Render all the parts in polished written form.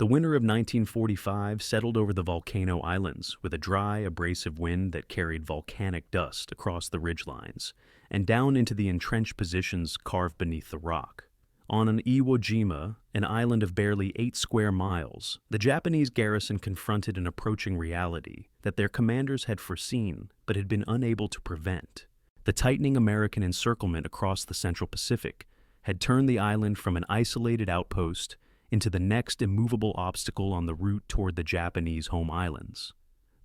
The winter of 1945 settled over the volcano islands with a dry, abrasive wind that carried volcanic dust across the ridgelines and down into the entrenched positions carved beneath the rock. On an Iwo Jima, an island of barely 8 square miles, the Japanese garrison confronted an approaching reality that their commanders had foreseen but had been unable to prevent. The tightening American encirclement across the Central Pacific had turned the island from an isolated outpost into the next immovable obstacle on the route toward the Japanese home islands.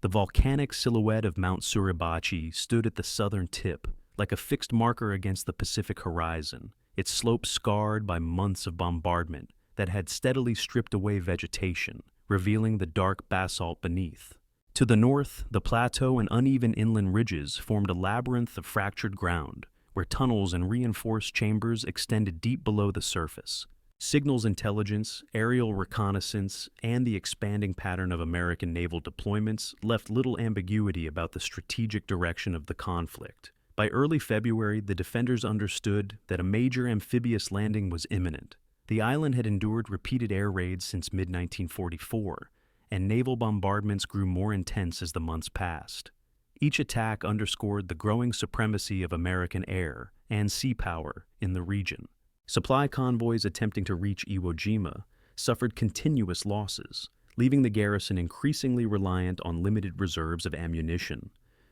The volcanic silhouette of Mount Suribachi stood at the southern tip, like a fixed marker against the Pacific horizon, its slopes scarred by months of bombardment that had steadily stripped away vegetation, revealing the dark basalt beneath. To the north, the plateau and uneven inland ridges formed a labyrinth of fractured ground, where tunnels and reinforced chambers extended deep below the surface. Signals intelligence, aerial reconnaissance, and the expanding pattern of American naval deployments left little ambiguity about the strategic direction of the conflict. By early February, the defenders understood that a major amphibious landing was imminent. The island had endured repeated air raids since mid-1944, and naval bombardments grew more intense as the months passed. Each attack underscored the growing supremacy of American air and sea power in the region. Supply convoys attempting to reach Iwo Jima suffered continuous losses, leaving the garrison increasingly reliant on limited reserves of ammunition,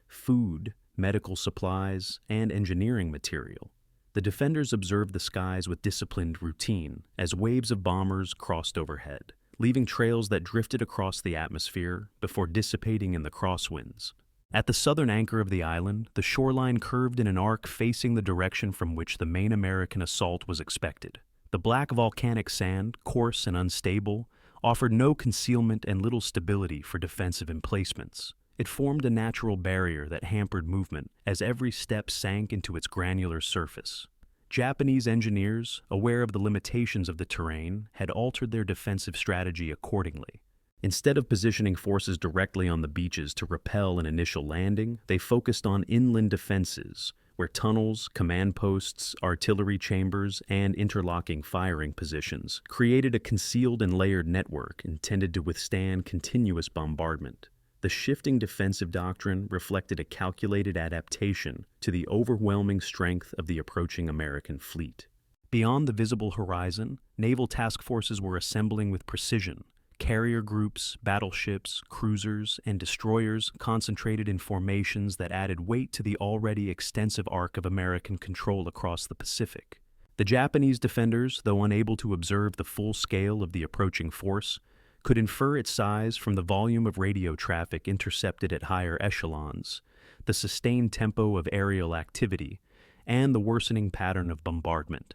food, medical supplies, and engineering material. The defenders observed the skies with disciplined routine as waves of bombers crossed overhead, leaving trails that drifted across the atmosphere before dissipating in the crosswinds. At the southern anchor of the island, the shoreline curved in an arc facing the direction from which the main American assault was expected. The black volcanic sand, coarse and unstable, offered no concealment and little stability for defensive emplacements. It formed a natural barrier that hampered movement as every step sank into its granular surface. Japanese engineers, aware of the limitations of the terrain, had altered their defensive strategy accordingly. Instead of positioning forces directly on the beaches to repel an initial landing, they focused on inland defenses, where tunnels, command posts, artillery chambers, and interlocking firing positions created a concealed and layered network intended to withstand continuous bombardment. The shifting defensive doctrine reflected a calculated adaptation to the overwhelming strength of the approaching American fleet. Beyond the visible horizon, naval task forces were assembling with precision. Carrier groups, battleships, cruisers, and destroyers concentrated in formations that added weight to the already extensive arc of American control across the Pacific. The Japanese defenders, though unable to observe the full scale of the approaching force, could infer its size from the volume of radio traffic intercepted at higher echelons, the sustained tempo of aerial activity, and the worsening pattern of bombardment.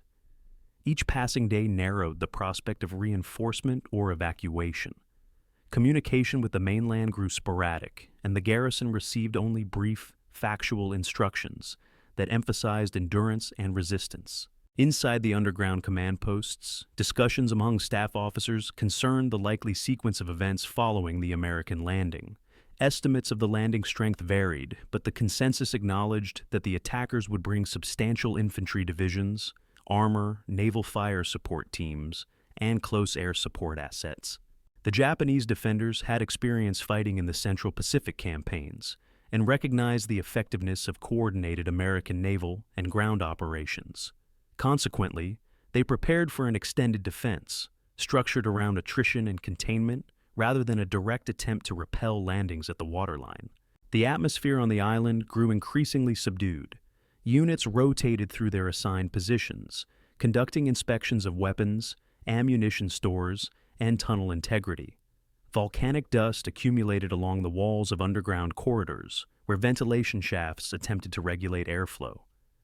Each passing day narrowed the prospect of reinforcement or evacuation. Communication with the mainland grew sporadic, and the garrison received only brief, factual instructions that emphasized endurance and resistance. Inside the underground command posts, discussions among staff officers concerned the likely sequence of events following the American landing. Estimates of the landing strength varied, but the consensus acknowledged that the attackers would bring substantial infantry divisions, armor, naval fire support teams, and close air support assets. The Japanese defenders had experience fighting in the Central Pacific campaigns and recognized the effectiveness of coordinated American naval and ground operations. Consequently, they prepared for an extended defense, structured around attrition and containment rather than a direct attempt to repel landings at the waterline. The atmosphere on the island grew increasingly subdued. Units rotated through their assigned positions, conducting inspections of weapons, ammunition stores, and tunnel integrity. Volcanic dust accumulated along the walls of underground corridors, where ventilation shafts attempted to regulate airflow.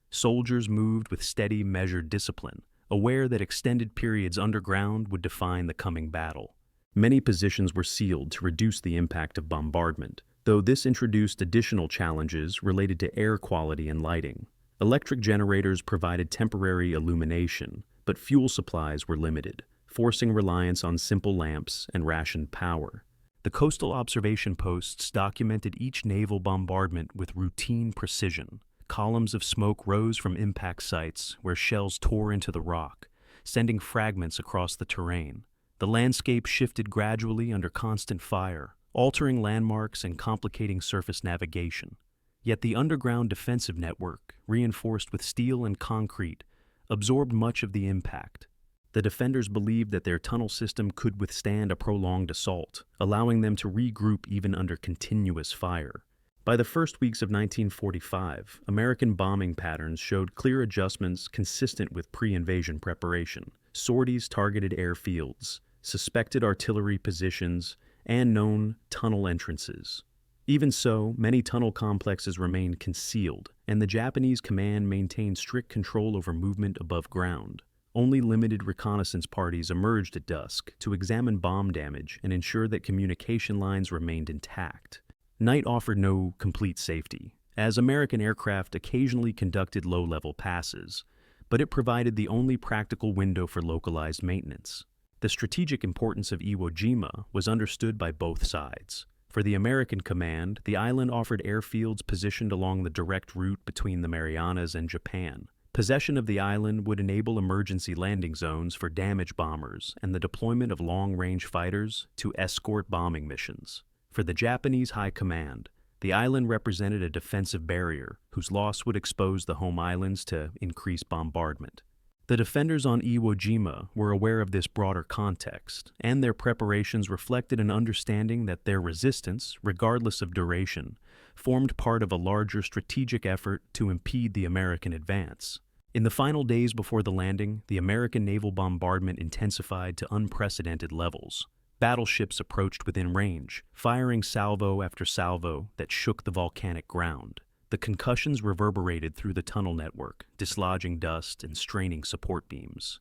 Soldiers moved with steady, measured discipline, aware that extended periods underground would define the coming battle. Many positions were sealed to reduce the impact of bombardment, though this introduced additional challenges related to air quality and lighting. Electric generators provided temporary illumination, but fuel supplies were limited, forcing reliance on simple lamps and rationed power. The coastal observation posts documented each naval bombardment with routine precision. Columns of smoke rose from impact sites where shells tore into the rock, sending fragments across the terrain. The The landscape shifted gradually under constant fire, altering landmarks and complicating surface navigation. Yet the underground defensive network, reinforced with steel and concrete, absorbed much of the impact. The defenders believed that their tunnel system could withstand a prolonged assault, allowing them to regroup even under continuous fire. By the first weeks of 1945, American bombing patterns showed clear adjustments consistent with pre-invasion preparation. Sorties targeted airfields, suspected artillery positions, and known tunnel entrances. Even so, many tunnel complexes remained concealed, and the Japanese command maintained strict control over movement above ground. Only limited reconnaissance parties emerged at dusk to examine bomb damage and ensure that communication lines remained intact. Night offered no complete safety, as American aircraft occasionally conducted low-level passes, but it provided the only practical window for localized maintenance. The strategic importance of Iwo Jima was understood by both sides. For the American command, the island offered airfields positioned along the direct route between the Marianas and Japan. Possession of the island would enable emergency landing zones for damage bombers and the deployment of long-range fighters to escort bombing missions. For the Japanese High Command, the island represented a defensive barrier whose loss would expose the home islands to increased bombardment. The defenders on Iwo Jima were aware of this broader context, and their preparations reflected an understanding that their resistance, regardless of duration, formed part of a larger strategic effort to impede the American advance. In the final days before the landing, the American naval bombardment intensified to unprecedented levels. Battleships approached within range, firing salvo after salvo that shook the volcanic ground. The concussions reverberated through the tunnel network, dislodging dust and straining support beams.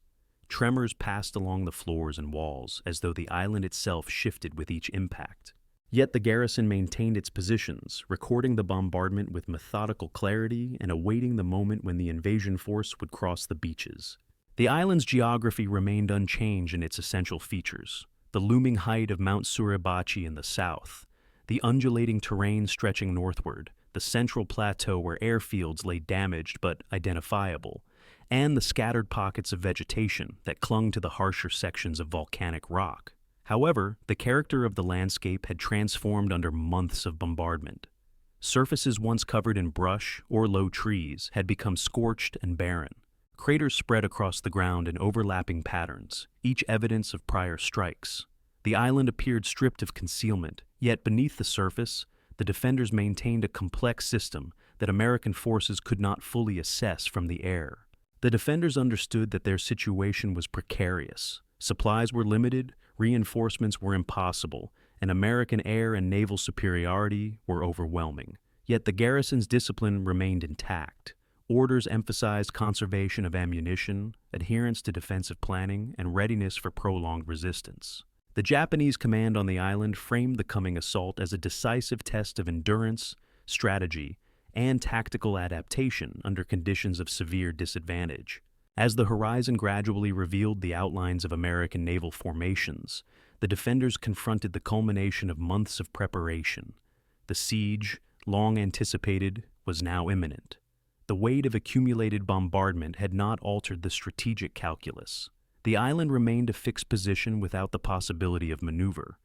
Tremors passed along the floors and walls, as though the island itself shifted with each impact. Yet the garrison maintained its positions, recording the bombardment with methodical clarity and awaiting the moment when the invasion force would cross the beaches. The island's geography remained unchanged in its essential features. The looming height of Mount Suribachi in the south, the undulating terrain stretching northward, the central plateau where airfields lay damaged but identifiable, and the scattered pockets of vegetation that clung to the harsher sections of volcanic rock. However, the character of the landscape had transformed under months of bombardment. Surfaces once covered in brush or low trees had become scorched and barren. Craters spread across the ground in overlapping patterns, each evidence of prior strikes. The island appeared stripped of concealment, yet beneath the surface, the defenders maintained a complex system that American forces could not fully assess from the air. The defenders understood that their situation was precarious. Supplies were limited, reinforcements were impossible, and American air and naval superiority were overwhelming. Yet the garrison's discipline remained intact. Orders emphasized conservation of ammunition, adherence to defensive planning, and readiness for prolonged resistance. The Japanese command on the island framed the coming assault as a decisive test of endurance, strategy, and tactical adaptation under conditions of severe disadvantage. As the horizon gradually revealed the outlines of American naval formations, the defenders confronted the culmination of months of preparation. The siege, long anticipated, was now imminent. The weight of accumulated bombardment had not altered the strategic calculus. The island remained a fixed position without the possibility of maneuver,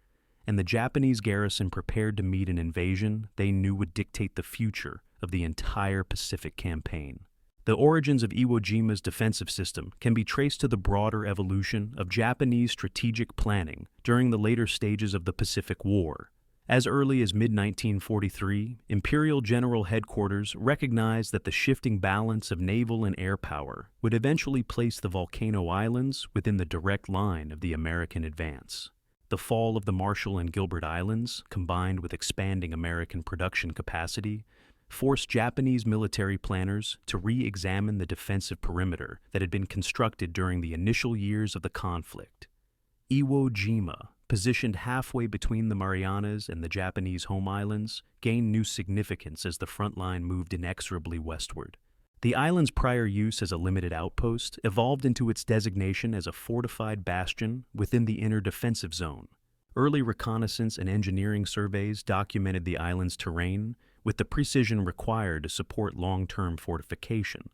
and the Japanese garrison prepared to meet an invasion they knew would dictate the future of the entire Pacific campaign. The origins of Iwo Jima's defensive system can be traced to the broader evolution of Japanese strategic planning during the later stages of the Pacific War. As early as mid-1943, Imperial General Headquarters recognized that the shifting balance of naval and air power would eventually place the Volcano Islands within the direct line of the American advance. The fall of the Marshall and Gilbert Islands, combined with expanding American production capacity, forced Japanese military planners to re-examine the defensive perimeter that had been constructed during the initial years of the conflict. Iwo Jima, positioned halfway between the Marianas and the Japanese home islands, gained new significance as the front line moved inexorably westward. The island's prior use as a limited outpost evolved into its designation as a fortified bastion within the inner defensive zone. Early reconnaissance and engineering surveys documented the island's terrain with the precision required to support long-term fortification.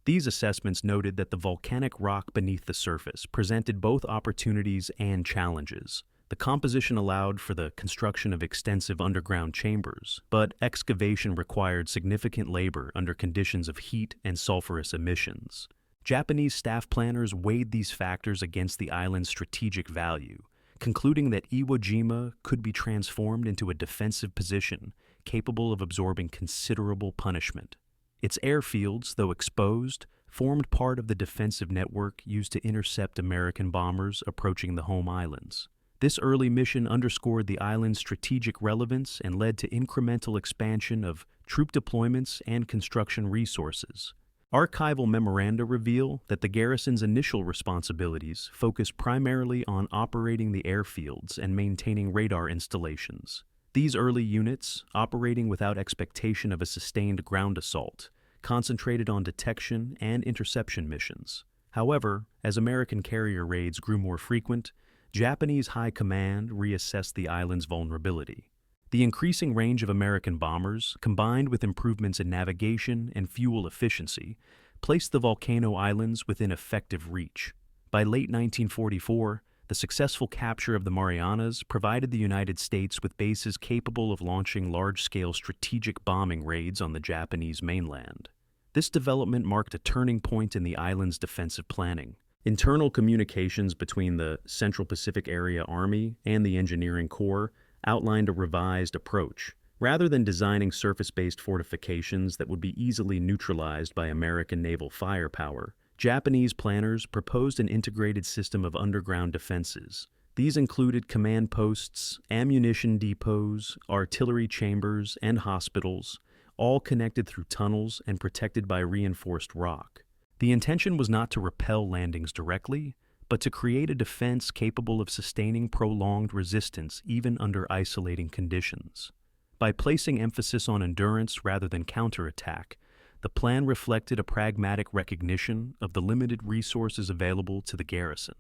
These assessments noted that the volcanic rock beneath the surface presented both opportunities and challenges. The composition allowed for the construction of extensive underground chambers, but excavation required significant labor under conditions of heat and sulfurous emissions. Japanese staff planners weighed these factors against the island's strategic value, concluding that Iwo Jima could be transformed into a defensive position capable of absorbing considerable punishment. Its airfields, though exposed, formed part of the defensive network used to intercept American bombers approaching the home islands. This early mission underscored the island's strategic relevance and led to incremental expansion of troop deployments and construction resources. Archival memoranda reveal that the garrison's initial responsibilities focused primarily on operating the airfields and maintaining radar installations. These early units, operating without expectation of a sustained ground assault, concentrated on detection and interception missions. However, as American carrier raids grew more frequent, Japanese high command reassessed the island's vulnerability. The increasing range of American bombers, combined with improvements in navigation and fuel efficiency, placed the volcano islands within effective reach. By late 1944, the successful capture of the Marianas provided the United States with bases capable of launching large-scale strategic bombing raids on the Japanese mainland. This development marked a turning point in the island's defensive planning. Internal communications between the Central Pacific Area Army and the Engineering Corps outlined a revised approach. Rather than designing surface-based fortifications that would be easily neutralized by American naval firepower, Japanese planners proposed an integrated system of underground defenses. These included command posts, ammunition depots, artillery chambers, and hospitals, all connected through tunnels and protected by reinforced rock. The intention was not to repel landings directly, but to create a defense capable of sustaining prolonged resistance even under isolating conditions. By placing emphasis on endurance rather than counterattack, the plan reflected a pragmatic recognition of the limited resources available to the garrison.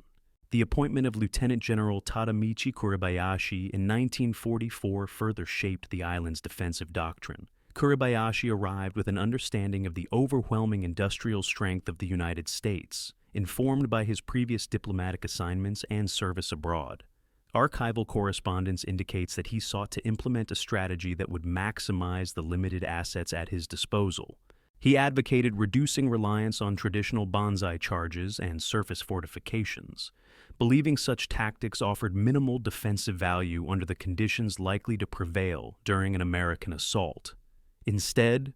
The appointment of Lieutenant General Tadamichi Kuribayashi in 1944 further shaped the island's defensive doctrine. Kuribayashi arrived with an understanding of the overwhelming industrial strength of the United States, informed by his previous diplomatic assignments and service abroad. Archival correspondence indicates that he sought to implement a strategy that would maximize the limited assets at his disposal. He advocated reducing reliance on traditional banzai charges and surface fortifications, believing such tactics offered minimal defensive value under the conditions likely to prevail during an American assault. Instead,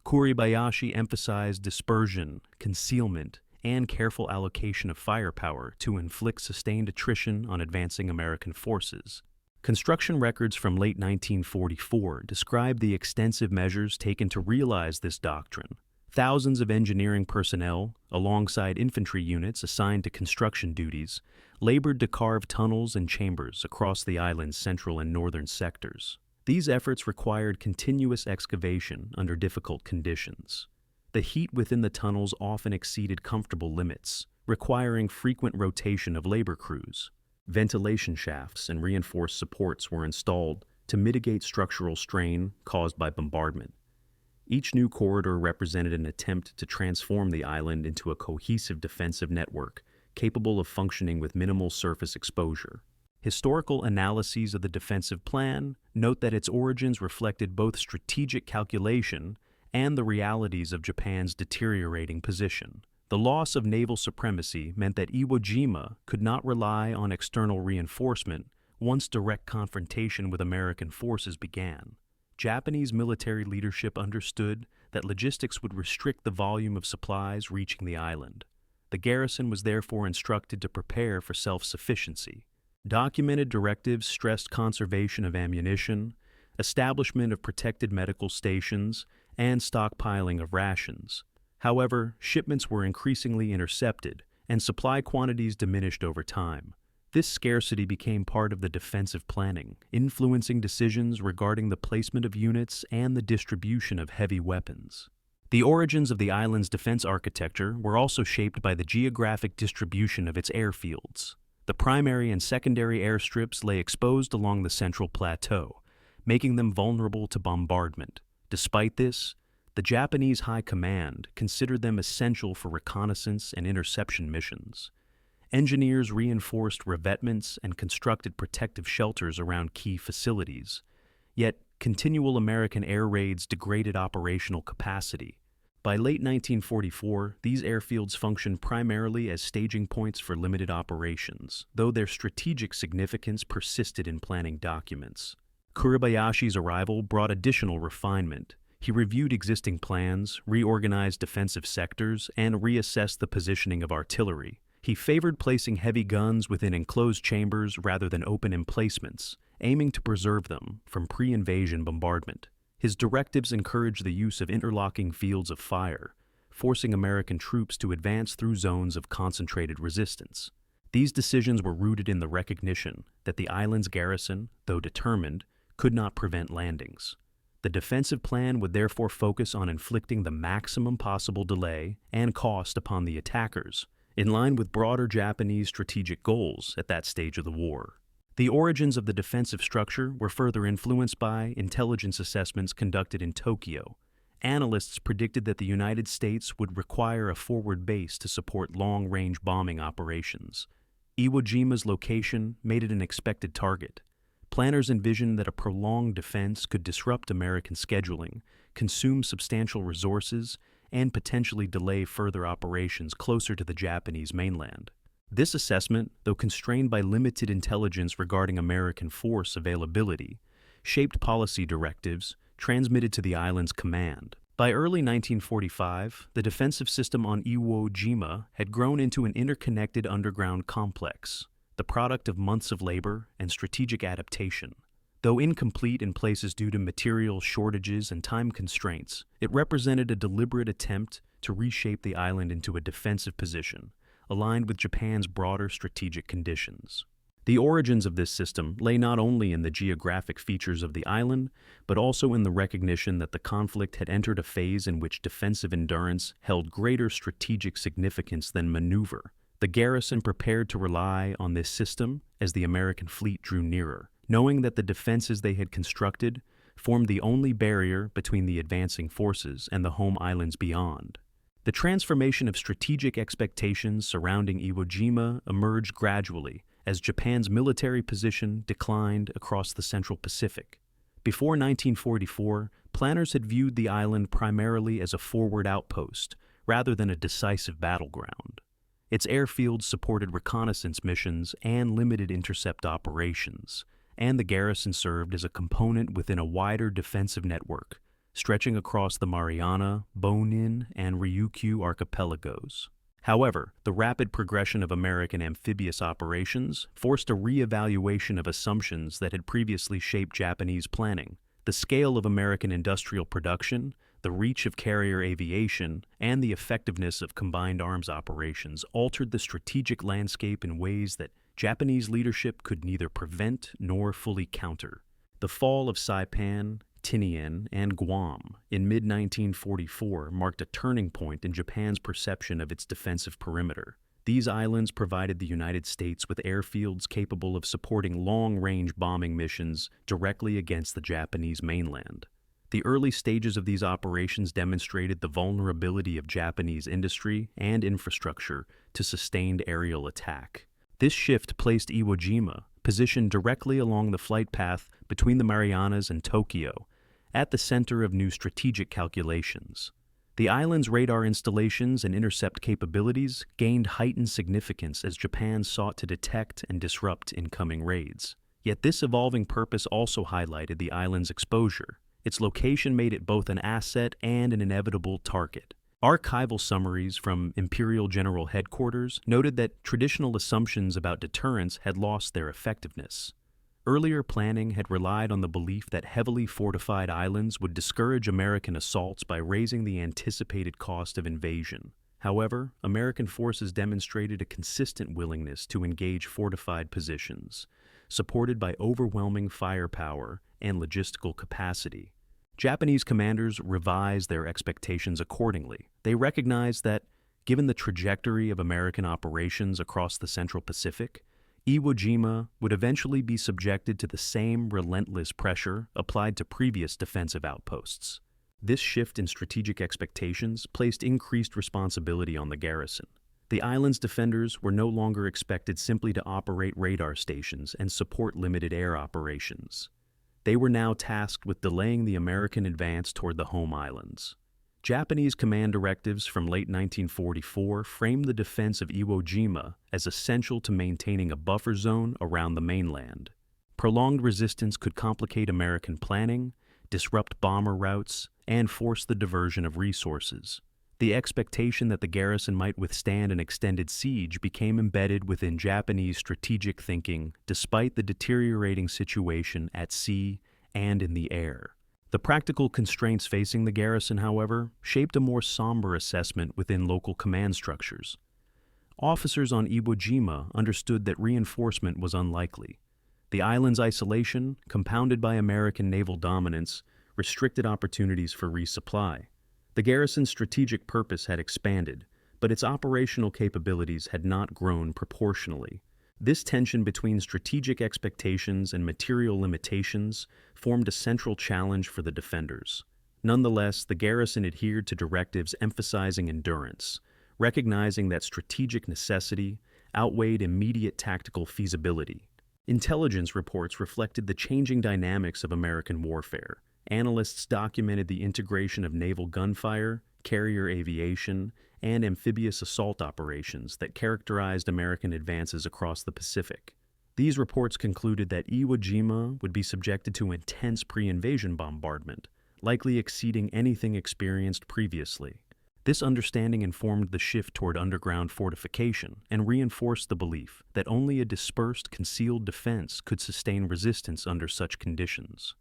Kuribayashi emphasized dispersion, concealment, and careful allocation of firepower to inflict sustained attrition on advancing American forces. Construction records from late 1944 describe the extensive measures taken to realize this doctrine. Thousands of engineering personnel, alongside infantry units assigned to construction duties, labored to carve tunnels and chambers across the island's central and northern sectors. These efforts required continuous excavation under difficult conditions. The heat within the tunnels often exceeded comfortable limits, requiring frequent rotation of labor crews. Ventilation shafts and reinforced supports were installed to mitigate structural strain caused by bombardment. Each new corridor represented an attempt to transform the island into a cohesive defensive network capable of functioning with minimal surface exposure. Historical analyses of the defensive plan note that its origins reflected both strategic calculation and the realities of Japan's deteriorating position. The loss of naval supremacy meant that Iwo Jima could not rely on external reinforcement once direct confrontation with American forces began. Japanese military leadership understood that logistics would restrict the volume of supplies reaching the island. The garrison was therefore instructed to prepare for self-sufficiency. Documented directives stressed conservation of ammunition, establishment of protected medical stations, and stockpiling of rations. However, shipments were increasingly intercepted, and supply quantities diminished over time. This scarcity became part of the defensive planning, influencing decisions regarding the placement of units and the distribution of heavy weapons. The origins of the island's defense architecture were also shaped by the geographic distribution of its airfields. The primary and secondary airstrips lay exposed along the central plateau, making them vulnerable to bombardment. Despite this, the The Japanese High Command considered them essential for reconnaissance and interception missions. Engineers reinforced revetments and constructed protective shelters around key facilities. Yet, continual American air raids degraded operational capacity. By late 1944, these airfields functioned primarily as staging points for limited operations, though their strategic significance persisted in planning documents. Kuribayashi's arrival brought additional refinement. He reviewed existing plans, reorganized defensive sectors, and reassessed the positioning of artillery. He favored placing heavy guns within enclosed chambers rather than open emplacements, aiming to preserve them from pre-invasion bombardment. His directives encouraged the use of interlocking fields of fire, forcing American troops to advance through zones of concentrated resistance. These decisions were rooted in the recognition that the island's garrison, though determined, could not prevent landings. The defensive plan would therefore focus on inflicting the maximum possible delay and cost upon the attackers, in line with broader Japanese strategic goals at that stage of the war. The origins of the defensive structure were further influenced by intelligence assessments conducted in Tokyo. Analysts predicted that the United States would require a forward base to support long-range bombing operations. Iwo Jima's location made it an expected target. Planners envisioned that a prolonged defense could disrupt American scheduling, consume substantial resources, and potentially delay further operations closer to the Japanese mainland. This assessment, though constrained by limited intelligence regarding American force availability, shaped policy directives transmitted to the island's command. By early 1945, the defensive system on Iwo Jima had grown into an interconnected underground complex, the product of months of labor and strategic adaptation. Though incomplete in places due to material shortages and time constraints, it represented a deliberate attempt to reshape the island into a defensive position, aligned with Japan's broader strategic conditions. The origins of this system lay not only in the geographic features of the island, but also in the recognition that the conflict had entered a phase in which defensive endurance held greater strategic significance than maneuver. The garrison prepared to rely on this system as the American fleet drew nearer, knowing that the defenses they had constructed formed the only barrier between the advancing forces and the home islands beyond. The transformation of strategic expectations surrounding Iwo Jima emerged gradually as Japan's military position declined across the Central Pacific. Before 1944, planners had viewed the island primarily as a forward outpost rather than a decisive battleground. Its airfields supported reconnaissance missions and limited intercept operations, and the garrison served as a component within a wider defensive network, stretching across the Mariana, Bonin, and Ryukyu archipelagos. However, the rapid progression of American amphibious operations forced a re-evaluation of assumptions that had previously shaped Japanese planning. The scale of American industrial production, the reach of carrier aviation, and the effectiveness of combined arms operations altered the strategic landscape in ways that Japanese leadership could neither prevent nor fully counter. The fall of Saipan, Tinian, and Guam in mid-1944 marked a turning point in Japan's perception of its defensive perimeter. These islands provided the United States with airfields capable of supporting long-range bombing missions directly against the Japanese mainland. The early stages of these operations demonstrated the vulnerability of Japanese industry and infrastructure to sustained aerial attack. This shift placed Iwo Jima, positioned directly along the flight path between the Marianas and Tokyo, at the center of new strategic calculations. The island's radar installations and intercept capabilities gained heightened significance as Japan sought to detect and disrupt incoming raids. Yet this evolving purpose also highlighted the island's exposure. Its location made it both an asset and an inevitable target. Archival summaries from Imperial General Headquarters noted that traditional assumptions about deterrence had lost their effectiveness. Earlier planning had relied on the belief that heavily fortified islands would discourage American assaults by raising the anticipated cost of invasion. However, American forces demonstrated a consistent willingness to engage fortified positions, supported by overwhelming firepower and logistical capacity. Japanese commanders revised their expectations accordingly. They recognized that, given the trajectory of American operations across the Central Pacific, Iwo Jima would eventually be subjected to the same relentless pressure applied to previous defensive outposts. This shift in strategic expectations placed increased responsibility on the garrison. The island's defenders were no longer expected simply to operate radar stations and support limited air operations. They were now tasked with delaying the American advance toward the home islands. Japanese command directives from late 1944 framed the defense of Iwo Jima as essential to maintaining a buffer zone around the mainland. Prolonged resistance could complicate American planning, disrupt bomber routes, and force the diversion of resources. The expectation that the garrison might withstand an extended siege became embedded within Japanese strategic thinking despite the deteriorating situation at sea and in the air. The practical constraints facing the garrison, however, shaped a more somber assessment within local command structures. Officers on Iwo Jima understood that reinforcement was unlikely. The island's isolation, compounded by American naval dominance, restricted opportunities for resupply. The garrison's strategic purpose had expanded, but its operational capabilities had not grown proportionally. This tension between strategic expectations and material limitations formed a central challenge for the defenders. Nonetheless, the garrison adhered to directives emphasizing endurance, recognizing that strategic necessity outweighed immediate tactical feasibility. Intelligence reports reflected the changing dynamics of American warfare. Analysts documented the integration of naval gunfire, carrier aviation, and amphibious assault operations that characterized American advances across the Pacific. These reports concluded that Iwo Jima would be subjected to intense pre-invasion bombardment, likely exceeding anything experienced previously. This understanding informed the shift toward underground fortification and reinforced the belief that only a dispersed, concealed defense could sustain resistance under such conditions.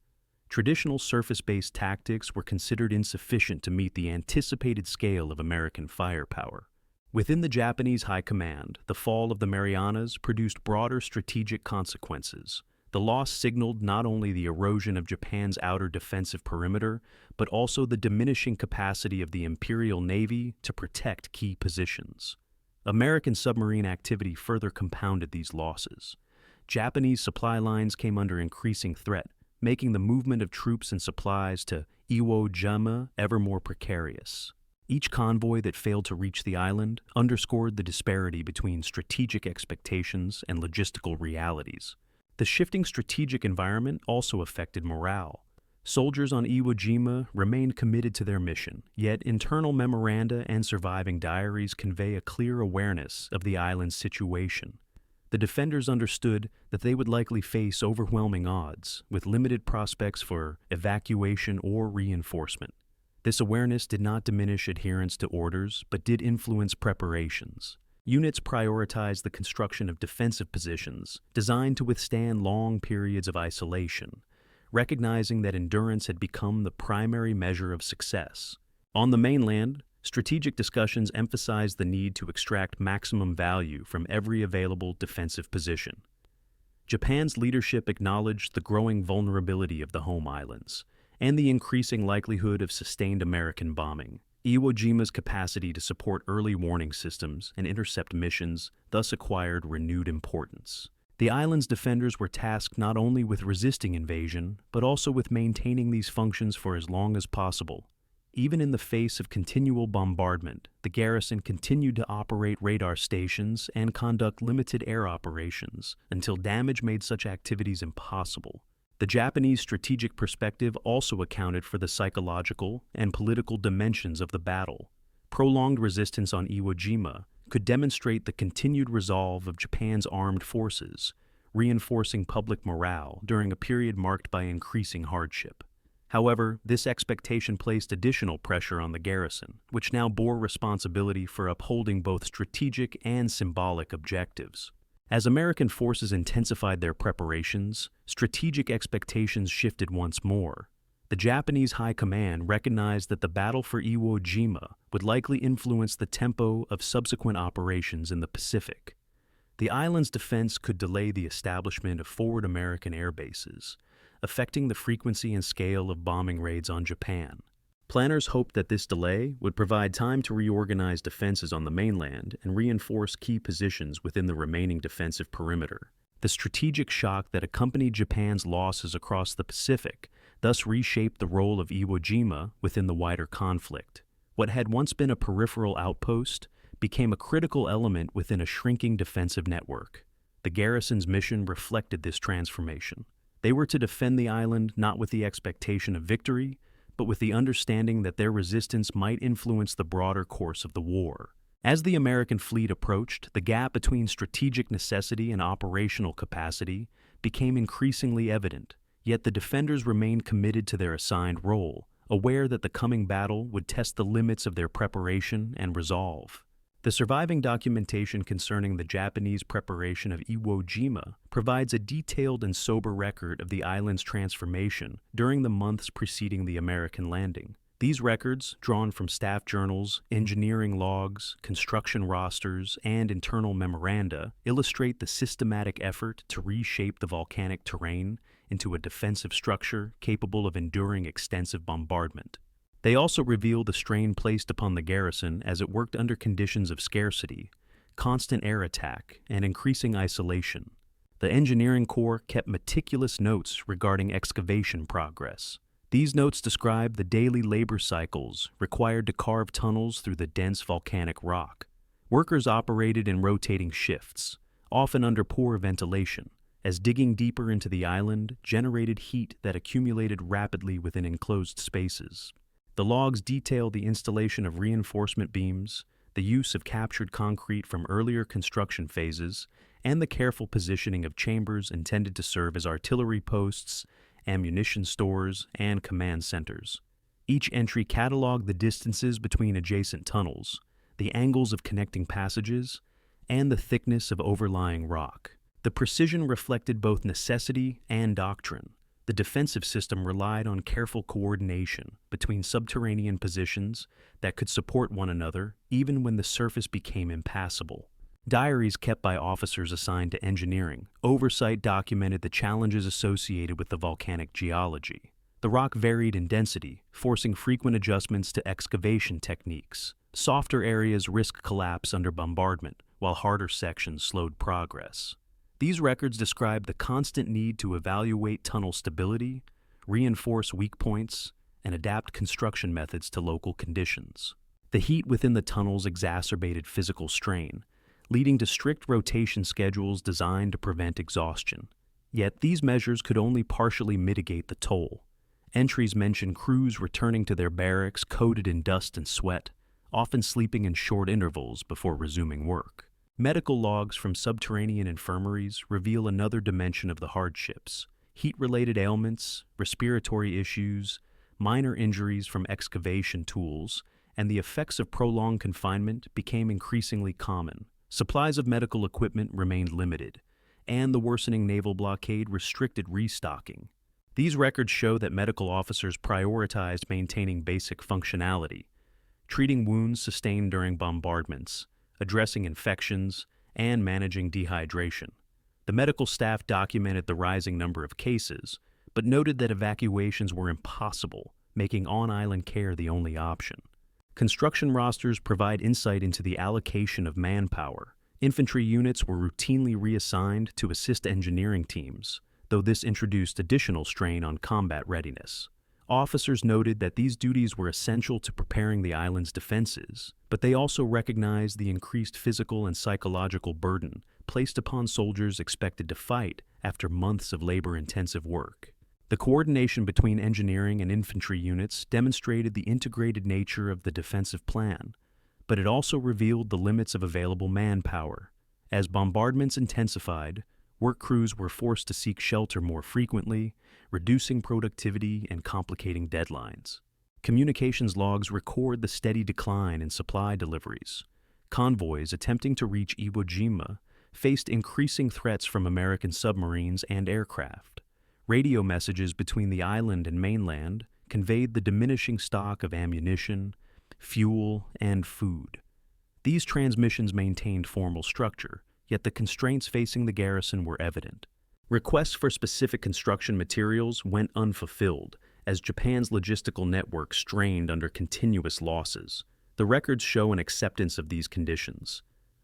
Traditional surface-based tactics were considered insufficient to meet the anticipated scale of American firepower. Within the Japanese High Command, the fall of the Marianas produced broader strategic consequences. The loss signaled not only the erosion of Japan's outer defensive perimeter, but also the diminishing capacity of the Imperial Navy to protect key positions. American submarine activity further compounded these losses. Japanese supply lines came under increasing threat, making the movement of troops and supplies to Iwo Jima ever more precarious. Each convoy that failed to reach the island underscored the disparity between strategic expectations and logistical realities. The shifting strategic environment also affected morale. Soldiers on Iwo Jima remained committed to their mission, yet internal memoranda and surviving diaries convey a clear awareness of the island's situation. The defenders understood that they would likely face overwhelming odds, with limited prospects for evacuation or reinforcement. This awareness did not diminish adherence to orders, but did influence preparations. Units prioritized the construction of defensive positions designed to withstand long periods of isolation, recognizing that endurance had become the primary measure of success. On the mainland, strategic discussions emphasized the need to extract maximum value from every available defensive position. Japan's leadership acknowledged the growing vulnerability of the home islands and the increasing likelihood of sustained American bombing. Iwo Jima's capacity to support early warning systems and intercept missions thus acquired renewed importance. The island's defenders were tasked not only with resisting invasion, but also with maintaining these functions for as long as possible. Even in the face of continual bombardment, the garrison continued to operate radar stations and conduct limited air operations until damage made such activities impossible. The Japanese strategic perspective also accounted for the psychological and political dimensions of the battle. Prolonged resistance on Iwo Jima could demonstrate the continued resolve of Japan's armed forces, reinforcing public morale during a period marked by increasing hardship. However, this expectation placed additional pressure on the garrison, which now bore responsibility for upholding both strategic and symbolic objectives. As American forces intensified their preparations, strategic expectations shifted once more. The Japanese High Command recognized that the battle for Iwo Jima would likely influence the tempo of subsequent operations in the Pacific. The island's defense could delay the establishment of forward American air bases, affecting the frequency and scale of bombing raids on Japan. Planners hoped that this delay would provide time to reorganize defenses on the mainland and reinforce key positions within the remaining defensive perimeter. The strategic shock that accompanied Japan's losses across the Pacific thus reshaped the role of Iwo Jima within the wider conflict. What had once been a peripheral outpost became a critical element within a shrinking defensive network. The garrison's mission reflected this transformation. They were to defend the island not with the expectation of victory, but with the understanding that their resistance might influence the broader course of the war. As the American fleet approached, the gap between strategic necessity and operational capacity became increasingly evident, yet the defenders remained committed to their assigned role, aware that the coming battle would test the limits of their preparation and resolve. The surviving documentation concerning the Japanese preparation of Iwo Jima provides a detailed and sober record of the island's transformation during the months preceding the American landing. These records, drawn from staff journals, engineering logs, construction rosters, and internal memoranda, illustrate the systematic effort to reshape the volcanic terrain into a defensive structure capable of enduring extensive bombardment. They also reveal the strain placed upon the garrison as it worked under conditions of scarcity, constant air attack, and increasing isolation. The engineering corps kept meticulous notes regarding excavation progress. These notes describe the daily labor cycles required to carve tunnels through the dense volcanic rock. Workers operated in rotating shifts, often under poor ventilation, as digging deeper into the island generated heat that accumulated rapidly within enclosed spaces. The logs detail the installation of reinforcement beams, the use of captured concrete from earlier construction phases, and the careful positioning of chambers intended to serve as artillery posts, ammunition stores, and command centers. Each entry cataloged the distances between adjacent tunnels, the angles of connecting passages, and the thickness of overlying rock. The precision reflected both necessity and doctrine. The defensive system relied on careful coordination between subterranean positions that could support one another even when the surface became impassable. Diaries kept by officers assigned to engineering oversight documented the challenges associated with the volcanic geology. The rock varied in density, forcing frequent adjustments to excavation techniques. Softer areas risked collapse under bombardment, while harder sections slowed progress. These records describe the constant need to evaluate tunnel stability, reinforce weak points, and adapt construction methods to local conditions. The heat within the tunnels exacerbated physical strain, leading to strict rotation schedules designed to prevent exhaustion. Yet these measures could only partially mitigate the toll. Entries mention crews returning to their barracks coated in dust and sweat, often sleeping in short intervals before resuming work. Medical logs from subterranean infirmaries reveal another dimension of the hardships: heat-related ailments, respiratory issues, minor injuries from excavation tools, and the effects of prolonged confinement became increasingly common. Supplies of medical equipment remained limited, and the worsening naval blockade restricted restocking. These records show that medical officers prioritized maintaining basic functionality, treating wounds sustained during bombardments, addressing infections, and managing dehydration. The medical staff documented the rising number of cases, but noted that evacuations were impossible, making on-island care the only option. Construction rosters provide insight into the allocation of manpower. Infantry units were routinely reassigned to assist engineering teams, though this introduced additional strain on combat readiness. Officers noted that these duties were essential to preparing the island's defenses, but they also recognized the increased physical and psychological burden placed upon soldiers expected to fight after months of labor-intensive work. The coordination between engineering and infantry units demonstrated the integrated nature of the defensive plan, but it also revealed the limits of available manpower. As bombardments intensified, work crews were forced to seek shelter more frequently, reducing productivity and complicating deadlines. Communications logs record the steady decline in supply deliveries. Convoys attempting to reach Iwo Jima faced increasing threats from American submarines and aircraft. Radio messages between the island and mainland conveyed the diminishing stock of ammunition, fuel, and food. These transmissions maintained formal structure, yet the constraints facing the garrison were evident. Requests for specific construction materials went unfulfilled as Japan's logistical network strained under continuous losses. The records show an acceptance of these conditions.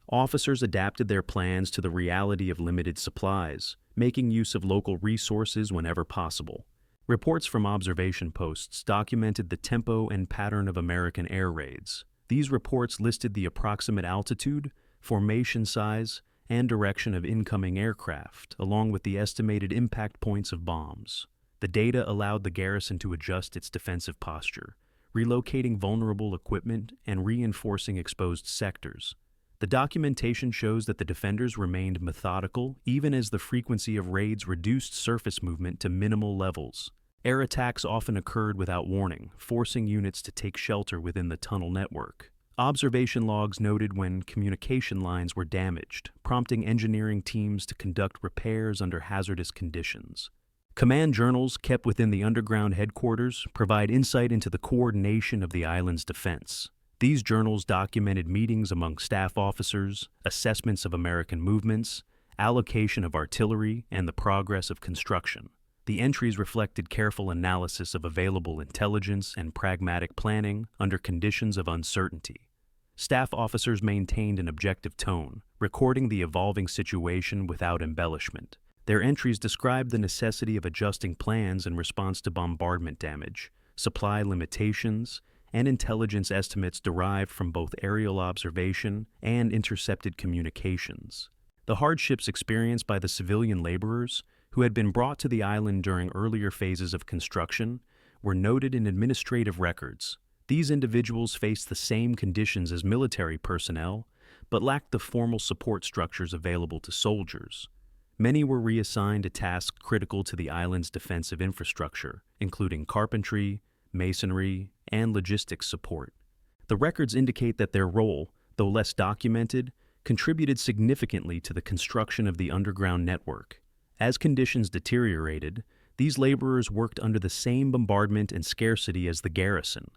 Officers adapted their plans to the reality of limited supplies, making use of local resources whenever possible. Reports from observation posts documented the tempo and pattern of American air raids. These reports listed the approximate altitude, formation size, and direction of incoming aircraft, along with the estimated impact points of bombs. The data allowed the garrison to adjust its defensive posture, relocating vulnerable equipment and reinforcing exposed sectors. The documentation shows that the defenders remained methodical even as the frequency of raids reduced surface movement to minimal levels. Air attacks often occurred without warning, forcing units to take shelter within the tunnel network. Observation logs noted when communication lines were damaged, prompting engineering teams to conduct repairs under hazardous conditions. Command journals kept within the underground headquarters provide insight into the coordination of the island's defense. These journals documented meetings among staff officers, assessments of American movements, allocation of artillery, and the progress of construction. The entries reflected careful analysis of available intelligence and pragmatic planning under conditions of uncertainty. Staff officers maintained an objective tone, recording the evolving situation without embellishment. Their entries described the necessity of adjusting plans in response to bombardment damage, supply limitations, and intelligence estimates derived from both aerial observation and intercepted communications. The hardships experienced by the civilian laborers, who had been brought to the island during earlier phases of construction, were noted in administrative records. These individuals faced the same conditions as military personnel, but lacked the formal support structures available to soldiers. Many were reassigned to tasks critical to the island's defensive infrastructure, including carpentry, masonry, and logistics support. The records indicate that their role, though less documented, contributed significantly to the construction of the underground network. As conditions deteriorated, these laborers worked under the same bombardment and scarcity as the garrison,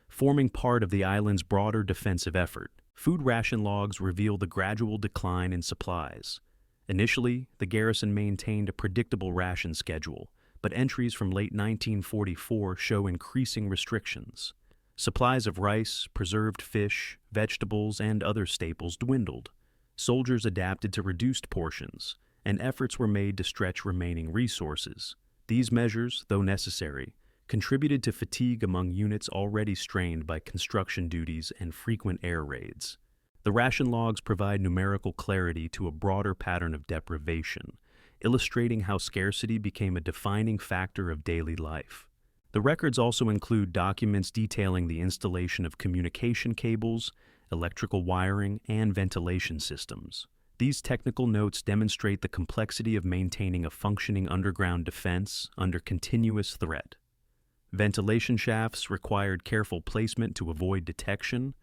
forming part of the island's broader defensive effort. Food ration logs reveal the gradual decline in supplies. Initially, the garrison maintained a predictable ration schedule, but entries from late 1944 show increasing restrictions. Supplies of rice, preserved fish, vegetables, and other staples dwindled. Soldiers adapted to reduced portions, and efforts were made to stretch remaining resources. These measures, though necessary, contributed to fatigue among units already strained by construction duties and frequent air raids. The ration logs provide numerical clarity to a broader pattern of deprivation, illustrating how scarcity became a defining factor of daily life. The records also include documents detailing the installation of communication cables, electrical wiring, and ventilation systems. These technical notes demonstrate the complexity of maintaining a functioning underground defense under continuous threat. Ventilation shafts required careful placement to avoid detection,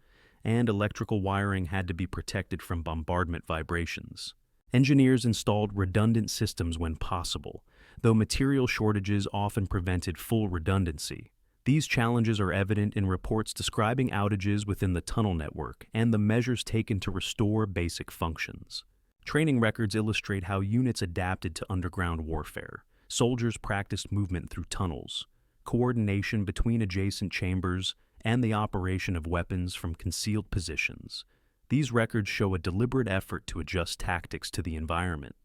and electrical wiring had to be protected from bombardment vibrations. Engineers installed redundant systems when possible, though material shortages often prevented full redundancy. These challenges are evident in reports describing outages within the tunnel network and the measures taken to restore basic functions. Training records illustrate how units adapted to underground warfare. Soldiers practiced movement through tunnels, coordination between adjacent chambers, and the operation of weapons from concealed positions. These records show a deliberate effort to adjust tactics to the environment.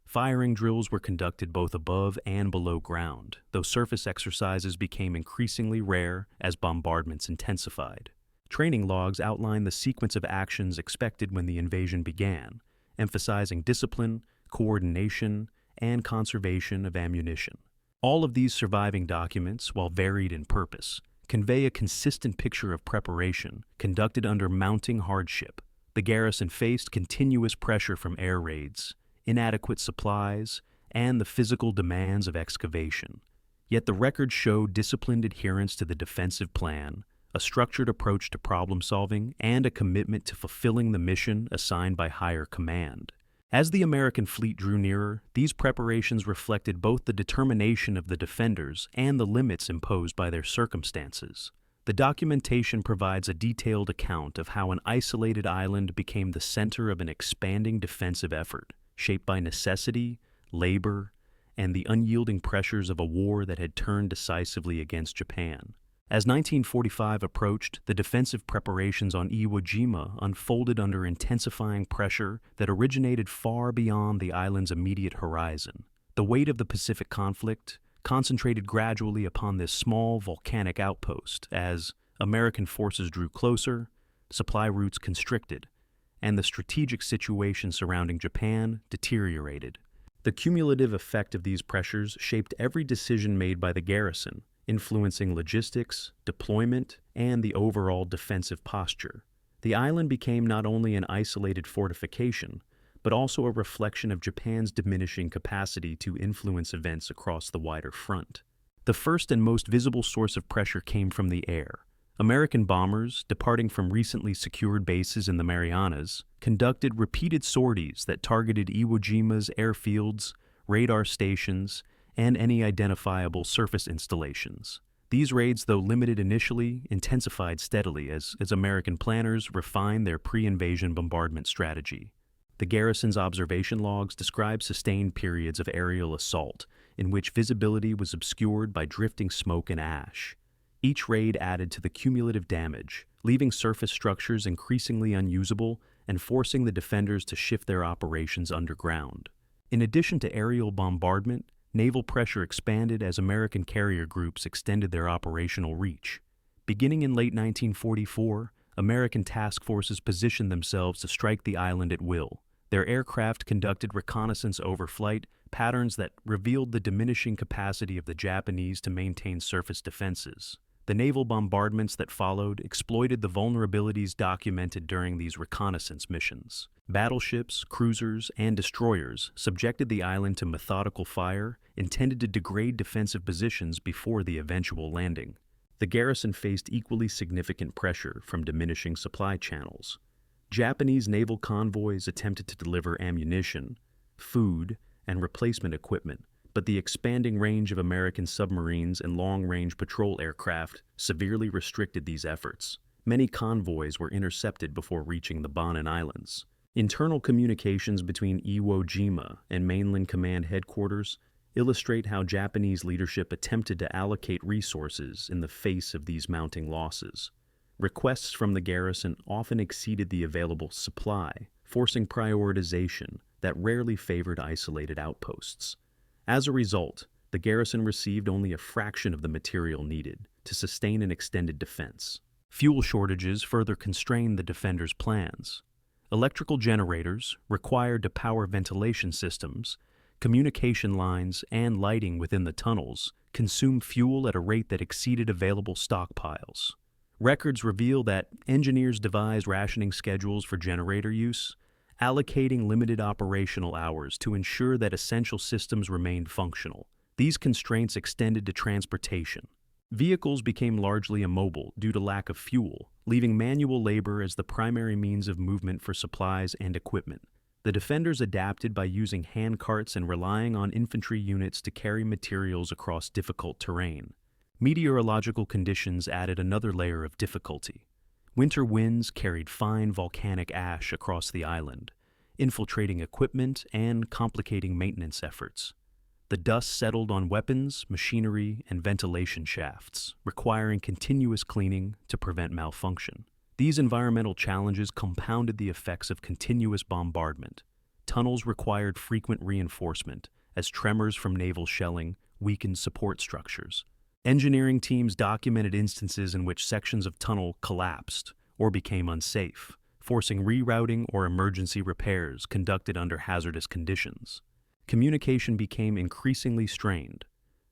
Firing drills were conducted both above and below ground, though surface exercises became increasingly rare as bombardments intensified. Training logs outline the sequence of actions expected when the invasion began, emphasizing discipline, coordination, and conservation of ammunition. All of these surviving documents, while varied in purpose, convey a consistent picture of preparation conducted under mounting hardship. The garrison faced continuous pressure from air raids, inadequate supplies, and the physical demands of excavation. Yet the records show disciplined adherence to the defensive plan, a structured approach to problem solving, and a commitment to fulfilling the mission assigned by higher command. As the American fleet drew nearer, these preparations reflected both the determination of the defenders and the limits imposed by their circumstances. The documentation provides a detailed account of how an isolated island became the center of an expanding defensive effort, shaped by necessity, labor, and the unyielding pressures of a war that had turned decisively against Japan. As 1945 approached, the defensive preparations on Iwo Jima unfolded under intensifying pressure that originated far beyond the island's immediate horizon. The weight of the Pacific conflict, concentrated gradually upon this small volcanic outpost as American forces drew closer, supply routes constricted, and the strategic situation surrounding Japan deteriorated. The cumulative effect of these pressures shaped every decision made by the garrison, influencing logistics, deployment, and the overall defensive posture. The island became not only an isolated fortification, but also a reflection of Japan's diminishing capacity to influence events across the wider front. The first and most visible source of pressure came from the air. American bombers, departing from recently secured bases in the Marianas, conducted repeated sorties that targeted Iwo Jima's airfields, radar stations, and any identifiable surface installations. These raids, though limited initially, intensified steadily as American planners refined their pre-invasion bombardment strategy. The garrison's observation logs describe sustained periods of aerial assault, in which visibility was obscured by drifting smoke and ash. Each raid added to the cumulative damage, leaving surface structures increasingly unusable and forcing the defenders to shift their operations underground. In addition to aerial bombardment, naval pressure expanded as American carrier groups extended their operational reach. Beginning in late 1944, American task forces positioned themselves to strike the island at will. Their aircraft conducted reconnaissance overflight patterns that revealed the diminishing capacity of the Japanese to maintain surface defenses. The naval bombardments that followed exploited the vulnerabilities documented during these reconnaissance missions. Battleships, cruisers, and destroyers subjected the island to methodical fire intended to degrade defensive positions before the eventual landing. The garrison faced equally significant pressure from diminishing supply channels. Japanese naval convoys attempted to deliver ammunition, food, and replacement equipment, but the expanding range of American submarines and long-range patrol aircraft severely restricted these efforts. Many convoys were intercepted before reaching the Bonin Islands. Internal communications between Iwo Jima and mainland command headquarters illustrate how Japanese leadership attempted to allocate resources in the face of these mounting losses. Requests from the garrison often exceeded the available supply, forcing prioritization that rarely favored isolated outposts. As a result, the garrison received only a fraction of the material needed to sustain an extended defense. Fuel shortages further constrained the defenders' plans. Electrical generators, required to power ventilation systems, communication lines, and lighting within the tunnels, consumed fuel at a rate that exceeded available stockpiles. Records reveal that engineers devised rationing schedules for generator use, allocating limited operational hours to ensure that essential systems remained functional. These constraints extended to transportation. Vehicles became largely immobile due to lack of fuel, leaving manual labor as the primary means of movement for supplies and equipment. The defenders adapted by using hand carts and relying on infantry units to carry materials across difficult terrain. Meteorological conditions added another layer of difficulty. Winter winds carried fine volcanic ash across the island, infiltrating equipment and complicating maintenance efforts. The dust settled on weapons, machinery, and ventilation shafts, requiring continuous cleaning to prevent malfunction. These environmental challenges compounded the effects of continuous bombardment. Tunnels required frequent reinforcement, as tremors from naval shelling weakened support structures. Engineering teams documented instances in which sections of tunnel collapsed or became unsafe, forcing rerouting or emergency repairs conducted under hazardous conditions. Communication became increasingly strained.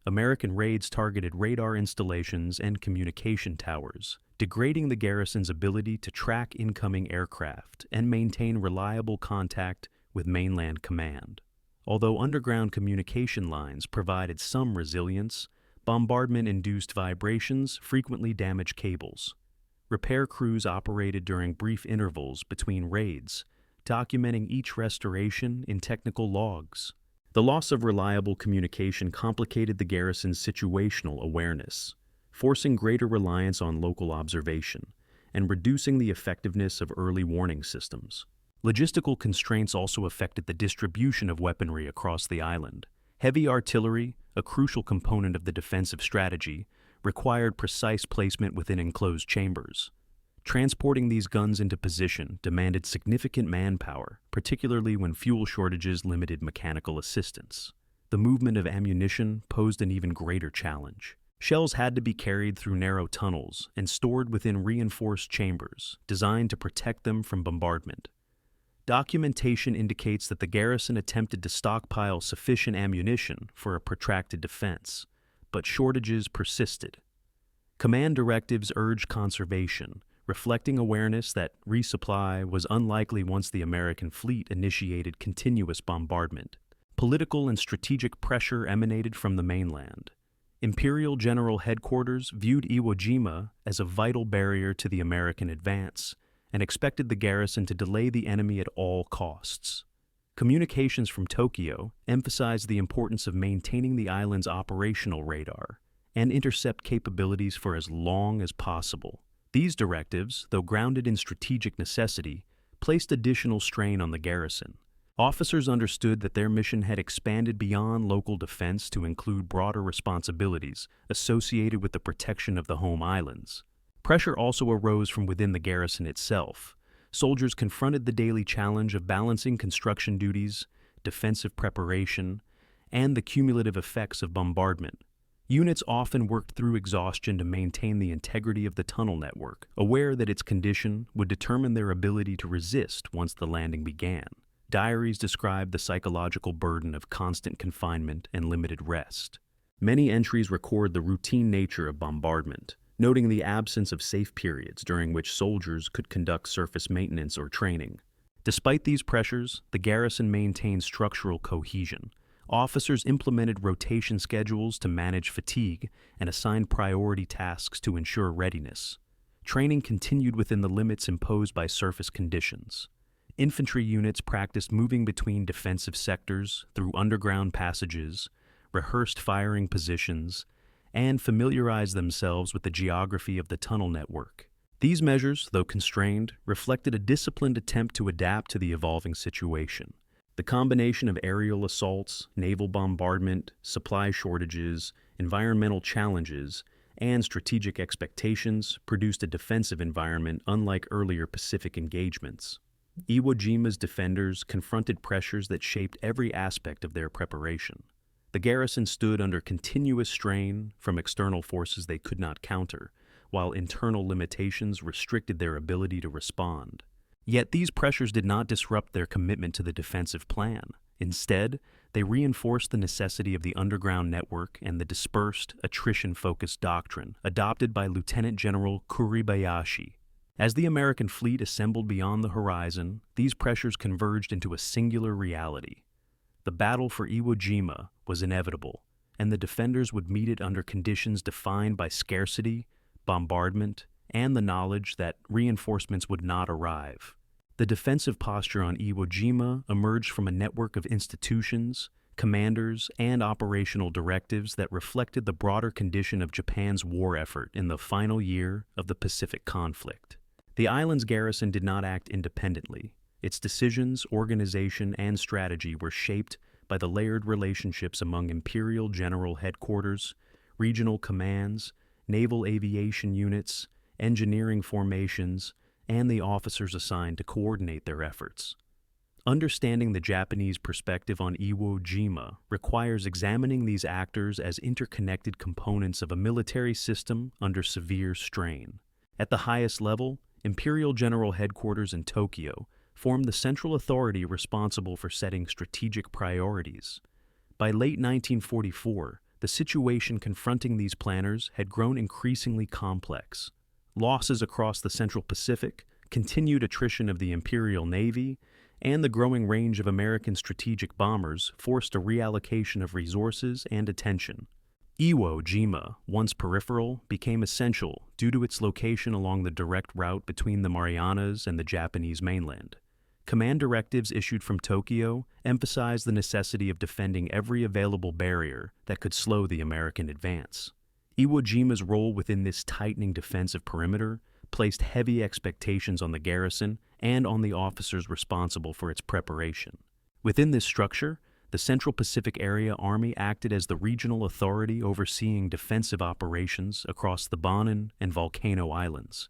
American raids targeted radar installations and communication towers, degrading the garrison's ability to track incoming aircraft and maintain reliable contact with mainland command. Although underground communication lines provided some resilience, bombardment-induced vibrations frequently damaged cables. Repair crews operated during brief intervals between raids, documenting each restoration in technical logs. The loss of reliable communication complicated the garrison's situational awareness, forcing greater reliance on local observation and reducing the effectiveness of early warning systems. Logistical constraints also affected the distribution of weaponry across the island. Heavy artillery, a crucial component of the defensive strategy, required precise placement within enclosed chambers. Transporting these guns into position demanded significant manpower, particularly when fuel shortages limited mechanical assistance. the movement of ammunition posed an even greater challenge. Shells had to be carried through narrow tunnels and stored within reinforced chambers designed to protect them from bombardment. Documentation indicates that the garrison attempted to stockpile sufficient ammunition for a protracted defense, but shortages persisted. Command directives urged conservation, reflecting awareness that resupply was unlikely once the American fleet initiated continuous bombardment. Political and strategic pressure emanated from the mainland. Imperial General Headquarters viewed Iwo Jima as a vital barrier to the American advance and expected the garrison to delay the enemy at all costs. Communications from Tokyo emphasized the importance of maintaining the island's operational radar and intercept capabilities for as long as possible. These directives, though grounded in strategic necessity, placed additional strain on the garrison. Officers understood that their mission had expanded beyond local defense to include broader responsibilities associated with the protection of the home islands. Pressure also arose from within the garrison itself. Soldiers confronted the daily challenge of balancing construction duties, defensive preparation, and the cumulative effects of bombardment. Units often worked through exhaustion to maintain the integrity of the tunnel network, aware that its condition would determine their ability to resist once the landing began. Diaries describe the psychological burden of constant confinement and limited rest. Many entries record the routine nature of bombardment, noting the absence of safe periods during which soldiers could conduct surface maintenance or training. Despite these pressures, the garrison maintained structural cohesion. Officers implemented rotation schedules to manage fatigue and assigned priority tasks to ensure readiness. Training continued within the limits imposed by surface conditions. Infantry units practiced moving between defensive sectors through underground passages, rehearsed firing positions, and familiarized themselves with the geography of the tunnel network. These measures, though constrained, reflected a disciplined attempt to adapt to the evolving situation. The combination of aerial assaults, naval bombardment, supply shortages, environmental challenges, and strategic expectations produced a defensive environment unlike earlier Pacific engagements. Iwo Jima's defenders confronted pressures that shaped every aspect of their preparation. The garrison stood under continuous strain from external forces they could not counter, while internal limitations restricted their ability to respond. Yet these pressures did not disrupt their commitment to the defensive plan. Instead, they reinforced the necessity of the underground network and the dispersed, attrition-focused doctrine adopted by Lieutenant General Kuribayashi. As the American fleet assembled beyond the horizon, these pressures converged into a singular reality. The battle for Iwo Jima was inevitable, and the defenders would meet it under conditions defined by scarcity, bombardment, and the knowledge that reinforcements would not arrive. The defensive posture on Iwo Jima emerged from a network of institutions, commanders, and operational directives that reflected the broader condition of Japan's war effort in the final year of the Pacific conflict. The island's garrison did not act independently. Its decisions, organization, and strategy were shaped by the layered relationships among Imperial General Headquarters, regional commands, naval aviation units, engineering formations, and the officers assigned to coordinate their efforts. Understanding the Japanese perspective on Iwo Jima requires examining these actors as interconnected components of a military system under severe strain. At the highest level, Imperial General Headquarters in Tokyo formed the central authority responsible for setting strategic priorities. By late 1944, the situation confronting these planners had grown increasingly complex. Losses across the Central Pacific, continued attrition of the Imperial Navy, and the growing range of American strategic bombers forced a reallocation of resources and attention. Iwo Jima, once peripheral, became essential due to its location along the direct route between the Marianas and the Japanese mainland. Command directives issued from Tokyo emphasized the necessity of defending every available barrier that could slow the American advance. Iwo Jima's role within this tightening defensive perimeter placed heavy expectations on the garrison and on the officers responsible for its preparation. Within this structure, the Central Pacific Area Army acted as the regional authority overseeing defensive operations across the Bonin and Volcano Islands.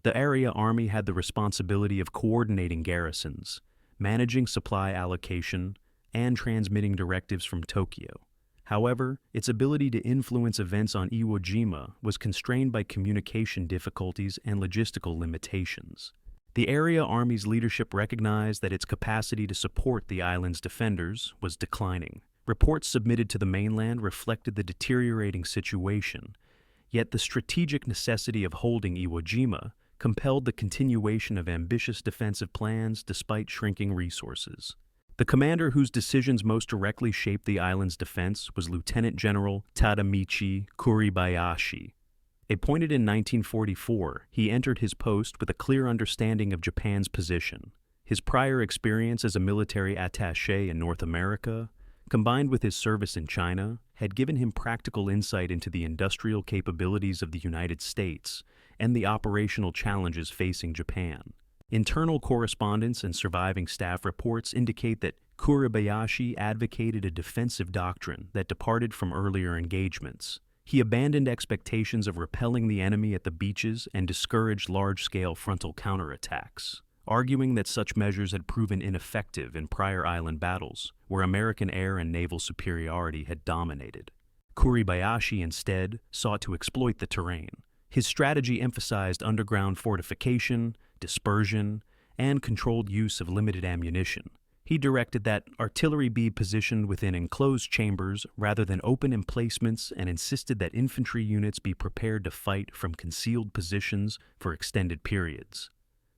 The Area Army had the responsibility of coordinating garrisons, managing supply allocation, and transmitting directives from Tokyo. However, its ability to influence events on Iwo Jima was constrained by communication difficulties and logistical limitations. The Area Army's leadership recognized that its capacity to support the island's defenders was declining. Reports submitted to the mainland reflected the deteriorating situation, yet the strategic necessity of holding Iwo Jima compelled the continuation of ambitious defensive plans despite shrinking resources. The commander whose decisions most directly shaped the island's defense was Lieutenant General Tadamichi Kuribayashi. Appointed in 1944, he entered his post with a clear understanding of Japan's position. His prior experience as a military attaché in North America, combined with his service in China, had given him practical insight into the industrial capabilities of the United States and the operational challenges facing Japan. Internal correspondence and surviving staff reports indicate that Kuribayashi advocated a defensive doctrine that departed from earlier engagements. He abandoned expectations of repelling the enemy at the beaches and discouraged large-scale frontal counterattacks, arguing that such measures had proven ineffective in prior island battles, where American air and naval superiority had dominated. Kuribayashi instead sought to exploit the terrain. His strategy emphasized underground fortification, dispersion, and controlled use of limited ammunition. He directed that artillery be positioned within enclosed chambers rather than open emplacements and insisted that infantry units be prepared to fight from concealed positions for extended periods.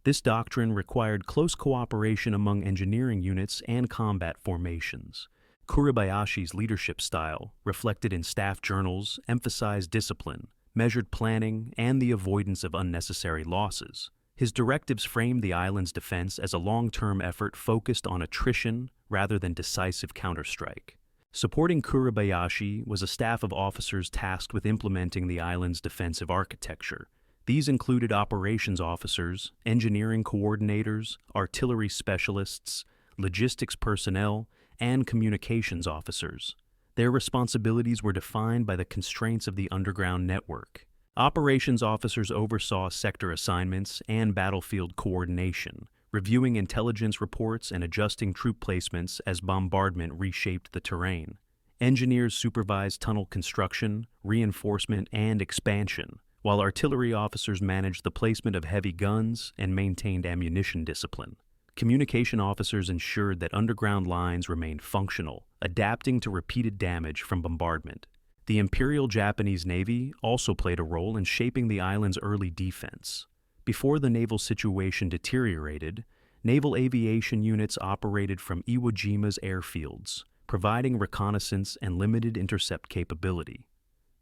This doctrine required close cooperation among engineering units and combat formations. Kuribayashi's leadership style, reflected in staff journals, emphasized discipline, measured planning, and the avoidance of unnecessary losses. His directives framed the island's defense as a long-term effort focused on attrition rather than decisive counterstrike. Supporting Kuribayashi was a staff of officers tasked with implementing the island's defensive architecture. These included operations officers, engineering coordinators, artillery specialists, logistics personnel, and communications officers. Their responsibilities were defined by the constraints of the underground network. Operations officers oversaw sector assignments and battlefield coordination, reviewing intelligence reports and adjusting troop placements as bombardment reshaped the terrain. Engineers supervised tunnel construction, reinforcement, and expansion, while artillery officers managed the placement of heavy guns and maintained ammunition discipline. Communication officers ensured that underground lines remained functional, adapting to repeated damage from bombardment. The Imperial Japanese Navy also played a role in shaping the island's early defense. Before the naval situation deteriorated, naval aviation units operated from Iwo Jima's airfields, providing reconnaissance and limited intercept capability.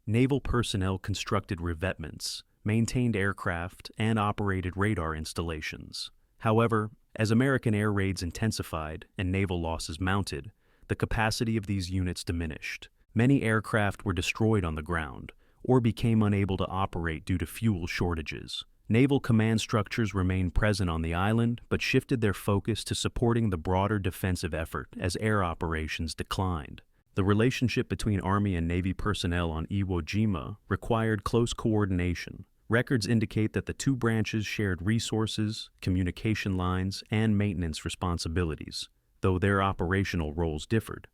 Naval personnel constructed revetments, maintained aircraft, and operated radar installations. However, as American air raids intensified and naval losses mounted, the capacity of these units diminished. Many aircraft were destroyed on the ground or became unable to operate due to fuel shortages. Naval command structures remained present on the island but shifted their focus to supporting the broader defensive effort as air operations declined. The relationship between Army and Navy personnel on Iwo Jima required close coordination. Records indicate that the two branches shared resources, communication lines, and maintenance responsibilities, though their operational roles differed.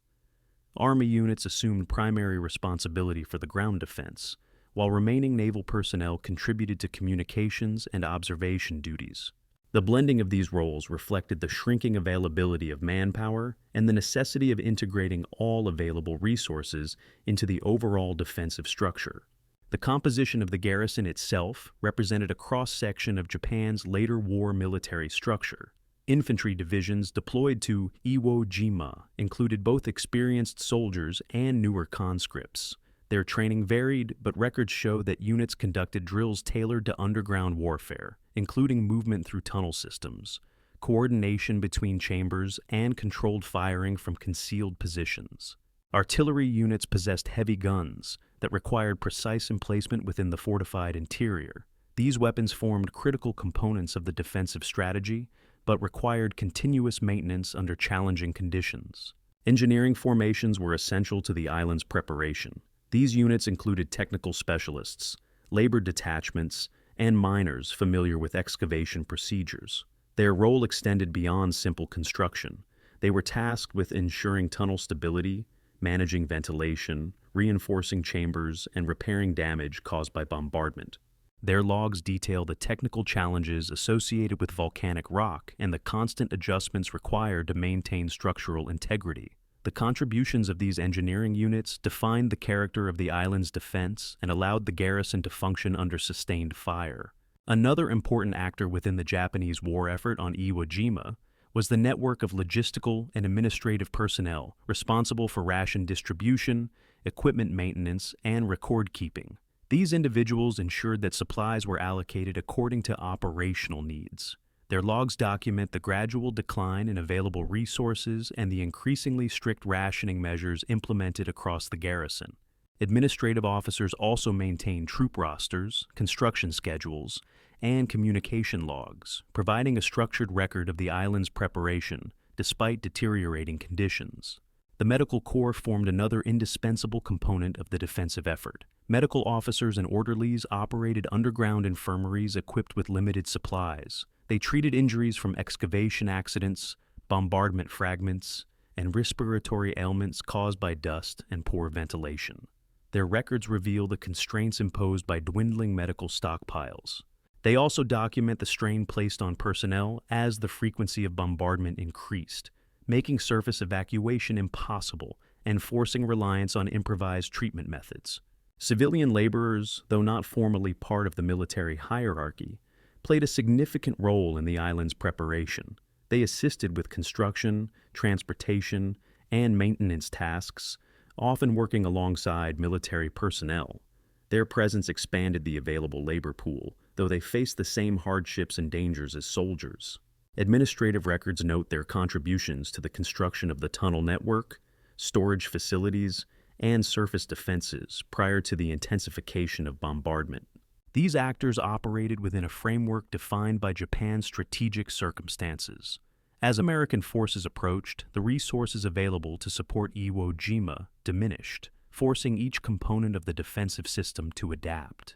Army units assumed primary responsibility for the ground defense, while remaining naval personnel contributed to communications and observation duties. The blending of these roles reflected the shrinking availability of manpower and the necessity of integrating all available resources into the overall defensive structure. The composition of the garrison itself represented a cross-section of Japan's later war military structure. Infantry divisions deployed to Iwo Jima included both experienced soldiers and newer conscripts. Their training varied, but records show that units conducted drills tailored to underground warfare, including movement through tunnel systems, coordination between chambers, and controlled firing from concealed positions. Artillery units possessed heavy guns that required precise emplacement within the fortified interior. These weapons formed critical components of the defensive strategy, but required continuous maintenance under challenging conditions. Engineering formations were essential to the island's preparation. These units included technical specialists, labor detachments, and miners familiar with excavation procedures. Their role extended beyond simple construction. They were tasked with ensuring tunnel stability, managing ventilation, reinforcing chambers, and repairing damage caused by bombardment. Their logs detail the technical challenges associated with volcanic rock and the constant adjustments required to maintain structural integrity. The contributions of these engineering units defined the character of the island's defense and allowed the garrison to function under sustained fire. Another important actor within the Japanese war effort on Iwo Jima was the network of logistical and administrative personnel responsible for ration distribution, equipment maintenance, and record keeping. These individuals ensured that supplies were allocated according to operational needs. Their logs document the gradual decline in available resources and the increasingly strict rationing measures implemented across the garrison. Administrative officers also maintain troop rosters, construction schedules, and communication logs, providing a structured record of the island's preparation despite deteriorating conditions. The medical corps formed another indispensable component of the defensive effort. Medical officers and orderlies operated underground infirmaries equipped with limited supplies. They treated injuries from excavation accidents, bombardment fragments, and respiratory ailments caused by dust and poor ventilation. Their records reveal the constraints imposed by dwindling medical stockpiles. They also document the strain placed on personnel as the frequency of bombardment increased, making surface evacuation impossible and forcing reliance on improvised treatment methods. Civilian laborers, though not formally part of the military hierarchy, played a significant role in the island's preparation. They assisted with construction, transportation, and maintenance tasks, often working alongside military personnel. Their presence expanded the available labor pool, though they faced the same hardships and dangers as soldiers. Administrative records note their contributions to the construction of the tunnel network, storage facilities, and surface defenses prior to the intensification of bombardment. These actors operated within a framework defined by Japan's strategic circumstances. As American forces approached, the resources available to support Iwo Jima diminished, forcing each component of the defensive system to adapt.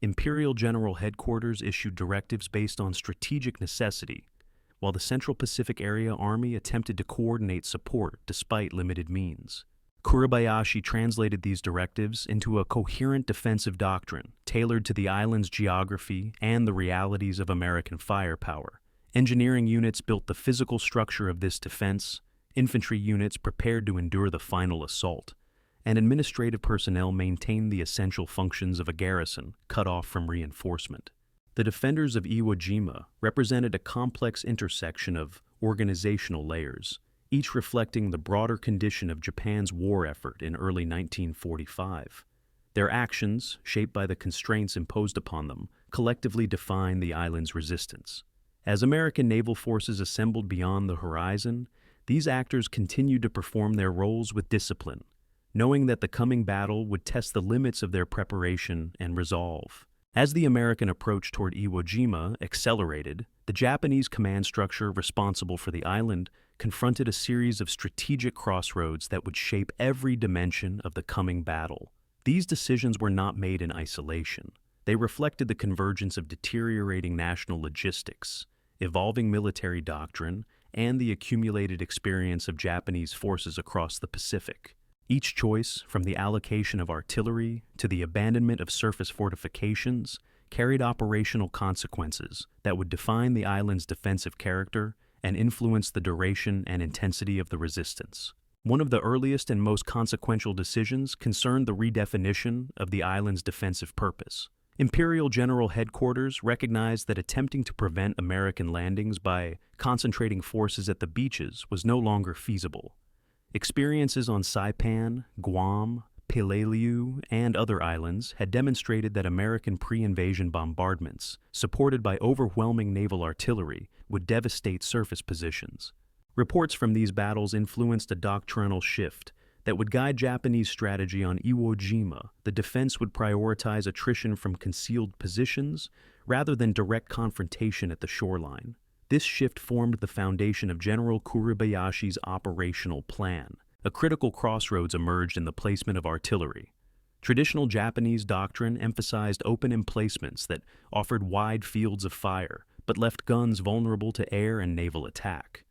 Imperial General Headquarters issued directives based on strategic necessity, while the Central Pacific Area Army attempted to coordinate support despite limited means. Kuribayashi translated these directives into a coherent defensive doctrine tailored to the island's geography and the realities of American firepower. Engineering units built the physical structure of this defense, infantry units prepared to endure the final assault, and administrative personnel maintained the essential functions of a garrison cut off from reinforcement. The defenders of Iwo Jima represented a complex intersection of organizational layers, each reflecting the broader condition of Japan's war effort in early 1945. Their actions, shaped by the constraints imposed upon them, collectively define the island's resistance. As American naval forces assembled beyond the horizon, these actors continued to perform their roles with discipline, knowing that the coming battle would test the limits of their preparation and resolve. As the American approach toward Iwo Jima accelerated, the Japanese command structure responsible for the island confronted a series of strategic crossroads that would shape every dimension of the coming battle. These decisions were not made in isolation. They reflected the convergence of deteriorating national logistics, evolving military doctrine, and the accumulated experience of Japanese forces across the Pacific. Each choice, from the allocation of artillery to the abandonment of surface fortifications, carried operational consequences that would define the island's defensive character and influence the duration and intensity of the resistance. One of the earliest and most consequential decisions concerned the redefinition of the island's defensive purpose. Imperial General Headquarters recognized that attempting to prevent American landings by concentrating forces at the beaches was no longer feasible. Experiences on Saipan, Guam, Peleliu, and other islands had demonstrated that American pre-invasion bombardments, supported by overwhelming naval artillery, would devastate surface positions. Reports from these battles influenced a doctrinal shift that would guide Japanese strategy on Iwo Jima. The defense would prioritize attrition from concealed positions rather than direct confrontation at the shoreline. This shift formed the foundation of General Kuribayashi's operational plan. A critical crossroads emerged in the placement of artillery. Traditional Japanese doctrine emphasized open emplacements that offered wide fields of fire, but left guns vulnerable to air and naval attack.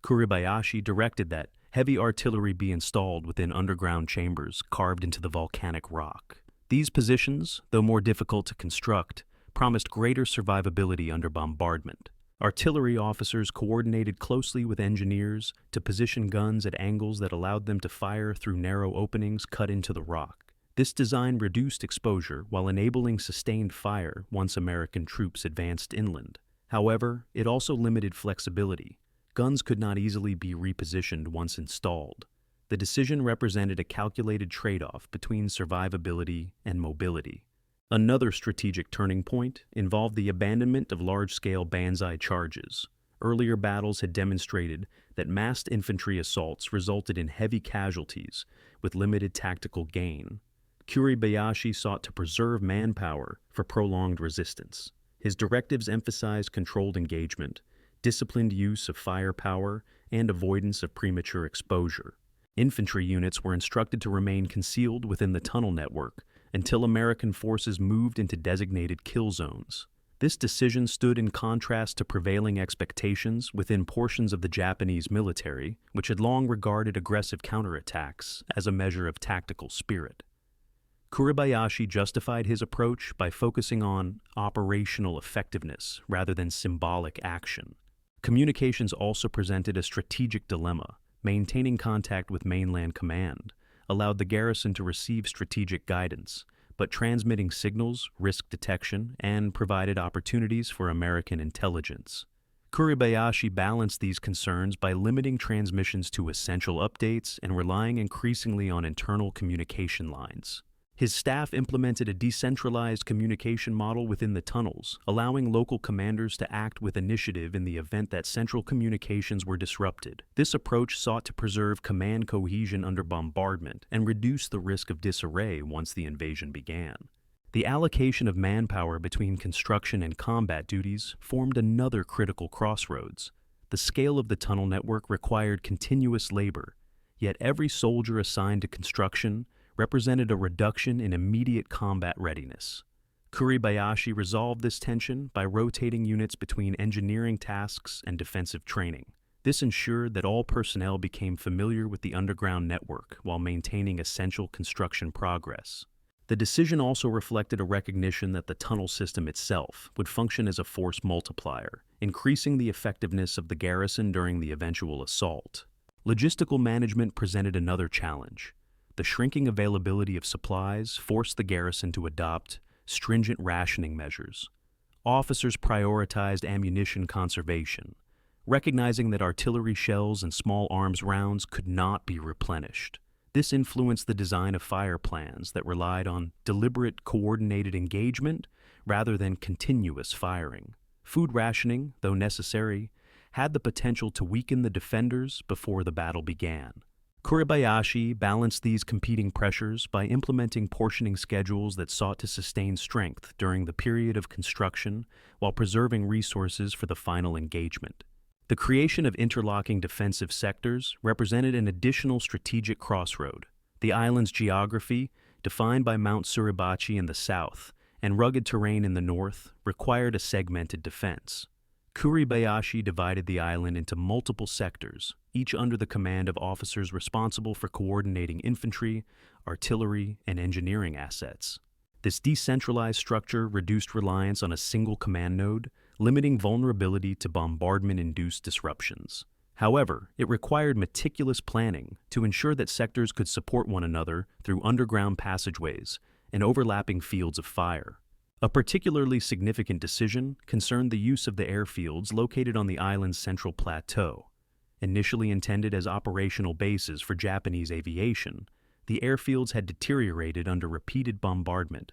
Kuribayashi directed that heavy artillery be installed within underground chambers carved into the volcanic rock. These positions, though more difficult to construct, promised greater survivability under bombardment. Artillery officers coordinated closely with engineers to position guns at angles that allowed them to fire through narrow openings cut into the rock. This design reduced exposure while enabling sustained fire once American troops advanced inland. However, it also limited flexibility. Guns could not easily be repositioned once installed. The decision represented a calculated trade-off between survivability and mobility. Another strategic turning point involved the abandonment of large-scale banzai charges. Earlier battles had demonstrated that massed infantry assaults resulted in heavy casualties with limited tactical gain. Kuribayashi sought to preserve manpower for prolonged resistance. His directives emphasized controlled engagement, disciplined use of firepower, and avoidance of premature exposure. Infantry units were instructed to remain concealed within the tunnel network until American forces moved into designated kill zones. This decision stood in contrast to prevailing expectations within portions of the Japanese military, which had long regarded aggressive counterattacks as a measure of tactical spirit. Kuribayashi justified his approach by focusing on operational effectiveness rather than symbolic action. Communications also presented a strategic dilemma. Maintaining contact with mainland command allowed the garrison to receive strategic guidance, but transmitting signals risked detection and provided opportunities for American intelligence. Kuribayashi balanced these concerns by limiting transmissions to essential updates and relying increasingly on internal communication lines. His staff implemented a decentralized communication model within the tunnels, allowing local commanders to act with initiative in the event that central communications were disrupted. This approach sought to preserve command cohesion under bombardment and reduce the risk of disarray once the invasion began. The allocation of manpower between construction and combat duties formed another critical crossroads. The scale of the tunnel network required continuous labor, yet every soldier assigned to construction represented a reduction in immediate combat readiness. Kuribayashi resolved this tension by rotating units between engineering tasks and defensive training. This ensured that all personnel became familiar with the underground network while maintaining essential construction progress. The decision also reflected a recognition that the tunnel system itself would function as a force multiplier, increasing the effectiveness of the garrison during the eventual assault. Logistical management presented another challenge. The shrinking availability of supplies forced the garrison to adopt stringent rationing measures. Officers prioritized ammunition conservation, recognizing that artillery shells and small arms rounds could not be replenished. This influenced the design of fire plans that relied on deliberate, coordinated engagement rather than continuous firing. Food rationing, though necessary, had the potential to weaken the defenders before the battle began. Kuribayashi balanced these competing pressures by implementing portioning schedules that sought to sustain strength during the period of construction while preserving resources for the final engagement. The creation of interlocking defensive sectors represented an additional strategic crossroad. The island's geography, defined by Mount Suribachi in the south and rugged terrain in the north, required a segmented defense. Kuribayashi divided the island into multiple sectors, each under the command of officers responsible for coordinating infantry, artillery, and engineering assets. This decentralized structure reduced reliance on a single command node, limiting vulnerability to bombardment-induced disruptions. However, it required meticulous planning to ensure that sectors could support one another through underground passageways and overlapping fields of fire. A particularly significant decision concerned the use of the airfields located on the island's central plateau. Initially intended as operational bases for Japanese aviation, the airfields had deteriorated under repeated bombardment.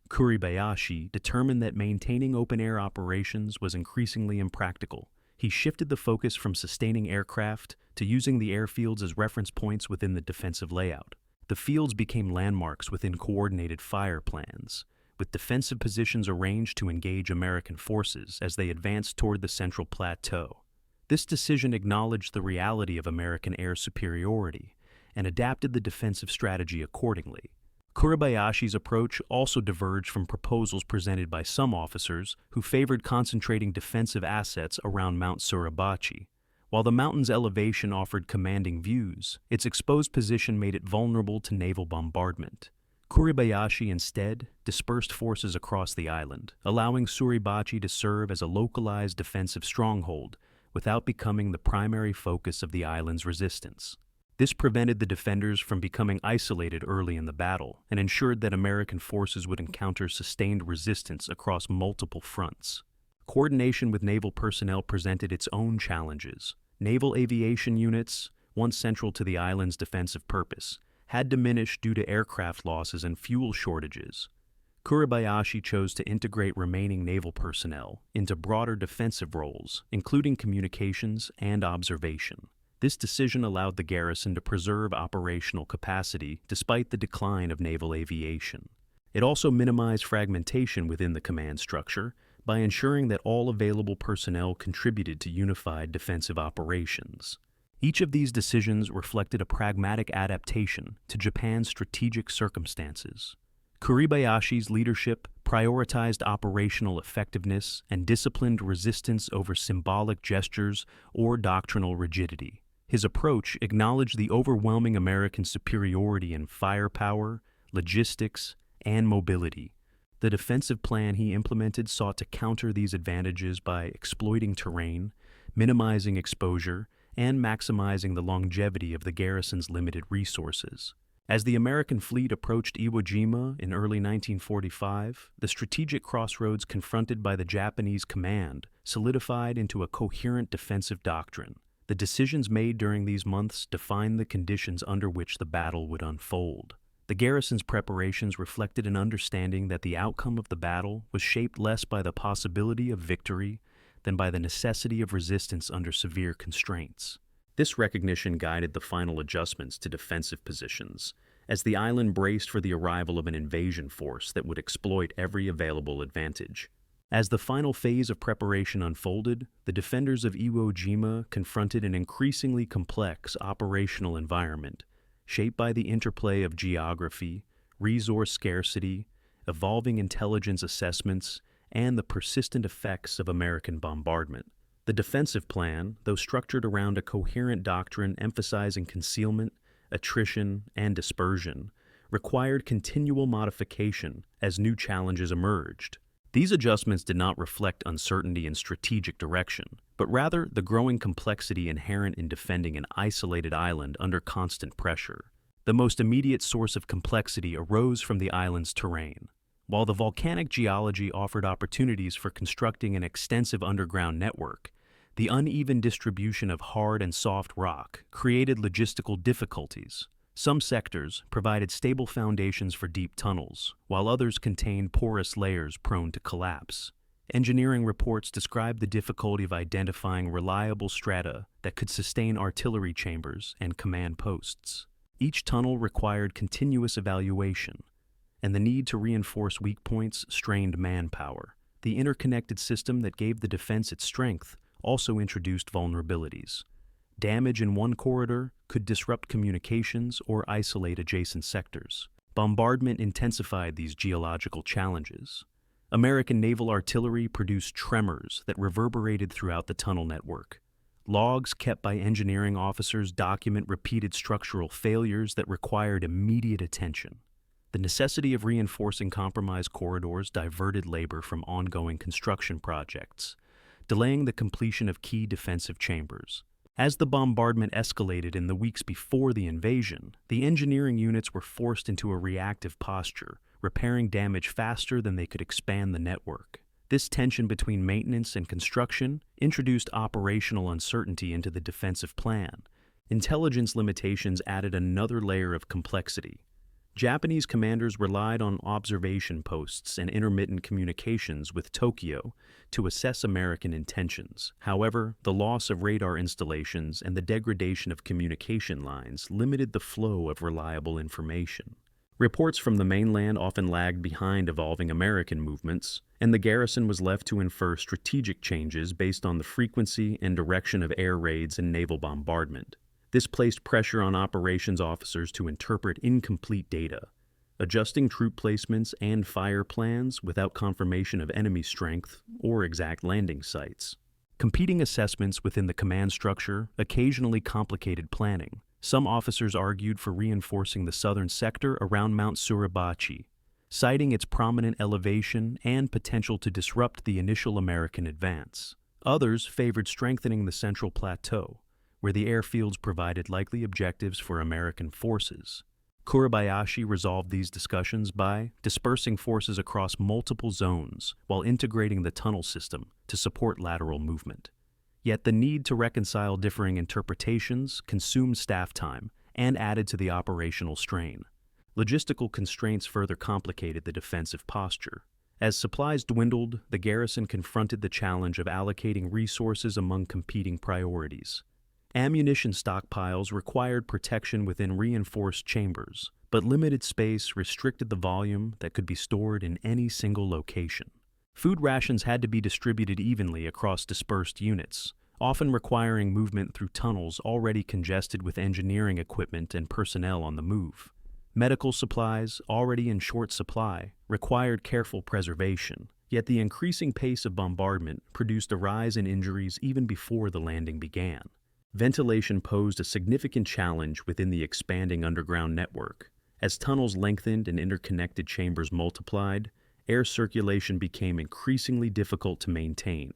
Kuribayashi determined that maintaining open-air operations was increasingly impractical. He shifted the focus from sustaining aircraft to using the airfields as reference points within the defensive layout. The fields became landmarks within coordinated fire plans, with defensive positions arranged to engage American forces as they advanced toward the central plateau. This decision acknowledged the reality of American air superiority and adapted the defensive strategy accordingly. Kuribayashi's approach also diverged from proposals presented by some officers who favored concentrating defensive assets around Mount Suribachi. While the mountain's elevation offered commanding views, its exposed position made it vulnerable to naval bombardment. Kuribayashi instead dispersed forces across the island, allowing Suribachi to serve as a localized defensive stronghold without becoming the primary focus of the island's resistance. This prevented the defenders from becoming isolated early in the battle and ensured that American forces would encounter sustained resistance across multiple fronts. Coordination with naval personnel presented its own challenges. Naval aviation units, once central to the island's defensive purpose, had diminished due to aircraft losses and fuel shortages. Kuribayashi chose to integrate remaining naval personnel into broader defensive roles, including communications and observation. This decision allowed the garrison to preserve operational capacity despite the decline of naval aviation. It also minimized fragmentation within the command structure by ensuring that all available personnel contributed to unified defensive operations. Each of these decisions reflected a pragmatic adaptation to Japan's strategic circumstances. Kuribayashi's leadership prioritized operational effectiveness and disciplined resistance over symbolic gestures or doctrinal rigidity. His approach acknowledged the overwhelming American superiority in firepower, logistics, and mobility. The defensive plan he implemented sought to counter these advantages by exploiting terrain, minimizing exposure, and maximizing the longevity of the garrison's limited resources. As the American fleet approached Iwo Jima in early 1945, the strategic crossroads confronted by the Japanese command solidified into a coherent defensive doctrine. The decisions made during these months defined the conditions under which the battle would unfold. The garrison's preparations reflected an understanding that the outcome of the battle was shaped less by the possibility of victory than by the necessity of resistance under severe constraints. This recognition guided the final adjustments to defensive positions, as the island braced for the arrival of an invasion force that would exploit every available advantage. As the final phase of preparation unfolded, the defenders of Iwo Jima confronted an increasingly complex operational environment, shaped by the interplay of geography, resource scarcity, evolving intelligence assessments, and the persistent effects of American bombardment. The defensive plan, though structured around a coherent doctrine emphasizing concealment, attrition, and dispersion, required continual modification as new challenges emerged. These adjustments did not reflect uncertainty in strategic direction, but rather the growing complexity inherent in defending an isolated island under constant pressure. The most immediate source of complexity arose from the island's terrain. While the volcanic geology offered opportunities for constructing an extensive underground network, the uneven distribution of hard and soft rock created logistical difficulties. Some sectors provided stable foundations for deep tunnels, while others contained porous layers prone to collapse. Engineering reports describe the difficulty of identifying reliable strata that could sustain artillery chambers and command posts. Each tunnel required continuous evaluation, and the need to reinforce weak points strained manpower. The interconnected system that gave the defense its strength also introduced vulnerabilities. Damage in one corridor could disrupt communications or isolate adjacent sectors. Bombardment intensified these geological challenges. American naval artillery produced tremors that reverberated throughout the tunnel network. Logs kept by engineering officers document repeated structural failures that required immediate attention. The necessity of reinforcing compromised corridors diverted labor from ongoing construction projects, delaying the completion of key defensive chambers. As the bombardment escalated in the weeks before the invasion, the engineering units were forced into a reactive posture, repairing damage faster than they could expand the network. This tension between maintenance and construction introduced operational uncertainty into the defensive plan. Intelligence limitations added another layer of complexity. Japanese commanders relied on observation posts and intermittent communications with Tokyo to assess American intentions. However, the loss of radar installations and the degradation of communication lines limited the flow of reliable information. Reports from the mainland often lagged behind evolving American movements, and the garrison was left to infer strategic changes based on the frequency and direction of air raids and naval bombardment. This placed pressure on operations officers to interpret incomplete data, adjusting troop placements and fire plans without confirmation of enemy strength or exact landing sites. Competing assessments within the command structure occasionally complicated planning. Some officers argued for reinforcing the southern sector around Mount Suribachi, citing its prominent elevation and potential to disrupt the initial American advance. Others favored strengthening the central plateau, where the airfields provided likely objectives for American forces. Kuribayashi resolved these discussions by dispersing forces across multiple zones while integrating the tunnel system to support lateral movement. Yet the need to reconcile differing interpretations consumed staff time and added to the operational strain. Logistical constraints further complicated the defensive posture. As supplies dwindled, the garrison confronted the challenge of allocating resources among competing priorities. Ammunition stockpiles required protection within reinforced chambers, but limited space restricted the volume that could be stored in any single location. Food rations had to be distributed evenly across dispersed units, often requiring movement through tunnels already congested with engineering equipment and personnel on the move. Medical supplies, already in short supply, required careful preservation, yet the increasing pace of bombardment produced a rise in injuries even before the landing began. Ventilation posed a significant challenge within the expanding underground network. As tunnels lengthened and interconnected chambers multiplied, air circulation became increasingly difficult to maintain.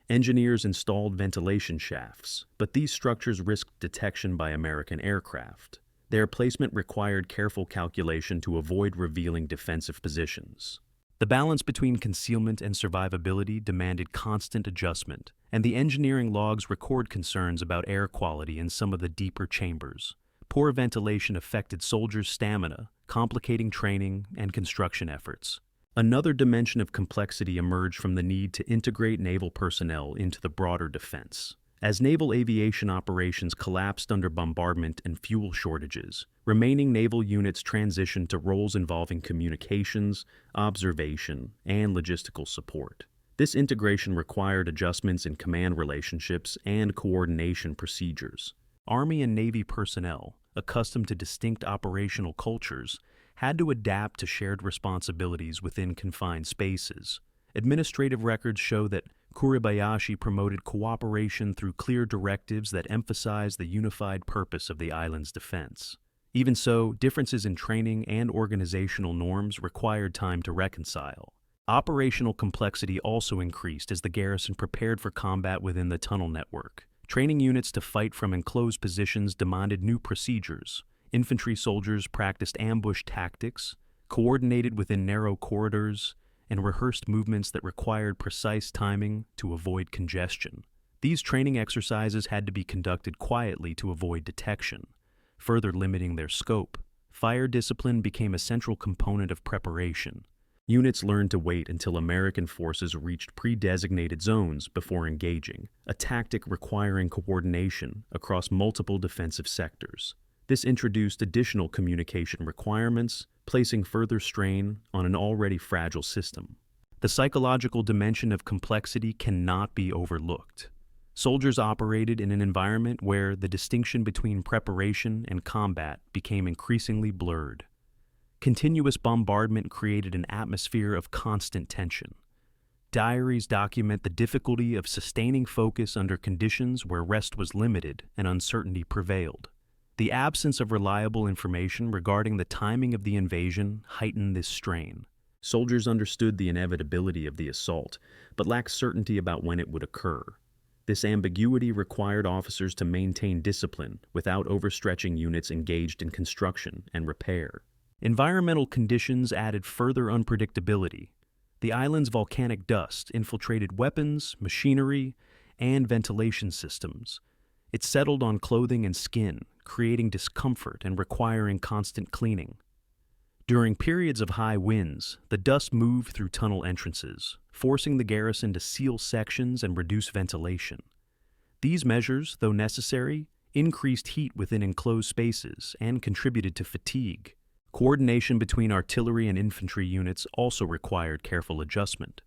Engineers installed ventilation shafts, but these structures risked detection by American aircraft. Their placement required careful calculation to avoid revealing defensive positions. The balance between concealment and survivability demanded constant adjustment, and the engineering logs record concerns about air quality in some of the deeper chambers. Poor ventilation affected soldiers' stamina, complicating training and construction efforts. Another dimension of complexity emerged from the need to integrate naval personnel into the broader defense. As naval aviation operations collapsed under bombardment and fuel shortages, remaining naval units transitioned to roles involving communications, observation, and logistical support. This integration required adjustments in command relationships and coordination procedures. Army and Navy personnel, accustomed to distinct operational cultures, had to adapt to shared responsibilities within confined spaces. Administrative records show that Kuribayashi promoted cooperation through clear directives that emphasized the unified purpose of the island's defense. Even so, differences in training and organizational norms required time to reconcile. Operational complexity also increased as the garrison prepared for combat within the tunnel network. Training units to fight from enclosed positions demanded new procedures. Infantry soldiers practiced ambush tactics, coordinated within narrow corridors, and rehearsed movements that required precise timing to avoid congestion. These training exercises had to be conducted quietly to avoid detection, further limiting their scope. Fire discipline became a central component of preparation. Units learned to wait until American forces reached pre-designated zones before engaging, a tactic requiring coordination across multiple defensive sectors. This introduced additional communication requirements, placing further strain on an already fragile system. The psychological dimension of complexity cannot be overlooked. Soldiers operated in an environment where the distinction between preparation and combat became increasingly blurred. Continuous bombardment created an atmosphere of constant tension. Diaries document the difficulty of sustaining focus under conditions where rest was limited and uncertainty prevailed. The absence of reliable information regarding the timing of the invasion heightened this strain. Soldiers understood the inevitability of the assault, but lacked certainty about when it would occur. This ambiguity required officers to maintain discipline without overstretching units engaged in construction and repair. Environmental conditions added further unpredictability. The island's volcanic dust infiltrated weapons, machinery, and ventilation systems. It settled on clothing and skin, creating discomfort and requiring constant cleaning. During periods of high winds, the dust moved through tunnel entrances, forcing the garrison to seal sections and reduce ventilation. These measures, though necessary, increased heat within enclosed spaces and contributed to fatigue. Coordination between artillery and infantry units also required careful adjustment.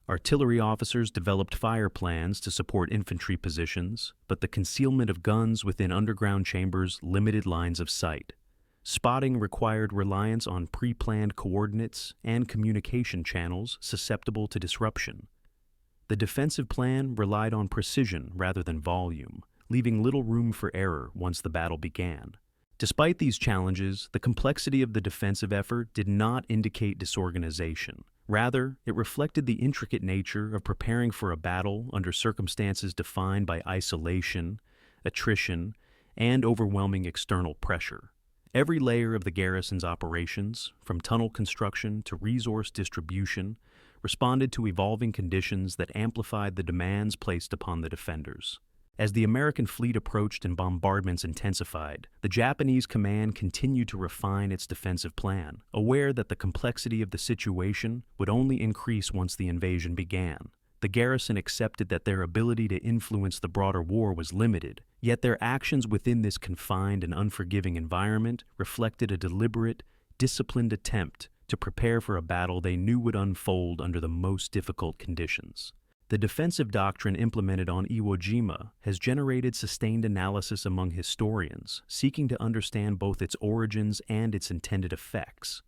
Artillery officers developed fire plans to support infantry positions, but the concealment of guns within underground chambers limited lines of sight. Spotting required reliance on pre-planned coordinates and communication channels susceptible to disruption. The defensive plan relied on precision rather than volume, leaving little room for error once the battle began. Despite these challenges, the complexity of the defensive effort did not indicate disorganization. Rather, it reflected the intricate nature of preparing for a battle under circumstances defined by isolation, attrition, and overwhelming external pressure. Every layer of the garrison's operations, from tunnel construction to resource distribution, responded to evolving conditions that amplified the demands placed upon the defenders. As the American fleet approached and bombardments intensified, the Japanese command continued to refine its defensive plan, aware that the complexity of the situation would only increase once the invasion began. The garrison accepted that their ability to influence the broader war was limited, yet their actions within this confined and unforgiving environment reflected a deliberate, disciplined attempt to prepare for a battle they knew would unfold under the most difficult conditions. The defensive doctrine implemented on Iwo Jima has generated sustained analysis among historians, seeking to understand both its origins and its intended effects.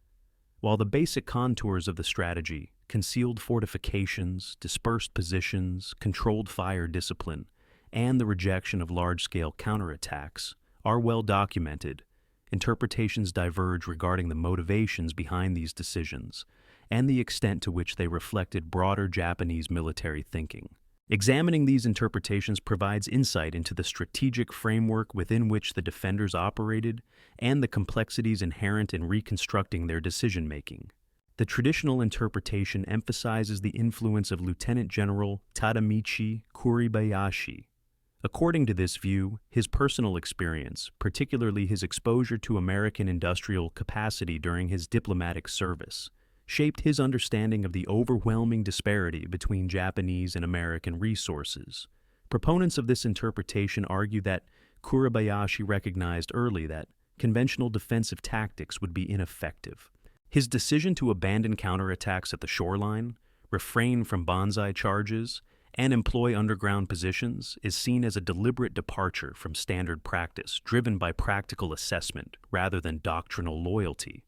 While the basic contours of the strategy, concealed fortifications, dispersed positions, controlled fire discipline, and the rejection of large-scale counterattacks, are well documented, interpretations diverge regarding the motivations behind these decisions and the extent to which they reflected broader Japanese military thinking. Examining these interpretations provides insight into the strategic framework within which the defenders operated and the complexities inherent in reconstructing their decision-making. The traditional interpretation emphasizes the influence of Lieutenant General Tadamichi Kuribayashi. According to this view, his personal experience, particularly his exposure to American industrial capacity during his diplomatic service, shaped his understanding of the overwhelming disparity between Japanese and American resources. Proponents of this interpretation argue that Kuribayashi recognized early that conventional defensive tactics would be ineffective. His decision to abandon counterattacks at the shoreline, refrain from banzai charges, and employ underground positions is seen as a deliberate departure from standard practice driven by practical assessment rather than doctrinal loyalty.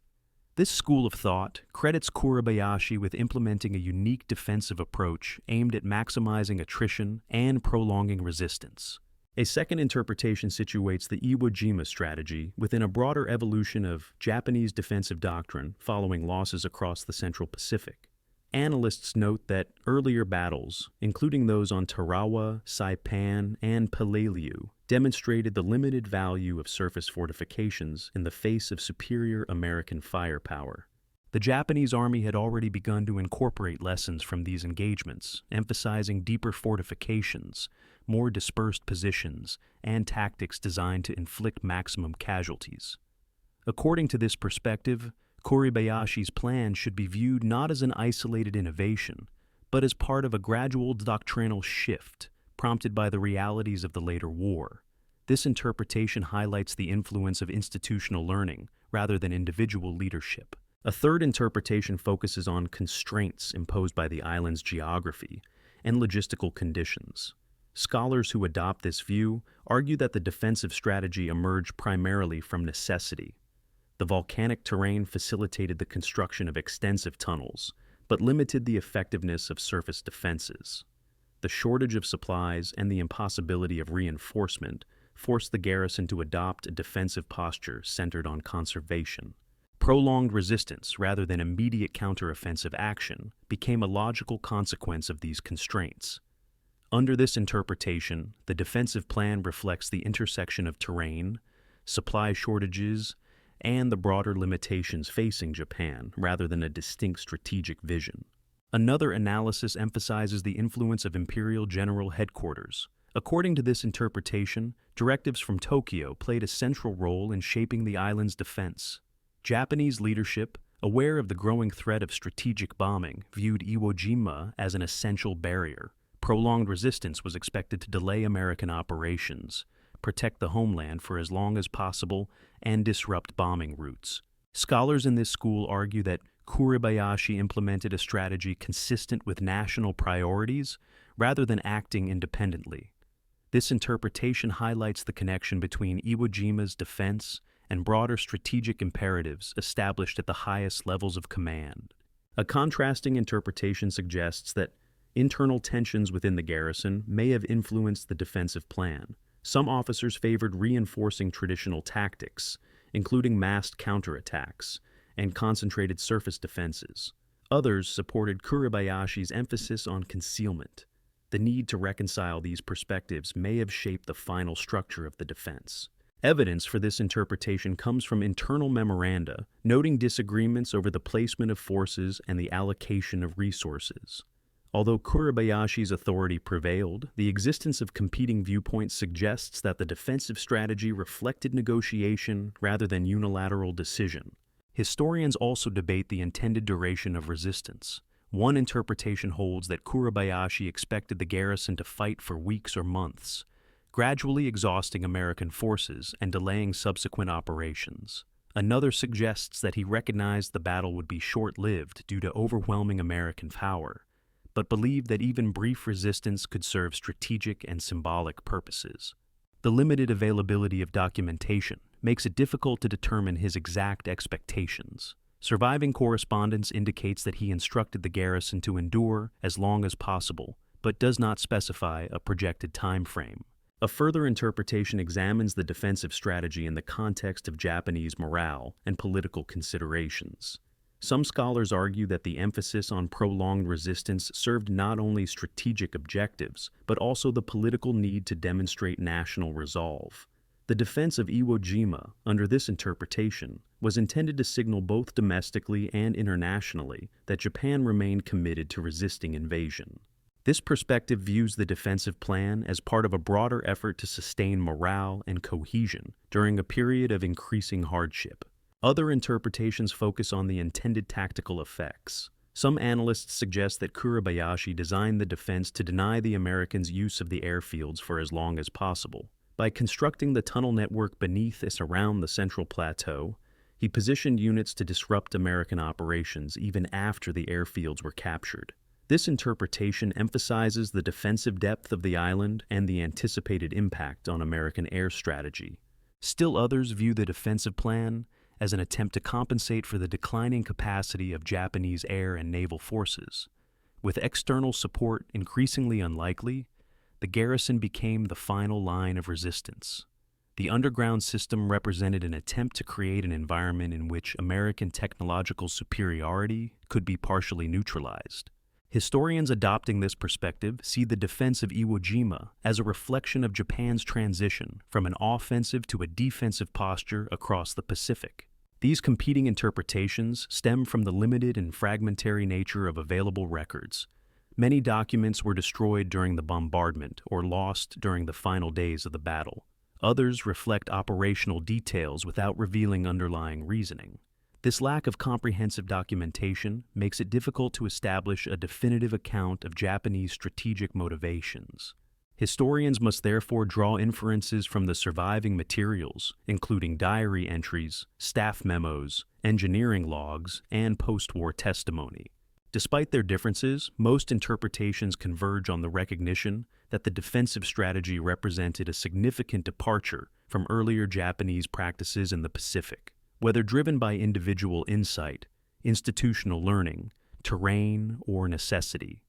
This school of thought credits Kuribayashi with implementing a unique defensive approach aimed at maximizing attrition and prolonging resistance. A second interpretation situates the Iwo Jima strategy within a broader evolution of Japanese defensive doctrine following losses across the Central Pacific. Analysts note that earlier battles, including those on Tarawa, Saipan, and Peleliu, demonstrated the limited value of surface fortifications in the face of superior American firepower. The Japanese army had already begun to incorporate lessons from these engagements, emphasizing deeper fortifications, more dispersed positions, and tactics designed to inflict maximum casualties. According to this perspective, Kuribayashi's plan should be viewed not as an isolated innovation, but as part of a gradual doctrinal shift prompted by the realities of the later war. This interpretation highlights the influence of institutional learning rather than individual leadership. A third interpretation focuses on constraints imposed by the island's geography and logistical conditions. Scholars who adopt this view argue that the defensive strategy emerged primarily from necessity. The volcanic terrain facilitated the construction of extensive tunnels, but limited the effectiveness of surface defenses. The shortage of supplies and the impossibility of reinforcement forced the garrison to adopt a defensive posture centered on conservation. Prolonged resistance rather than immediate counteroffensive action became a logical consequence of these constraints. Under this interpretation, the defensive plan reflects the intersection of terrain, supply shortages, and the broader limitations facing Japan rather than a distinct strategic vision. Another analysis emphasizes the influence of Imperial General Headquarters. According to this interpretation, directives from Tokyo played a central role in shaping the island's defense. Japanese leadership, aware of the growing threat of strategic bombing, viewed Iwo Jima as an essential barrier. Prolonged resistance was expected to delay American operations, protect the homeland for as long as possible, and disrupt bombing routes. Scholars in this school argue that Kuribayashi implemented a strategy consistent with national priorities rather than acting independently. This interpretation highlights the connection between Iwo Jima's defense and broader strategic imperatives established at the highest levels of command. A contrasting interpretation suggests that Internal tensions within the garrison may have influenced the defensive plan. Some officers favored reinforcing traditional tactics, including massed counterattacks and concentrated surface defenses. Others supported Kuribayashi's emphasis on concealment. The need to reconcile these perspectives may have shaped the final structure of the defense. Evidence for this interpretation comes from internal memoranda, noting disagreements over the placement of forces and the allocation of resources. Although Kuribayashi's authority prevailed, the existence of competing viewpoints suggests that the defensive strategy reflected negotiation rather than unilateral decision. Historians also debate the intended duration of resistance. One interpretation holds that Kuribayashi expected the garrison to fight for weeks or months, gradually exhausting American forces and delaying subsequent operations. Another suggests that he recognized the battle would be short-lived due to overwhelming American power, but believed that even brief resistance could serve strategic and symbolic purposes. The limited availability of documentation makes it difficult to determine his exact expectations. Surviving correspondence indicates that he instructed the garrison to endure as long as possible, but does not specify a projected time frame. A further interpretation examines the defensive strategy in the context of Japanese morale and political considerations. Some scholars argue that the emphasis on prolonged resistance served not only strategic objectives, but also the political need to demonstrate national resolve. The defense of Iwo Jima, under this interpretation, was intended to signal both domestically and internationally that Japan remained committed to resisting invasion. This perspective views the defensive plan as part of a broader effort to sustain morale and cohesion during a period of increasing hardship. Other interpretations focus on the intended tactical effects. Some analysts suggest that Kuribayashi designed the defense to deny the Americans use of the airfields for as long as possible. By constructing the tunnel network beneath and around the central plateau, he positioned units to disrupt American operations even after the airfields were captured. This interpretation emphasizes the defensive depth of the island and the anticipated impact on American air strategy. Still others view the defensive plan as an attempt to compensate for the declining capacity of Japanese air and naval forces. With external support increasingly unlikely, the garrison became the final line of resistance. The underground system represented an attempt to create an environment in which American technological superiority could be partially neutralized. Historians adopting this perspective see the defense of Iwo Jima as a reflection of Japan's transition from an offensive to a defensive posture across the Pacific. These competing interpretations stem from the limited and fragmentary nature of available records. Many documents were destroyed during the bombardment or lost during the final days of the battle. Others reflect operational details without revealing underlying reasoning. This lack of comprehensive documentation makes it difficult to establish a definitive account of Japanese strategic motivations. Historians must therefore draw inferences from the surviving materials, including diary entries, staff memos, engineering logs, and post-war testimony. Despite their differences, most interpretations converge on the recognition that the defensive strategy represented a significant departure from earlier Japanese practices in the Pacific. Whether driven by individual insight, institutional learning, terrain, or necessity,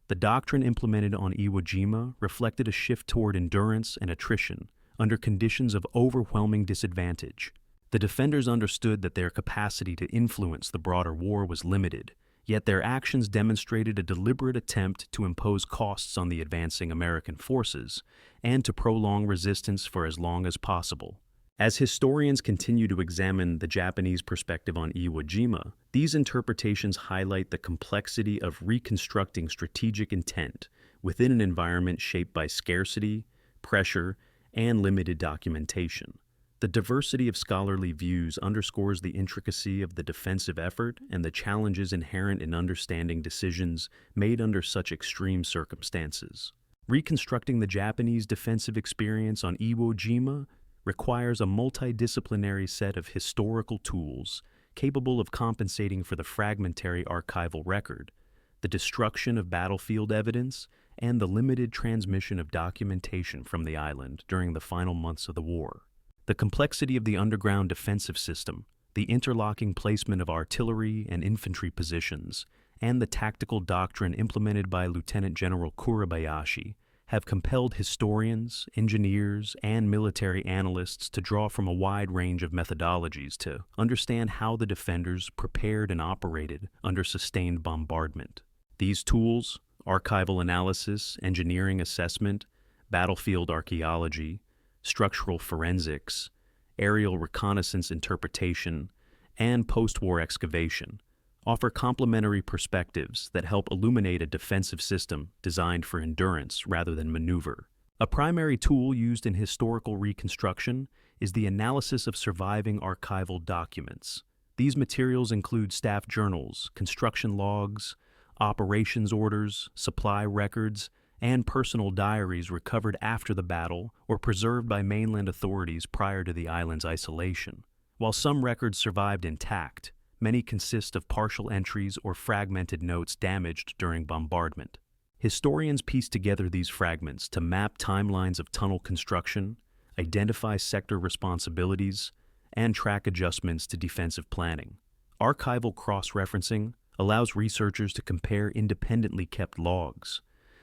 the doctrine implemented on Iwo Jima reflected a shift toward endurance and attrition under conditions of overwhelming disadvantage. The defenders understood that their capacity to influence the broader war was limited, yet their actions demonstrated a deliberate attempt to impose costs on the advancing American forces and to prolong resistance for as long as possible. As historians continue to examine the Japanese perspective on Iwo Jima, these interpretations highlight the complexity of reconstructing strategic intent within an environment shaped by scarcity, pressure, and limited documentation. The diversity of scholarly views underscores the intricacy of the defensive effort and the challenges inherent in understanding decisions made under such extreme circumstances. Reconstructing the Japanese defensive experience on Iwo Jima requires a multidisciplinary set of historical tools capable of compensating for the fragmentary archival record, the destruction of battlefield evidence, and the limited transmission of documentation from the island during the final months of the war. The complexity of the underground defensive system, the interlocking placement of artillery and infantry positions, and the tactical doctrine implemented by Lieutenant General Kurabayashi have compelled historians, engineers, and military analysts to draw from a wide range of methodologies to understand how the defenders prepared and operated under sustained bombardment. These tools, archival analysis, engineering assessment, battlefield archaeology, structural forensics, aerial reconnaissance interpretation, and post-war excavation, offer complementary perspectives that help illuminate a defensive system designed for endurance rather than maneuver. A primary tool used in historical reconstruction is the analysis of surviving archival documents. These materials include staff journals, construction logs, operations orders, supply records, and personal diaries recovered after the battle or preserved by mainland authorities prior to the island's isolation. While some records survived intact, many consist of partial entries or fragmented notes damaged during bombardment. Historians piece together these fragments to map timelines of tunnel construction, identify sector responsibilities, and track adjustments to defensive planning. Archival cross-referencing allows researchers to compare independently kept logs,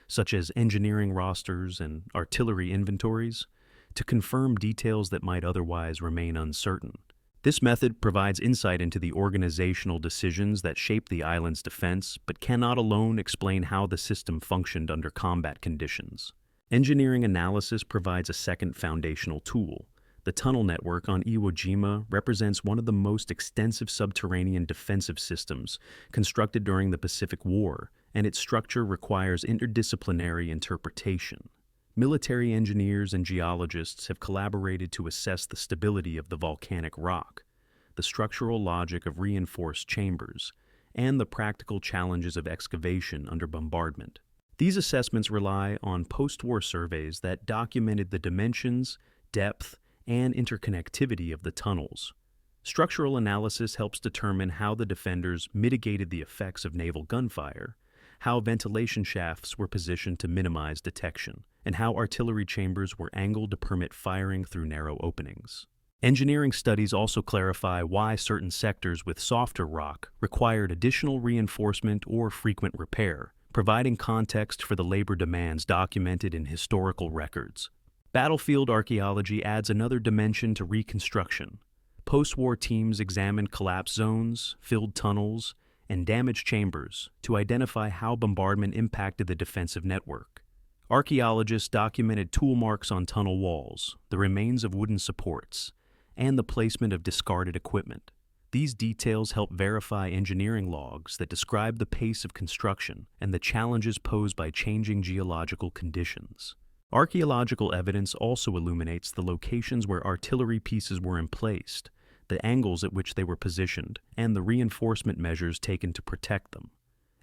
such as engineering rosters and artillery inventories, to confirm details that might otherwise remain uncertain. This method provides insight into the organizational decisions that shape the island's defense, but cannot alone explain how the system functioned under combat conditions. Engineering analysis provides a second foundational tool. The tunnel network on Iwo Jima represents one of the most extensive subterranean defensive systems constructed during the Pacific War, and its structure requires interdisciplinary interpretation. Military engineers and geologists have collaborated to assess the stability of the volcanic rock, the structural logic of reinforced chambers, and the practical challenges of excavation under bombardment. These assessments rely on post-war surveys that documented the dimensions, depth, and interconnectivity of the tunnels. Structural analysis helps determine how the defenders mitigated the effects of naval gunfire, how ventilation shafts were positioned to minimize detection, and how artillery chambers were angled to permit firing through narrow openings. Engineering studies also clarify why certain sectors with softer rock required additional reinforcement or frequent repair, providing context for the labor demands documented in historical records. Battlefield archaeology adds another dimension to reconstruction. Post-war teams examined collapsed zones, filled tunnels, and damaged chambers to identify how bombardment impacted the defensive network. Archaeologists documented tool marks on tunnel walls, the remains of wooden supports, and the placement of discarded equipment. These details help verify engineering logs that describe the pace of construction and the challenges posed by changing geological conditions. Archaeological evidence also illuminates the locations where artillery pieces were emplaced, the angles at which they were positioned, and the reinforcement measures taken to protect them.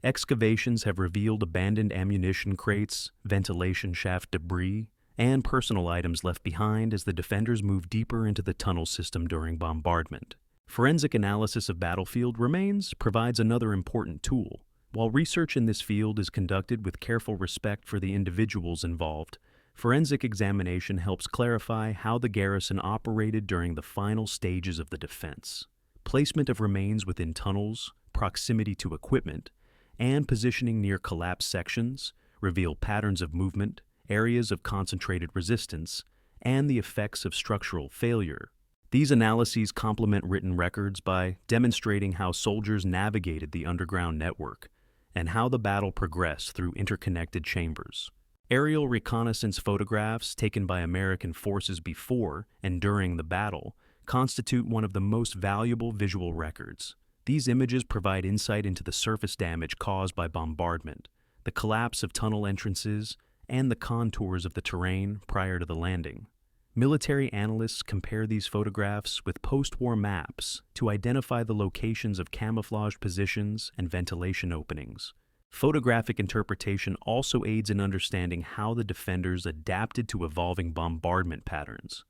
Excavations have revealed abandoned ammunition crates, ventilation shaft debris, and personal items left behind as the defenders moved deeper into the tunnel system during bombardment. Forensic analysis of battlefield remains provides another important tool. While research in this field is conducted with careful respect for the individuals involved, forensic examination helps clarify how the garrison operated during the final stages of the defense. Placement of remains within tunnels, proximity to equipment, and positioning near collapsed sections reveal patterns of movement, areas of concentrated resistance, and the effects of structural failure. These analyses complement written records by demonstrating how soldiers navigated the underground network and how the battle progressed through interconnected chambers. Aerial reconnaissance photographs taken by American forces before and during the battle constitute one of the most valuable visual records. These images provide insight into the surface damage caused by bombardment, the collapse of tunnel entrances, and the contours of the terrain prior to the landing. Military analysts compare these photographs with post-war maps to identify the locations of camouflaged positions and ventilation openings. Photographic interpretation also aids in understanding how the defenders adapted to evolving bombardment patterns,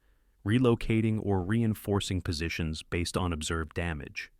relocating or reinforcing positions based on observed damage.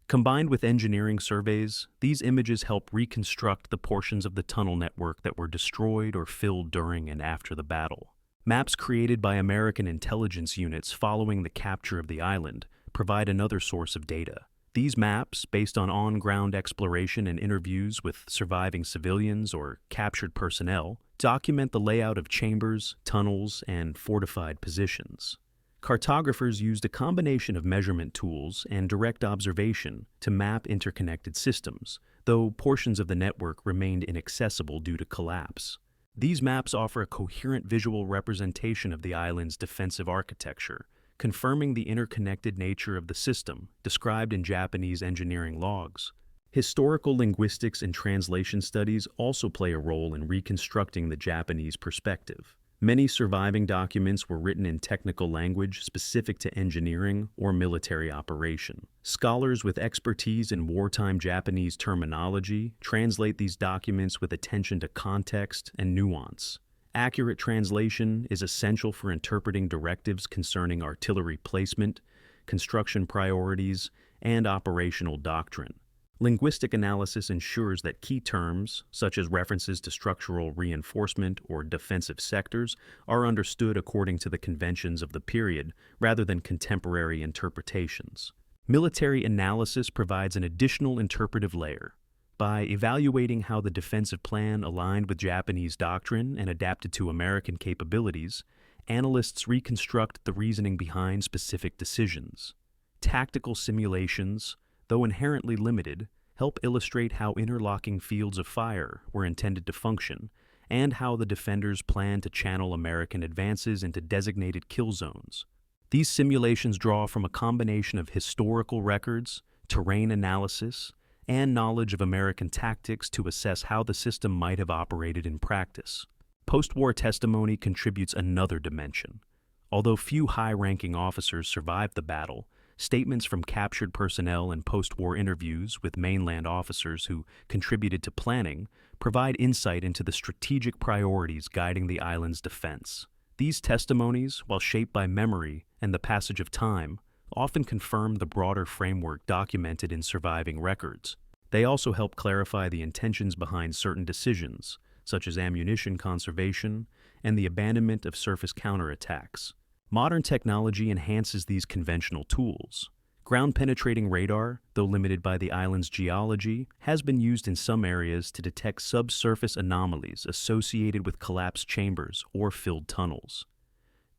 Combined with engineering surveys, these images help reconstruct the portions of the tunnel network that were destroyed or filled during and after the battle. Maps created by American intelligence units following the capture of the island provide another source of data. These maps, based on on-ground exploration and interviews with surviving civilians or captured personnel, document the layout of chambers, tunnels, and fortified positions. Cartographers used a combination of measurement tools and direct observation to map interconnected systems, though portions of the network remained inaccessible due to collapse. These maps offer a coherent visual representation of the island's defensive architecture, confirming the interconnected nature of the system described in Japanese engineering logs. Historical linguistics and translation studies also play a role in reconstructing the Japanese perspective. Many surviving documents were written in technical language specific to engineering or military operation. Scholars with expertise in wartime Japanese terminology translate these documents with attention to context and nuance. Accurate translation is essential for interpreting directives concerning artillery placement, construction priorities, and operational doctrine. Linguistic analysis ensures that key terms, such as references to structural reinforcement or defensive sectors, are understood according to the conventions of the period rather than contemporary interpretations. Military analysis provides an additional interpretive layer. By evaluating how the defensive plan aligned with Japanese doctrine and adapted to American capabilities, analysts reconstruct the reasoning behind specific decisions. Tactical simulations, though inherently limited, help illustrate how interlocking fields of fire were intended to function and how the defenders planned to channel American advances into designated kill zones. These simulations draw from a combination of historical records, terrain analysis, and knowledge of American tactics to assess how the system might have operated in practice. Post-war testimony contributes another dimension. Although few high-ranking officers survived the battle, statements from captured personnel and post-war interviews with mainland officers who contributed to planning provide insight into the strategic priorities guiding the island's defense. These testimonies, while shaped by memory and the passage of time, often confirm the broader framework documented in surviving records. They also help clarify the intentions behind certain decisions, such as ammunition conservation and the abandonment of surface counterattacks. Modern technology enhances these conventional tools. Ground-penetrating radar, though limited by the island's geology, has been used in some areas to detect subsurface anomalies associated with collapsed chambers or filled tunnels.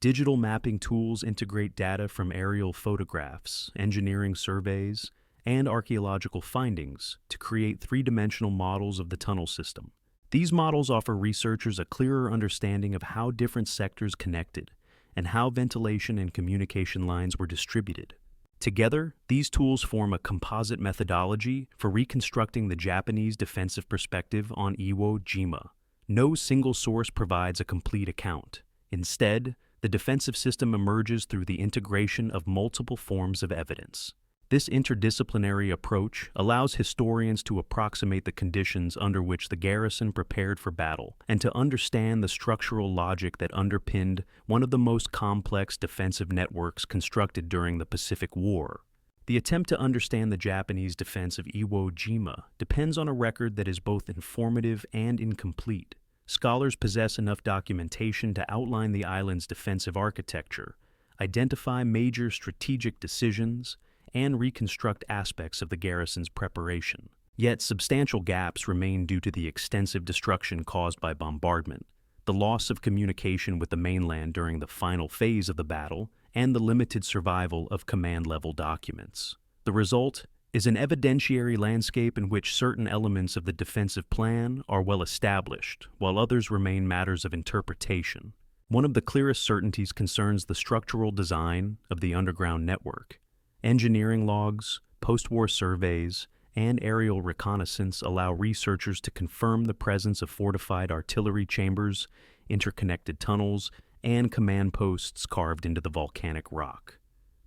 Digital mapping tools integrate data from aerial photographs, engineering surveys, and archaeological findings to create three-dimensional models of the tunnel system. These models offer researchers a clearer understanding of how different sectors connected and how ventilation and communication lines were distributed. Together, these tools form a composite methodology for reconstructing the Japanese defensive perspective on Iwo Jima. No single source provides a complete account. Instead, the defensive system emerges through the integration of multiple forms of evidence. This interdisciplinary approach allows historians to approximate the conditions under which the garrison prepared for battle and to understand the structural logic that underpinned one of the most complex defensive networks constructed during the Pacific War. The attempt to understand the Japanese defense of Iwo Jima depends on a record that is both informative and incomplete. Scholars possess enough documentation to outline the island's defensive architecture, identify major strategic decisions, and reconstruct aspects of the garrison's preparation. Yet substantial gaps remain due to the extensive destruction caused by bombardment, the loss of communication with the mainland during the final phase of the battle, and the limited survival of command-level documents. The result is an evidentiary landscape in which certain elements of the defensive plan are well established, while others remain matters of interpretation. One of the clearest certainties concerns the structural design of the underground network. Engineering logs, post-war surveys, and aerial reconnaissance allow researchers to confirm the presence of fortified artillery chambers, interconnected tunnels, and command posts carved into the volcanic rock.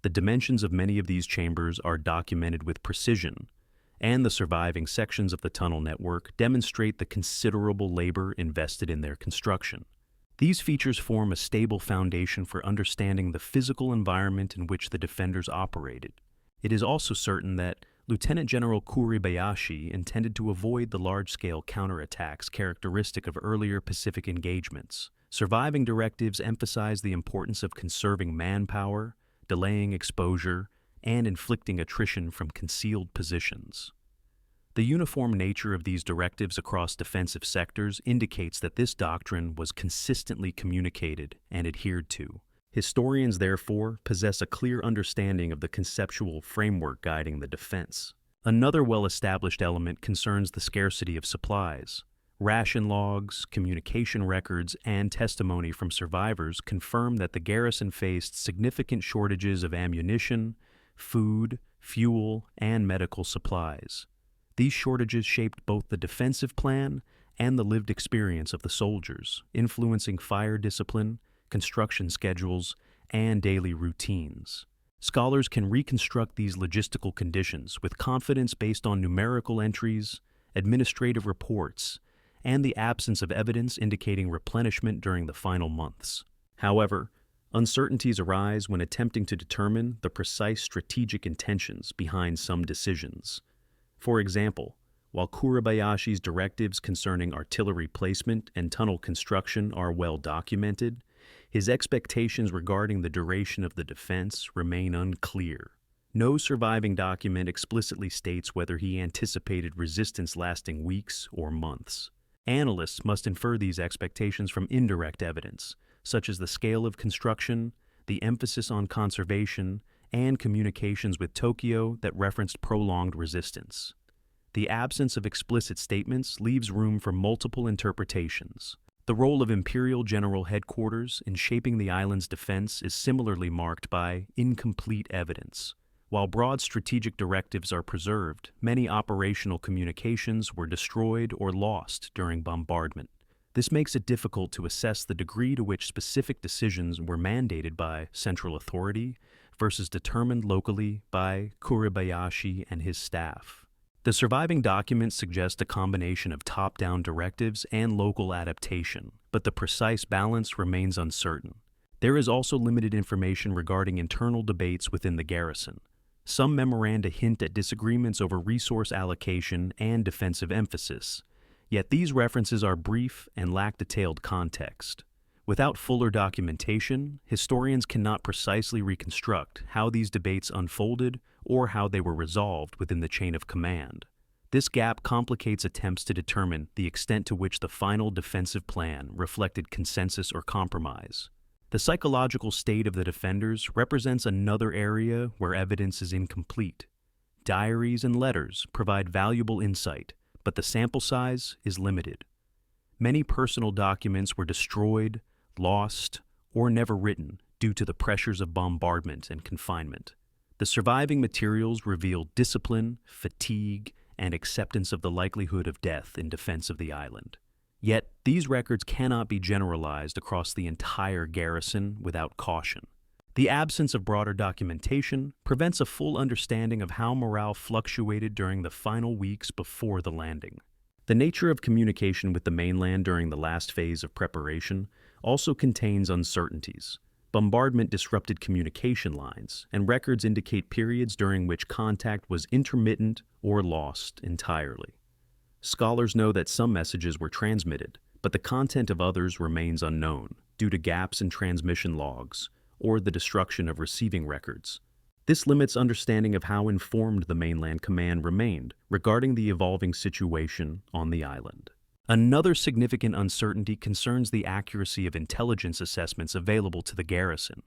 The dimensions of many of these chambers are documented with precision, and the surviving sections of the tunnel network demonstrate the considerable labor invested in their construction. These features form a stable foundation for understanding the physical environment in which the defenders operated. It is also certain that Lieutenant General Kuribayashi intended to avoid the large-scale counterattacks characteristic of earlier Pacific engagements. Surviving directives emphasize the importance of conserving manpower, delaying exposure, and inflicting attrition from concealed positions. The uniform nature of these directives across defensive sectors indicates that this doctrine was consistently communicated and adhered to. Historians, therefore, possess a clear understanding of the conceptual framework guiding the defense. Another well-established element concerns the scarcity of supplies. Ration logs, communication records, and testimony from survivors confirm that the garrison faced significant shortages of ammunition, food, fuel, and medical supplies. These shortages shaped both the defensive plan and the lived experience of the soldiers, influencing fire discipline, construction schedules, and daily routines. Scholars can reconstruct these logistical conditions with confidence based on numerical entries, administrative reports, and the absence of evidence indicating replenishment during the final months. However, uncertainties arise when attempting to determine the precise strategic intentions behind some decisions. For example, while Kuribayashi's directives concerning artillery placement and tunnel construction are well documented, his expectations regarding the duration of the defense remain unclear. No surviving document explicitly states whether he anticipated resistance lasting weeks or months. Analysts must infer these expectations from indirect evidence, such as the scale of construction, the emphasis on conservation, and communications with Tokyo that referenced prolonged resistance. The absence of explicit statements leaves room for multiple interpretations. The role of Imperial General Headquarters in shaping the island's defense is similarly marked by incomplete evidence. While broad strategic directives are preserved, many operational communications were destroyed or lost during bombardment. This makes it difficult to assess the degree to which specific decisions were mandated by central authority versus determined locally by Kuribayashi and his staff. The surviving documents suggest a combination of top-down directives and local adaptation, but the precise balance remains uncertain. There is also limited information regarding internal debates within the garrison. Some memoranda hint at disagreements over resource allocation and defensive emphasis, yet these references are brief and lack detailed context. Without fuller documentation, historians cannot precisely reconstruct how these debates unfolded or how they were resolved within the chain of command. This gap complicates attempts to determine the extent to which the final defensive plan reflected consensus or compromise. The psychological state of the defenders represents another area where evidence is incomplete. Diaries and letters provide valuable insight, but the sample size is limited. Many personal documents were destroyed, lost, or never written due to the pressures of bombardment and confinement. The surviving materials reveal discipline, fatigue, and acceptance of the likelihood of death in defense of the island. Yet, these records cannot be generalized across the entire garrison without caution. The absence of broader documentation prevents a full understanding of how morale fluctuated during the final weeks before the landing. The nature of communication with the mainland during the last phase of preparation also contains uncertainties. Bombardment disrupted communication lines, and records indicate periods during which contact was intermittent or lost entirely. Scholars know that some messages were transmitted, but the content of others remains unknown due to gaps in transmission logs or the destruction of receiving records. This limits understanding of how informed the mainland command remained regarding the evolving situation on the island. Another significant uncertainty concerns the accuracy of intelligence assessments available to the garrison.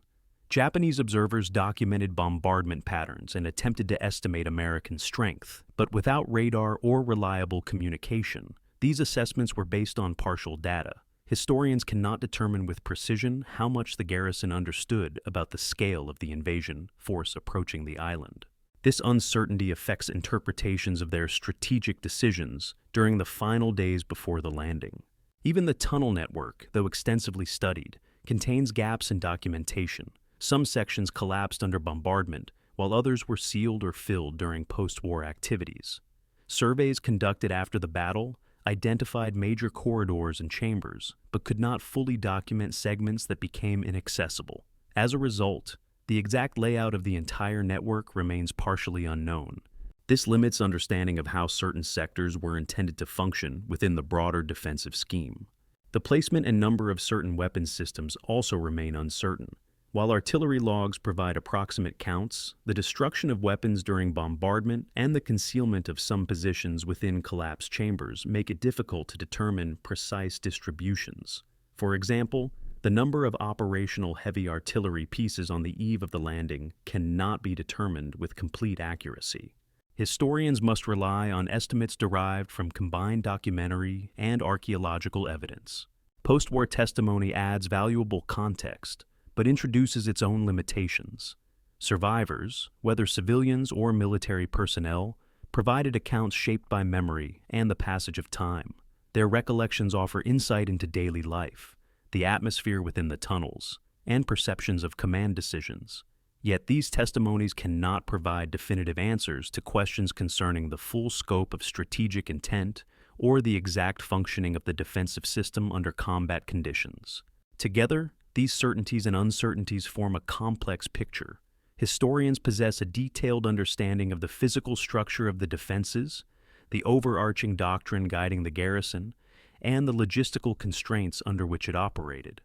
Japanese observers documented bombardment patterns and attempted to estimate American strength, but without radar or reliable communication, these assessments were based on partial data. Historians cannot determine with precision how much the garrison understood about the scale of the invasion force approaching the island. This uncertainty affects interpretations of their strategic decisions during the final days before the landing. Even the tunnel network, though extensively studied, contains gaps in documentation. Some sections collapsed under bombardment, while others were sealed or filled during post-war activities. Surveys conducted after the battle identified major corridors and chambers, but could not fully document segments that became inaccessible. As a result, the exact layout of the entire network remains partially unknown. This limits understanding of how certain sectors were intended to function within the broader defensive scheme. The placement and number of certain weapons systems also remain uncertain. While artillery logs provide approximate counts, the destruction of weapons during bombardment and the concealment of some positions within collapsed chambers make it difficult to determine precise distributions. For example, the number of operational heavy artillery pieces on the eve of the landing cannot be determined with complete accuracy. Historians must rely on estimates derived from combined documentary and archaeological evidence. Post-war testimony adds valuable context, but introduces its own limitations. Survivors, whether civilians or military personnel, provided accounts shaped by memory and the passage of time. Their recollections offer insight into daily life, the atmosphere within the tunnels, and perceptions of command decisions. Yet these testimonies cannot provide definitive answers to questions concerning the full scope of strategic intent or the exact functioning of the defensive system under combat conditions. Together, these certainties and uncertainties form a complex picture. Historians possess a detailed understanding of the physical structure of the defenses, the overarching doctrine guiding the garrison, and the logistical constraints under which it operated.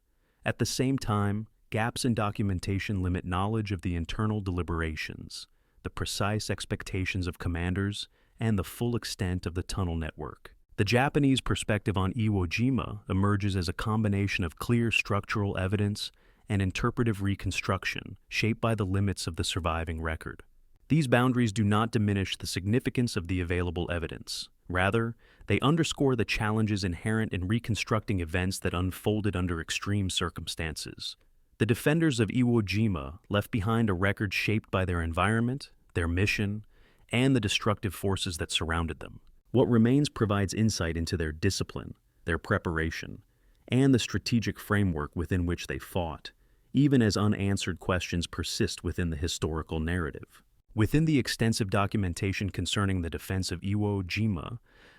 At the same time, gaps in documentation limit knowledge of the internal deliberations, the precise expectations of commanders, and the full extent of the tunnel network. The Japanese perspective on Iwo Jima emerges as a combination of clear structural evidence and interpretive reconstruction shaped by the limits of the surviving record. These boundaries do not diminish the significance of the available evidence. Rather, they underscore the challenges inherent in reconstructing events that unfolded under extreme circumstances. The defenders of Iwo Jima left behind a record shaped by their environment, their mission, and the destructive forces that surrounded them. What remains provides insight into their discipline, their preparation, and the strategic framework within which they fought, even as unanswered questions persist within the historical narrative. Within the extensive documentation concerning the defense of Iwo Jima,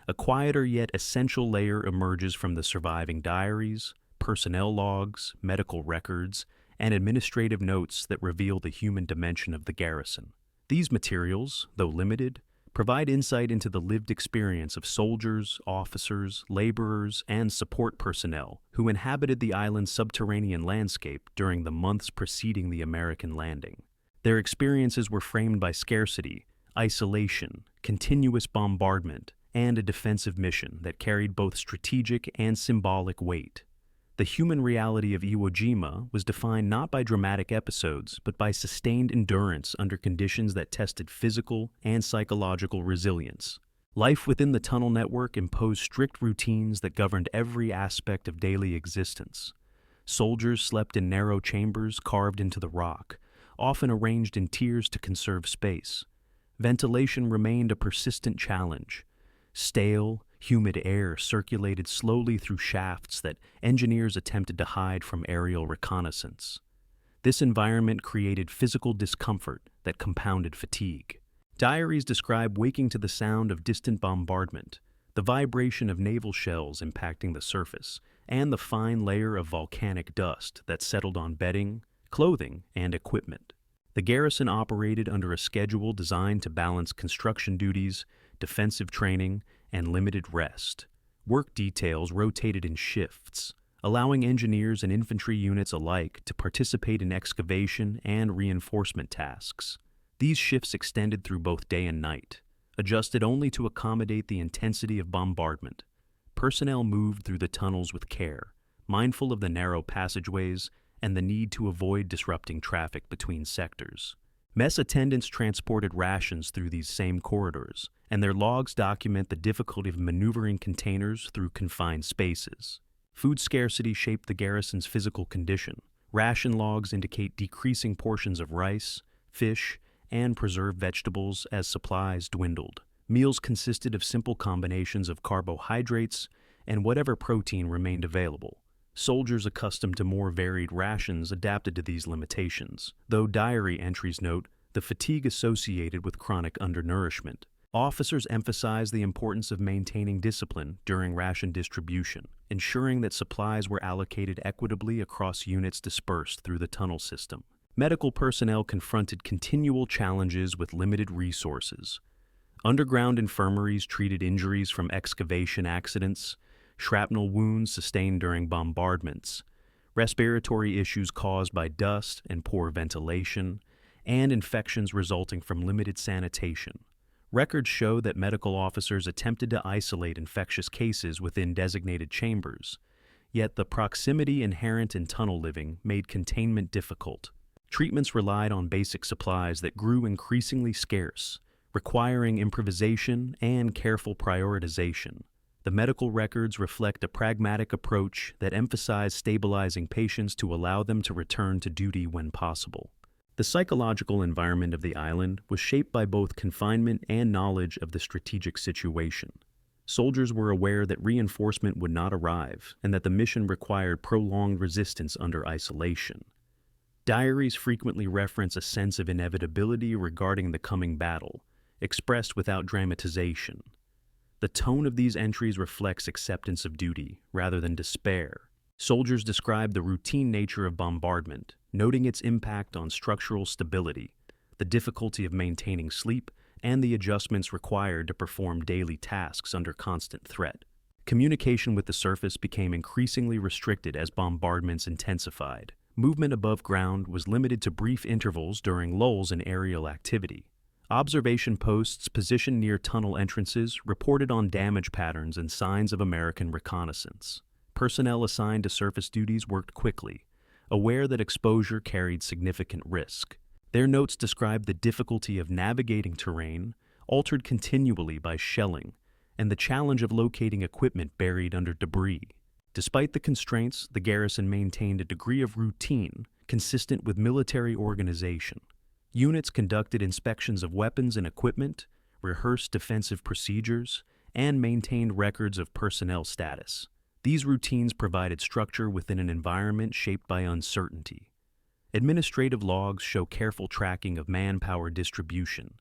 a quieter yet essential layer emerges from the surviving diaries, personnel logs, medical records, and administrative notes that reveal the human dimension of the garrison. These materials, though limited, provide insight into the lived experience of soldiers, officers, laborers, and support personnel who inhabited the island's subterranean landscape during the months preceding the American landing. Their experiences were framed by scarcity, isolation, continuous bombardment, and a defensive mission that carried both strategic and symbolic weight. The human reality of Iwo Jima was defined not by dramatic episodes, but by sustained endurance under conditions that tested physical and psychological resilience. Life within the tunnel network imposed strict routines that governed every aspect of daily existence. Soldiers slept in narrow chambers carved into the rock, often arranged in tiers to conserve space. Ventilation remained a persistent challenge. Stale, humid air circulated slowly through shafts that engineers attempted to hide from aerial reconnaissance. This environment created physical discomfort that compounded fatigue. Diaries describe waking to the sound of distant bombardment, the vibration of naval shells impacting the surface, and the fine layer of volcanic dust that settled on bedding, clothing, and equipment. The garrison operated under a schedule designed to balance construction duties, defensive training, and limited rest. Work details rotated in shifts, allowing engineers and infantry units alike to participate in excavation and reinforcement tasks. These shifts extended through both day and night, adjusted only to accommodate the intensity of bombardment. Personnel moved through the tunnels with care, mindful of the narrow passageways and the need to avoid disrupting traffic between sectors. Mess attendants transported rations through these same corridors, and their logs document the difficulty of maneuvering containers through confined spaces. Food scarcity shaped the garrison's physical condition. Ration logs indicate decreasing portions of rice, fish, and preserved vegetables as supplies dwindled. Meals consisted of simple combinations of carbohydrates and whatever protein remained available. Soldiers accustomed to more varied rations adapted to these limitations, though diary entries note the fatigue associated with chronic undernourishment. Officers emphasized the importance of maintaining discipline during ration distribution, ensuring that supplies were allocated equitably across units dispersed through the tunnel system. Medical personnel confronted continual challenges with limited resources. Underground infirmaries treated injuries from excavation accidents, shrapnel wounds sustained during bombardments, respiratory issues caused by dust and poor ventilation, and infections resulting from limited sanitation. Records show that medical officers attempted to isolate infectious cases within designated chambers, yet the proximity inherent in tunnel living made containment difficult. Treatments relied on basic supplies that grew increasingly scarce, requiring improvisation and careful prioritization. The medical records reflect a pragmatic approach that emphasized stabilizing patients to allow them to return to duty when possible. The psychological environment of the island was shaped by both confinement and knowledge of the strategic situation. Soldiers were aware that reinforcement would not arrive and that the mission required prolonged resistance under isolation. Diaries frequently reference a sense of inevitability regarding the coming battle, expressed without dramatization. The tone of these entries reflects acceptance of duty rather than despair. Soldiers describe the routine nature of bombardment, noting its impact on structural stability, the difficulty of maintaining sleep, and the adjustments required to perform daily tasks under constant threat. Communication with the surface became increasingly restricted as bombardments intensified. Movement above ground was limited to brief intervals during lulls in aerial activity. Observation posts positioned near tunnel entrances reported on damage patterns and signs of American reconnaissance. Personnel assigned to surface duties worked quickly, aware that exposure carried significant risk. Their notes described the difficulty of navigating terrain, altered continually by shelling, and the challenge of locating equipment buried under debris. Despite the constraints, the garrison maintained a degree of routine consistent with military organization. Units conducted inspections of weapons and equipment, rehearsed defensive procedures, and maintained records of personnel status. These routines provided structure within an environment shaped by uncertainty. Administrative logs show careful tracking of manpower distribution,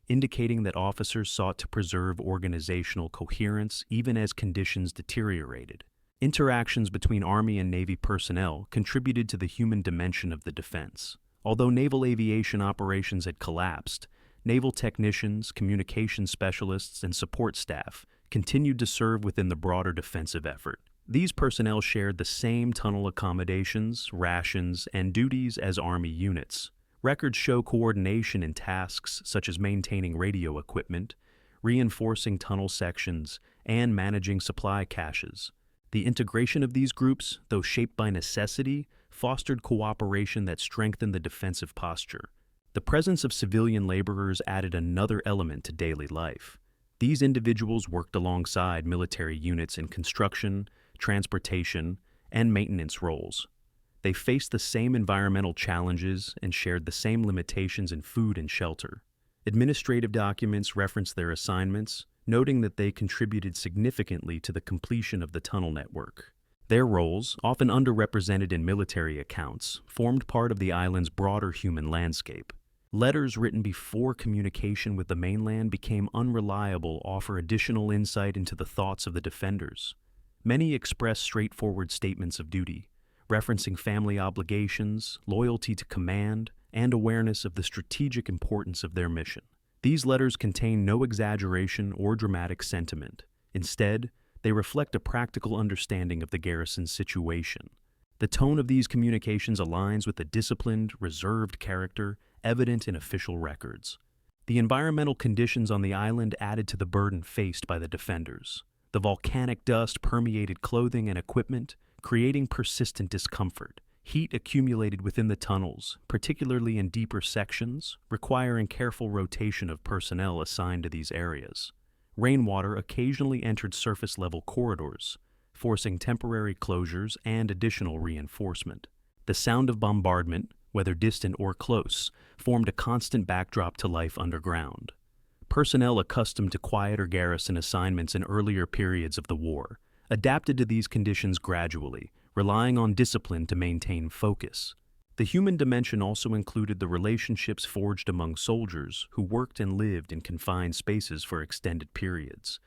indicating that officers sought to preserve organizational coherence even as conditions deteriorated. Interactions between Army and Navy personnel contributed to the human dimension of the defense. Although naval aviation operations had collapsed, naval technicians, communication specialists, and support staff continued to serve within the broader defensive effort. These personnel shared the same tunnel accommodations, rations, and duties as Army units. Records show coordination in tasks such as maintaining radio equipment, reinforcing tunnel sections, and managing supply caches. The integration of these groups, though shaped by necessity, fostered cooperation that strengthened the defensive posture. The presence of civilian laborers added another element to daily life. These individuals worked alongside military units in construction, transportation, and maintenance roles. They faced the same environmental challenges and shared the same limitations in food and shelter. Administrative documents reference their assignments, noting that they contributed significantly to the completion of the tunnel network. Their roles, often underrepresented in military accounts, formed part of the island's broader human landscape. Letters written before communication with the mainland became unreliable, offer additional insight into the thoughts of the defenders. Many express straightforward statements of duty, referencing family obligations, loyalty to command, and awareness of the strategic importance of their mission. These letters contain no exaggeration or dramatic sentiment. Instead, they reflect a practical understanding of the garrison's situation. The tone of these communications aligns with the disciplined, reserved character evident in official records. The environmental conditions on the island added to the burden faced by the defenders. The volcanic dust permeated clothing and equipment, creating persistent discomfort. Heat accumulated within the tunnels, particularly in deeper sections, requiring careful rotation of personnel assigned to these areas. Rainwater occasionally entered surface-level corridors, forcing temporary closures and additional reinforcement. The sound of bombardment, whether distant or close, formed a constant backdrop to life underground. Personnel accustomed to quieter garrison assignments in earlier periods of the war adapted to these conditions gradually, relying on discipline to maintain focus. The human dimension also included the relationships forged among soldiers who worked and lived in confined spaces for extended periods.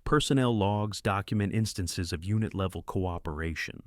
Personnel logs document instances of unit-level cooperation,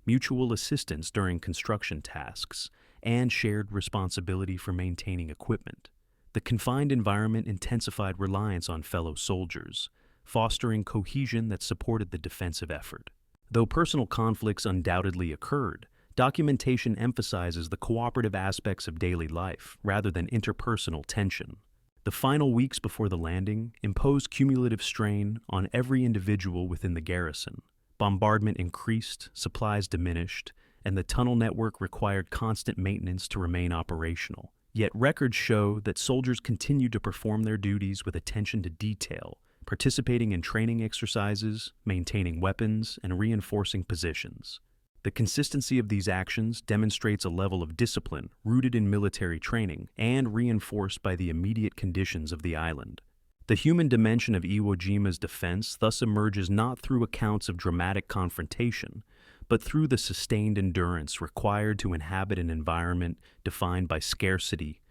mutual assistance during construction tasks, and shared responsibility for maintaining equipment. The confined environment intensified reliance on fellow soldiers, fostering cohesion that supported the defensive effort. Though personal conflicts undoubtedly occurred, Documentation emphasizes the cooperative aspects of daily life rather than interpersonal tension. The final weeks before the landing imposed cumulative strain on every individual within the garrison. Bombardment increased, supplies diminished, and the tunnel network required constant maintenance to remain operational. Yet records show that soldiers continued to perform their duties with attention to detail, participating in training exercises, maintaining weapons, and reinforcing positions. The consistency of these actions demonstrates a level of discipline rooted in military training and reinforced by the immediate conditions of the island. The human dimension of Iwo Jima's defense thus emerges not through accounts of dramatic confrontation, but through the sustained endurance required to inhabit an environment defined by scarcity,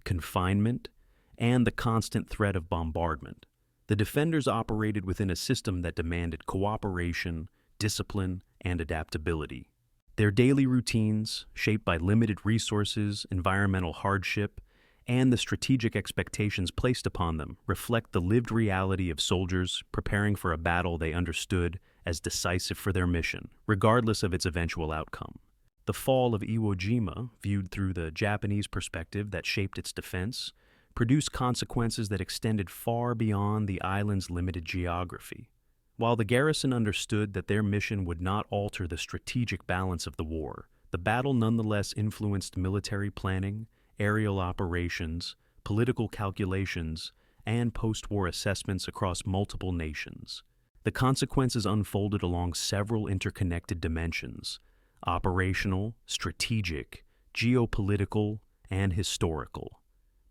confinement, and the constant threat of bombardment. The defenders operated within a system that demanded cooperation, discipline, and adaptability. Their daily routines, shaped by limited resources, environmental hardship, and the strategic expectations placed upon them, reflect the lived reality of soldiers preparing for a battle they understood as decisive for their mission, regardless of its eventual outcome. The fall of Iwo Jima, viewed through the Japanese perspective that shaped its defense, produced consequences that extended far beyond the island's limited geography. While the garrison understood that their mission would not alter the strategic balance of the war, the battle nonetheless influenced military planning, aerial operations, political calculations, and post-war assessments across multiple nations. The consequences unfolded along several interconnected dimensions: operational, strategic, geopolitical, and historical.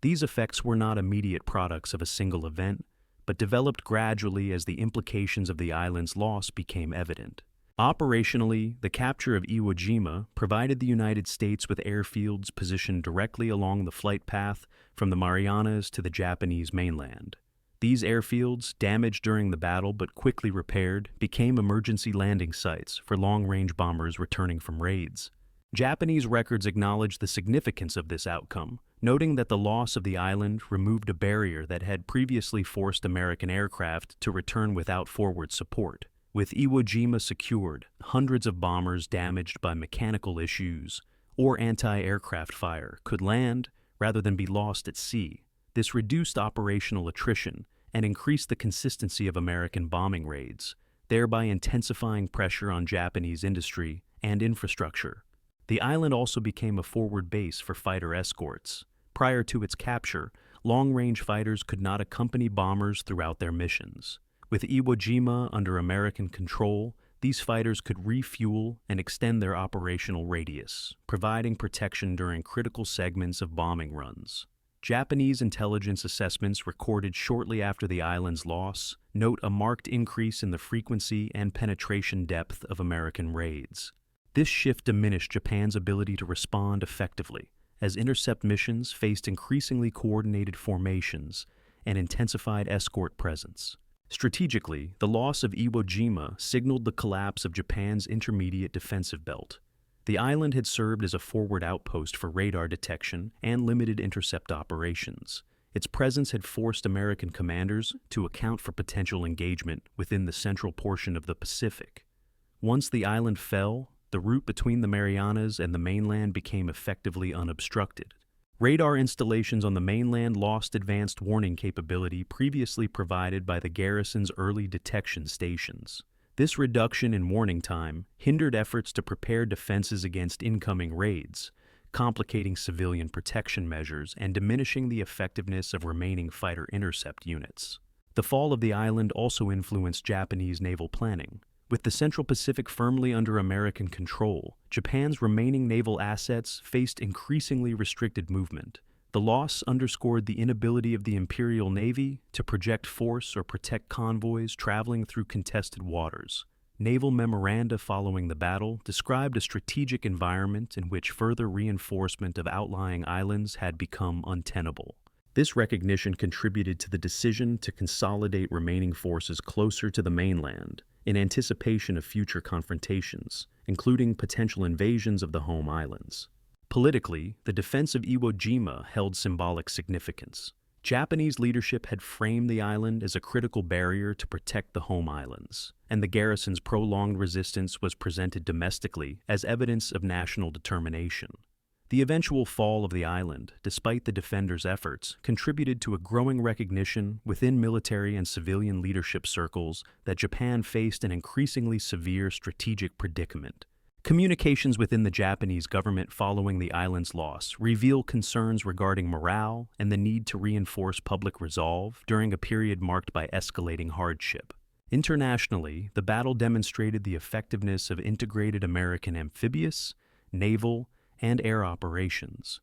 These effects were not immediate products of a single event, but developed gradually as the implications of the island's loss became evident. Operationally, the capture of Iwo Jima provided the United States with airfields positioned directly along the flight path from the Marianas to the Japanese mainland. These airfields, damaged during the battle but quickly repaired, became emergency landing sites for long-range bombers returning from raids. Japanese records acknowledge the significance of this outcome, noting that the loss of the island removed a barrier that had previously forced American aircraft to return without forward support. With Iwo Jima secured, hundreds of bombers damaged by mechanical issues or anti-aircraft fire could land rather than be lost at sea. This reduced operational attrition and increased the consistency of American bombing raids, thereby intensifying pressure on Japanese industry and infrastructure. The island also became a forward base for fighter escorts. Prior to its capture, long-range fighters could not accompany bombers throughout their missions. With Iwo Jima under American control, these fighters could refuel and extend their operational radius, providing protection during critical segments of bombing runs. Japanese intelligence assessments recorded shortly after the island's loss note a marked increase in the frequency and penetration depth of American raids. This shift diminished Japan's ability to respond effectively, as intercept missions faced increasingly coordinated formations and intensified escort presence. Strategically, the loss of Iwo Jima signaled the collapse of Japan's intermediate defensive belt. The island had served as a forward outpost for radar detection and limited intercept operations. Its presence had forced American commanders to account for potential engagement within the central portion of the Pacific. Once the island fell, the route between the Marianas and the mainland became effectively unobstructed. Radar installations on the mainland lost advanced warning capability previously provided by the garrison's early detection stations. This reduction in warning time hindered efforts to prepare defenses against incoming raids, complicating civilian protection measures and diminishing the effectiveness of remaining fighter intercept units. The fall of the island also influenced Japanese naval planning. With the Central Pacific firmly under American control, Japan's remaining naval assets faced increasingly restricted movement. The loss underscored the inability of the Imperial Navy to project force or protect convoys traveling through contested waters. Naval memoranda following the battle described a strategic environment in which further reinforcement of outlying islands had become untenable. This recognition contributed to the decision to consolidate remaining forces closer to the mainland in anticipation of future confrontations, including potential invasions of the home islands. Politically, the defense of Iwo Jima held symbolic significance. Japanese leadership had framed the island as a critical barrier to protect the home islands, and the garrison's prolonged resistance was presented domestically as evidence of national determination. The eventual fall of the island, despite the defenders' efforts, contributed to a growing recognition within military and civilian leadership circles that Japan faced an increasingly severe strategic predicament. Communications within the Japanese government following the island's loss reveal concerns regarding morale and the need to reinforce public resolve during a period marked by escalating hardship. Internationally, the battle demonstrated the effectiveness of integrated American amphibious, naval, and air operations.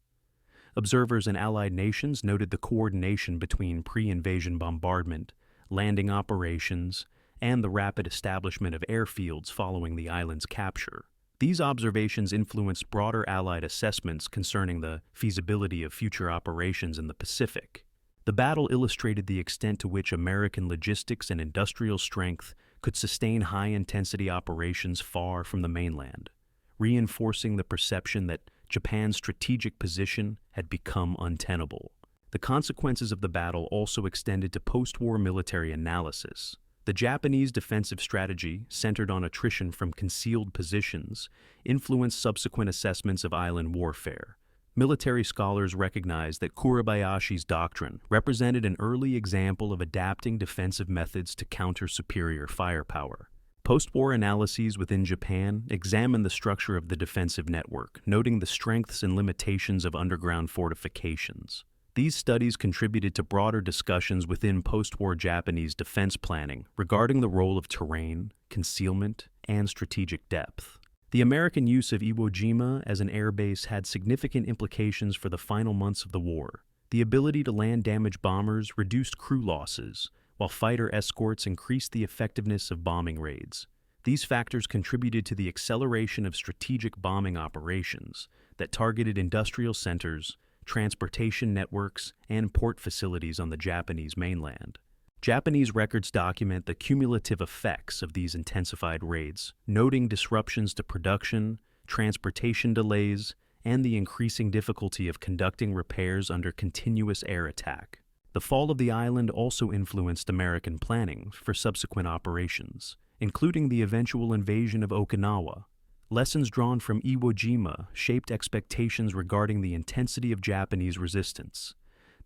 Observers in Allied nations noted the coordination between pre-invasion bombardment, landing operations, and the rapid establishment of airfields following the island's capture. These observations influenced broader Allied assessments concerning the feasibility of future operations in the Pacific. The battle illustrated the extent to which American logistics and industrial strength could sustain high-intensity operations far from the mainland, reinforcing the perception that Japan's strategic position had become untenable. The consequences of the battle also extended to post-war military analysis. The Japanese defensive strategy, centered on attrition from concealed positions, influenced subsequent assessments of island warfare. Military scholars recognize that Kuribayashi's doctrine represented an early example of adapting defensive methods to counter superior firepower. Post-war analyses within Japan examine the structure of the defensive network, noting the strengths and limitations of underground fortifications. These studies contributed to broader discussions within post-war Japanese defense planning regarding the role of terrain, concealment, and strategic depth. The American use of Iwo Jima as an airbase had significant implications for the final months of the war. The ability to land damaged bombers reduced crew losses, while fighter escorts increased the effectiveness of bombing raids. These factors contributed to the acceleration of strategic bombing operations that targeted industrial centers, transportation networks, and port facilities on the Japanese mainland. Japanese records document the cumulative effects of these intensified raids, noting disruptions to production, transportation delays, and the increasing difficulty of conducting repairs under continuous air attack. The fall of the island also influenced American planning for subsequent operations, including the eventual invasion of Okinawa. Lessons drawn from Iwo Jima shaped expectations regarding the intensity of Japanese resistance,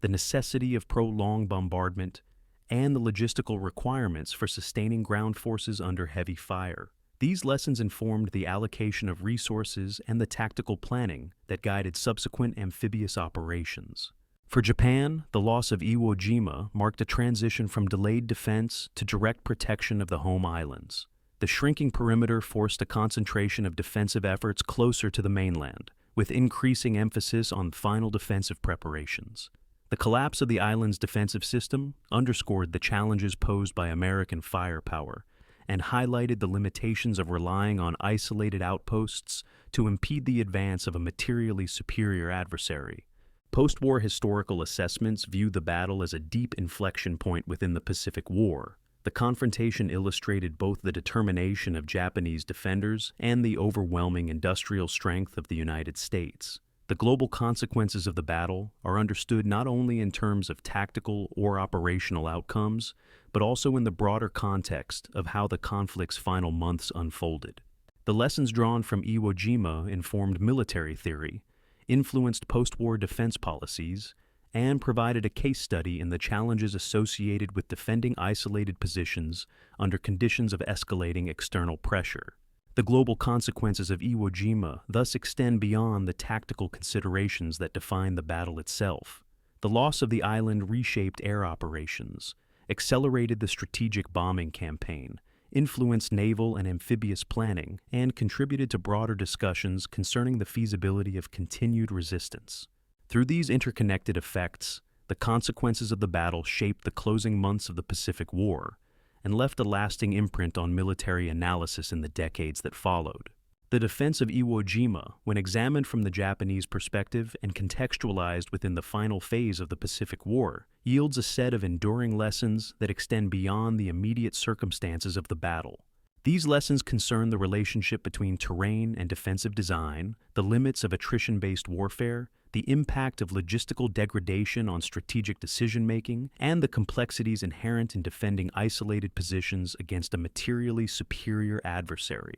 the necessity of prolonged bombardment, and the logistical requirements for sustaining ground forces under heavy fire. These lessons informed the allocation of resources and the tactical planning that guided subsequent amphibious operations. For Japan, the loss of Iwo Jima marked a transition from delayed defense to direct protection of the home islands. The shrinking perimeter forced a concentration of defensive efforts closer to the mainland, with increasing emphasis on final defensive preparations. The collapse of the island's defensive system underscored the challenges posed by American firepower and highlighted the limitations of relying on isolated outposts to impede the advance of a materially superior adversary. Post-war historical assessments view the battle as a deep inflection point within the Pacific War. The confrontation illustrated both the determination of Japanese defenders and the overwhelming industrial strength of the United States. The global consequences of the battle are understood not only in terms of tactical or operational outcomes, but also in the broader context of how the conflict's final months unfolded. The lessons drawn from Iwo Jima informed military theory, influenced post-war defense policies, and provided a case study in the challenges associated with defending isolated positions under conditions of escalating external pressure. The global consequences of Iwo Jima thus extend beyond the tactical considerations that define the battle itself. The loss of the island reshaped air operations, accelerated the strategic bombing campaign, influenced naval and amphibious planning, and contributed to broader discussions concerning the feasibility of continued resistance. Through these interconnected effects, the consequences of the battle shaped the closing months of the Pacific War and left a lasting imprint on military analysis in the decades that followed. The defense of Iwo Jima, when examined from the Japanese perspective and contextualized within the final phase of the Pacific War, yields a set of enduring lessons that extend beyond the immediate circumstances of the battle. These lessons concern the relationship between terrain and defensive design, the limits of attrition-based warfare, the impact of logistical degradation on strategic decision-making, and the complexities inherent in defending isolated positions against a materially superior adversary.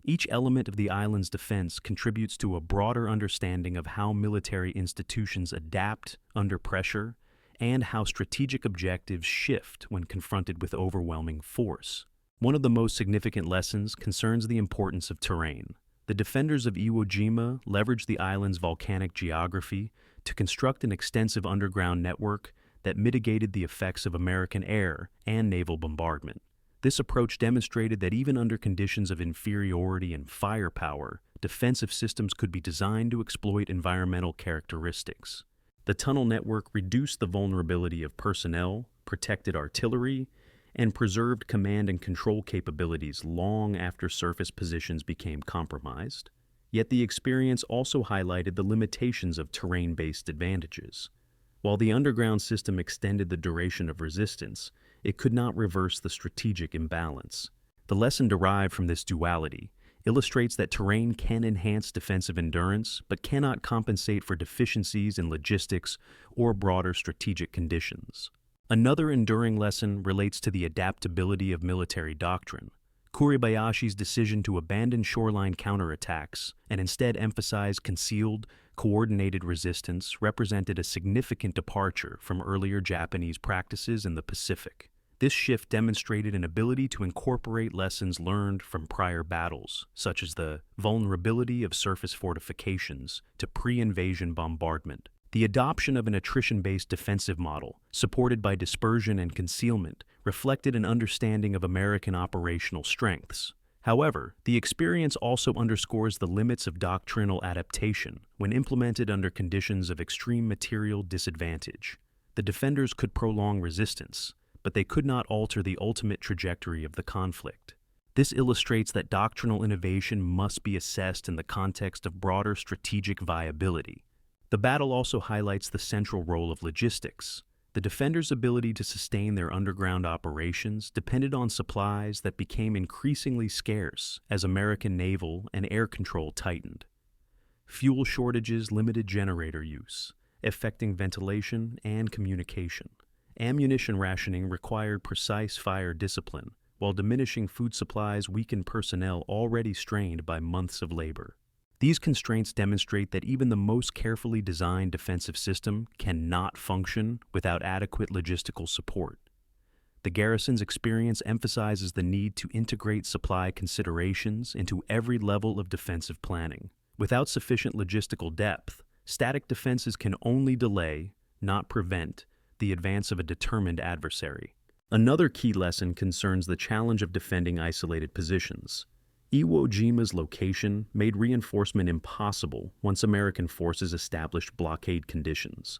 Each element of the island's defense contributes to a broader understanding of how military institutions adapt under pressure and how strategic objectives shift when confronted with overwhelming force. One of the most significant lessons concerns the importance of terrain. The defenders of Iwo Jima leveraged the island's volcanic geography to construct an extensive underground network that mitigated the effects of American air and naval bombardment. This approach demonstrated that even under conditions of inferiority and firepower, defensive systems could be designed to exploit environmental characteristics. The tunnel network reduced the vulnerability of personnel, protected artillery, and preserved command and control capabilities long after surface positions became compromised. Yet the experience also highlighted the limitations of terrain-based advantages. While the underground system extended the duration of resistance, it could not reverse the strategic imbalance. The lesson derived from this duality illustrates that terrain can enhance defensive endurance, but cannot compensate for deficiencies in logistics or broader strategic conditions. Another enduring lesson relates to the adaptability of military doctrine. Kuribayashi's decision to abandon shoreline counterattacks and instead emphasize concealed, coordinated resistance represented a significant departure from earlier Japanese practices in the Pacific. This shift demonstrated an ability to incorporate lessons learned from prior battles, such as the vulnerability of surface fortifications to pre-invasion bombardment. The adoption of an attrition-based defensive model, supported by dispersion and concealment, reflected an understanding of American operational strengths. However, the experience also underscores the limits of doctrinal adaptation when implemented under conditions of extreme material disadvantage. The defenders could prolong resistance, but they could not alter the ultimate trajectory of the conflict. This illustrates that doctrinal innovation must be assessed in the context of broader strategic viability. The battle also highlights the central role of logistics. The defenders' ability to sustain their underground operations depended on supplies that became increasingly scarce as American naval and air control tightened. Fuel shortages limited generator use, affecting ventilation and communication. Ammunition rationing required precise fire discipline, while diminishing food supplies weakened personnel already strained by months of labor. These constraints demonstrate that even the most carefully designed defensive system cannot function without adequate logistical support. The garrison's experience emphasizes the need to integrate supply considerations into every level of defensive planning. Without sufficient logistical depth, static defenses can only delay, not prevent, the advance of a determined adversary. Another key lesson concerns the challenge of defending isolated positions. Iwo Jima's location made reinforcement impossible once American forces established blockade conditions.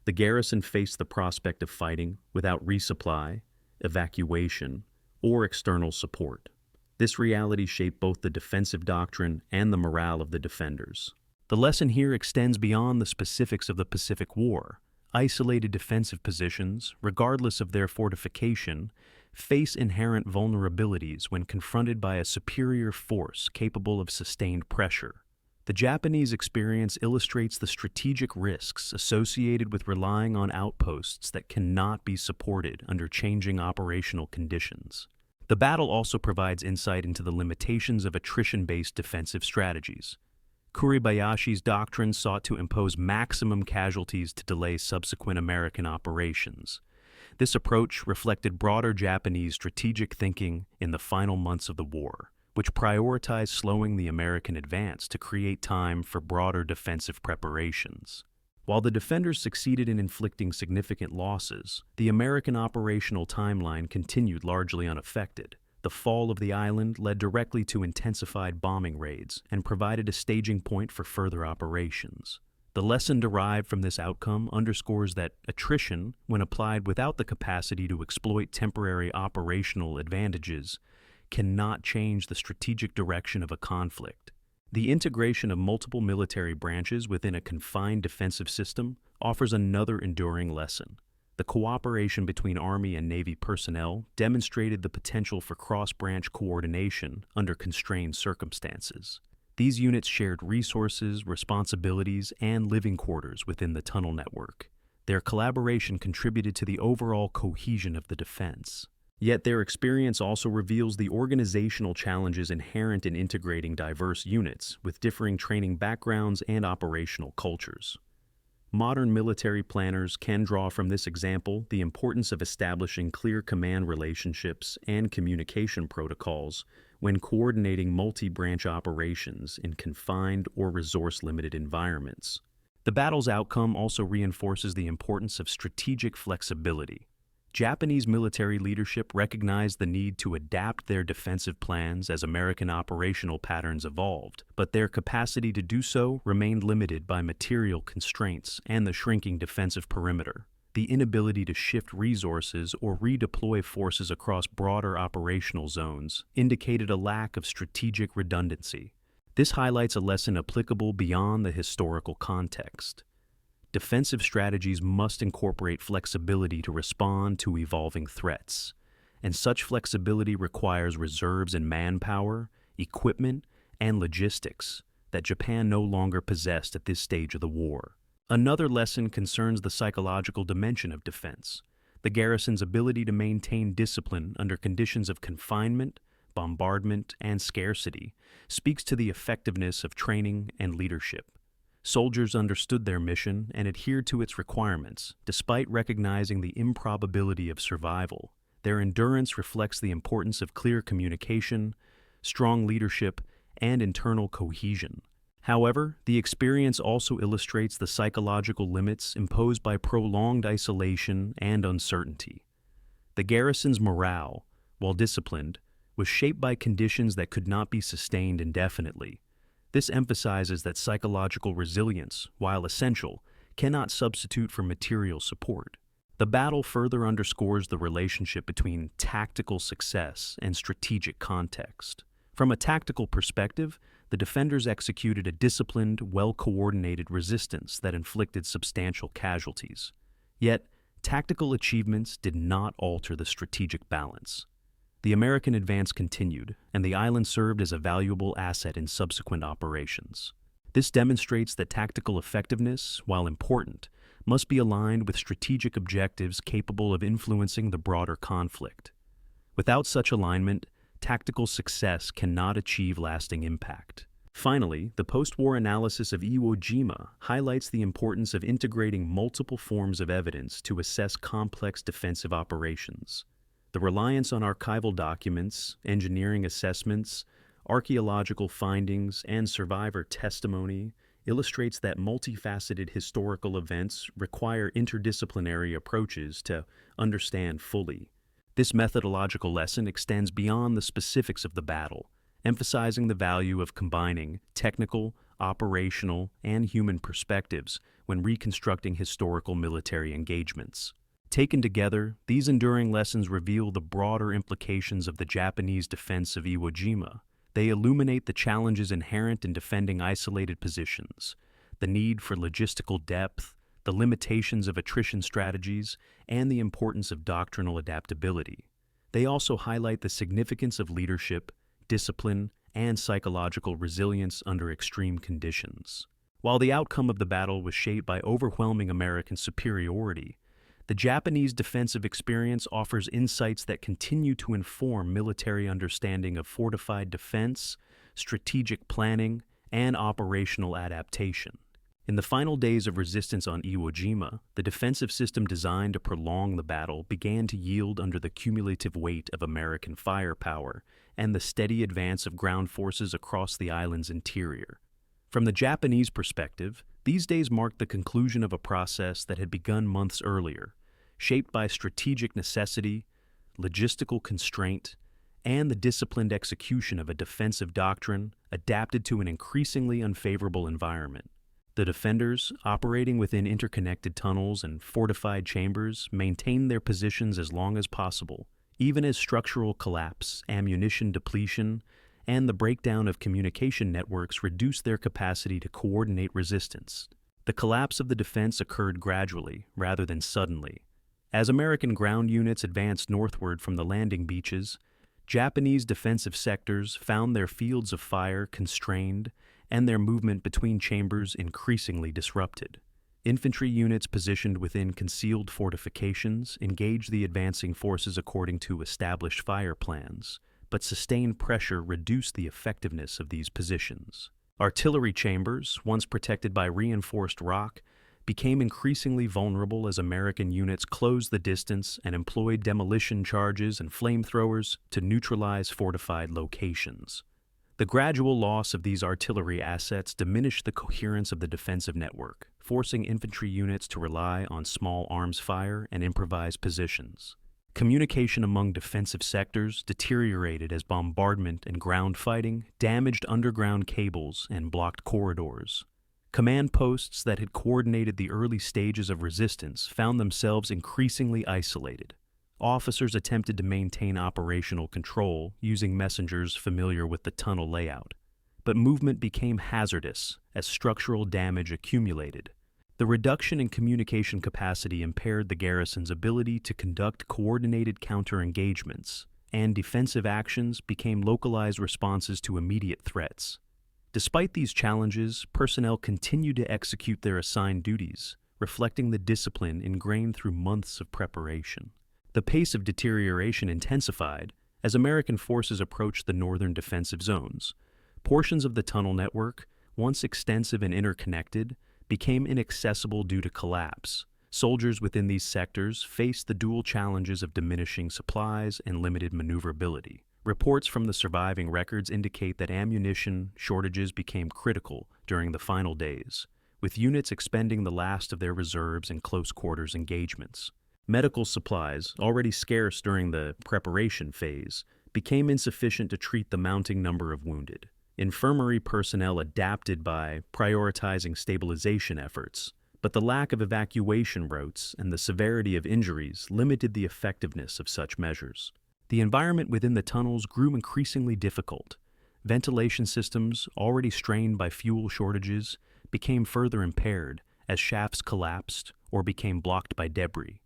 The garrison faced the prospect of fighting without resupply, evacuation, or external support. This reality shaped both the defensive doctrine and the morale of the defenders. The lesson here extends beyond the specifics of the Pacific War. Isolated defensive positions, regardless of their fortification, face inherent vulnerabilities when confronted by a superior force capable of sustained pressure. The Japanese experience illustrates the strategic risks associated with relying on outposts that cannot be supported under changing operational conditions. The battle also provides insight into the limitations of attrition-based defensive strategies. Kuribayashi's doctrine sought to impose maximum casualties to delay subsequent American operations. This approach reflected broader Japanese strategic thinking in the final months of the war, which prioritized slowing the American advance to create time for broader defensive preparations. While the defenders succeeded in inflicting significant losses, the American operational timeline continued largely unaffected. The fall of the island led directly to intensified bombing raids and provided a staging point for further operations. The lesson derived from this outcome underscores that attrition, when applied without the capacity to exploit temporary operational advantages, cannot change the strategic direction of a conflict. The integration of multiple military branches within a confined defensive system offers another enduring lesson. The cooperation between Army and Navy personnel demonstrated the potential for cross-branch coordination under constrained circumstances. These units shared resources, responsibilities, and living quarters within the tunnel network. Their collaboration contributed to the overall cohesion of the defense. Yet their experience also reveals the organizational challenges inherent in integrating diverse units with differing training backgrounds and operational cultures. Modern military planners can draw from this example the importance of establishing clear command relationships and communication protocols when coordinating multi-branch operations in confined or resource-limited environments. The battle's outcome also reinforces the importance of strategic flexibility. Japanese military leadership recognized the need to adapt their defensive plans as American operational patterns evolved, but their capacity to do so remained limited by material constraints and the shrinking defensive perimeter. The inability to shift resources or redeploy forces across broader operational zones indicated a lack of strategic redundancy. This highlights a lesson applicable beyond the historical context. Defensive strategies must incorporate flexibility to respond to evolving threats, and such flexibility requires reserves in manpower, equipment, and logistics that Japan no longer possessed at this stage of the war. Another lesson concerns the psychological dimension of defense. The garrison's ability to maintain discipline under conditions of confinement, bombardment, and scarcity speaks to the effectiveness of training and leadership. Soldiers understood their mission and adhered to its requirements, despite recognizing the improbability of survival. Their endurance reflects the importance of clear communication, strong leadership, and internal cohesion. However, the experience also illustrates the psychological limits imposed by prolonged isolation and uncertainty. The garrison's morale, while disciplined, was shaped by conditions that could not be sustained indefinitely. This emphasizes that psychological resilience, while essential, cannot substitute for material support. The battle further underscores the relationship between tactical success and strategic context. From a tactical perspective, the defenders executed a disciplined, well-coordinated resistance that inflicted substantial casualties. Yet, tactical achievements did not alter the strategic balance. The American advance continued, and the island served as a valuable asset in subsequent operations. This demonstrates that tactical effectiveness, while important, must be aligned with strategic objectives capable of influencing the broader conflict. Without such alignment, tactical success cannot achieve lasting impact. Finally, the post-war analysis of Iwo Jima highlights the importance of integrating multiple forms of evidence to assess complex defensive operations. The reliance on archival documents, engineering assessments, archaeological findings, and survivor testimony illustrates that multifaceted historical events require interdisciplinary approaches to understand fully. This methodological lesson extends beyond the specifics of the battle, emphasizing the value of combining technical, operational, and human perspectives when reconstructing historical military engagements. Taken together, these enduring lessons reveal the broader implications of the Japanese defense of Iwo Jima. They illuminate the challenges inherent in defending isolated positions, the need for logistical depth, the limitations of attrition strategies, and the importance of doctrinal adaptability. They also highlight the significance of leadership, discipline, and psychological resilience under extreme conditions. While the outcome of the battle was shaped by overwhelming American superiority, the Japanese defensive experience offers insights that continue to inform military understanding of fortified defense, strategic planning, and operational adaptation. In the final days of resistance on Iwo Jima, the defensive system designed to prolong the battle began to yield under the cumulative weight of American firepower and the steady advance of ground forces across the island's interior. From the Japanese perspective, these days marked the conclusion of a process that had begun months earlier, shaped by strategic necessity, logistical constraint, and the disciplined execution of a defensive doctrine adapted to an increasingly unfavorable environment. The defenders, operating within interconnected tunnels and fortified chambers, maintained their positions as long as possible, even as structural collapse, ammunition depletion, and the breakdown of communication networks reduced their capacity to coordinate resistance. The collapse of the defense occurred gradually, rather than suddenly. As American ground units advanced northward from the landing beaches, Japanese defensive sectors found their fields of fire constrained and their movement between chambers increasingly disrupted. Infantry units positioned within concealed fortifications engaged the advancing forces according to established fire plans, but sustained pressure reduced the effectiveness of these positions. Artillery chambers, once protected by reinforced rock, became increasingly vulnerable as American units closed the distance and employed demolition charges and flamethrowers to neutralize fortified locations. The gradual loss of these artillery assets diminished the coherence of the defensive network, forcing infantry units to rely on small arms fire and improvised positions. Communication among defensive sectors deteriorated as bombardment and ground fighting damaged underground cables and blocked corridors. Command posts that had coordinated the early stages of resistance found themselves increasingly isolated. Officers attempted to maintain operational control using messengers familiar with the tunnel layout, but movement became hazardous as structural damage accumulated. The reduction in communication capacity impaired the garrison's ability to conduct coordinated counter-engagements, and defensive actions became localized responses to immediate threats. Despite these challenges, personnel continued to execute their assigned duties, reflecting the discipline ingrained through months of preparation. The pace of deterioration intensified as American forces approached the northern defensive zones. Portions of the tunnel network, once extensive and interconnected, became inaccessible due to collapse. Soldiers within these sectors faced the dual challenges of diminishing supplies and limited maneuverability. Reports from the surviving records indicate that ammunition shortages became critical during the final days, with units expending the last of their reserves in close-quarters engagements. Medical supplies, already scarce during the preparation phase, became insufficient to treat the mounting number of wounded. Infirmary personnel adapted by prioritizing stabilization efforts, but the lack of evacuation routes and the severity of injuries limited the effectiveness of such measures. The environment within the tunnels grew increasingly difficult. Ventilation systems, already strained by fuel shortages, became further impaired as shafts collapsed or became blocked by debris.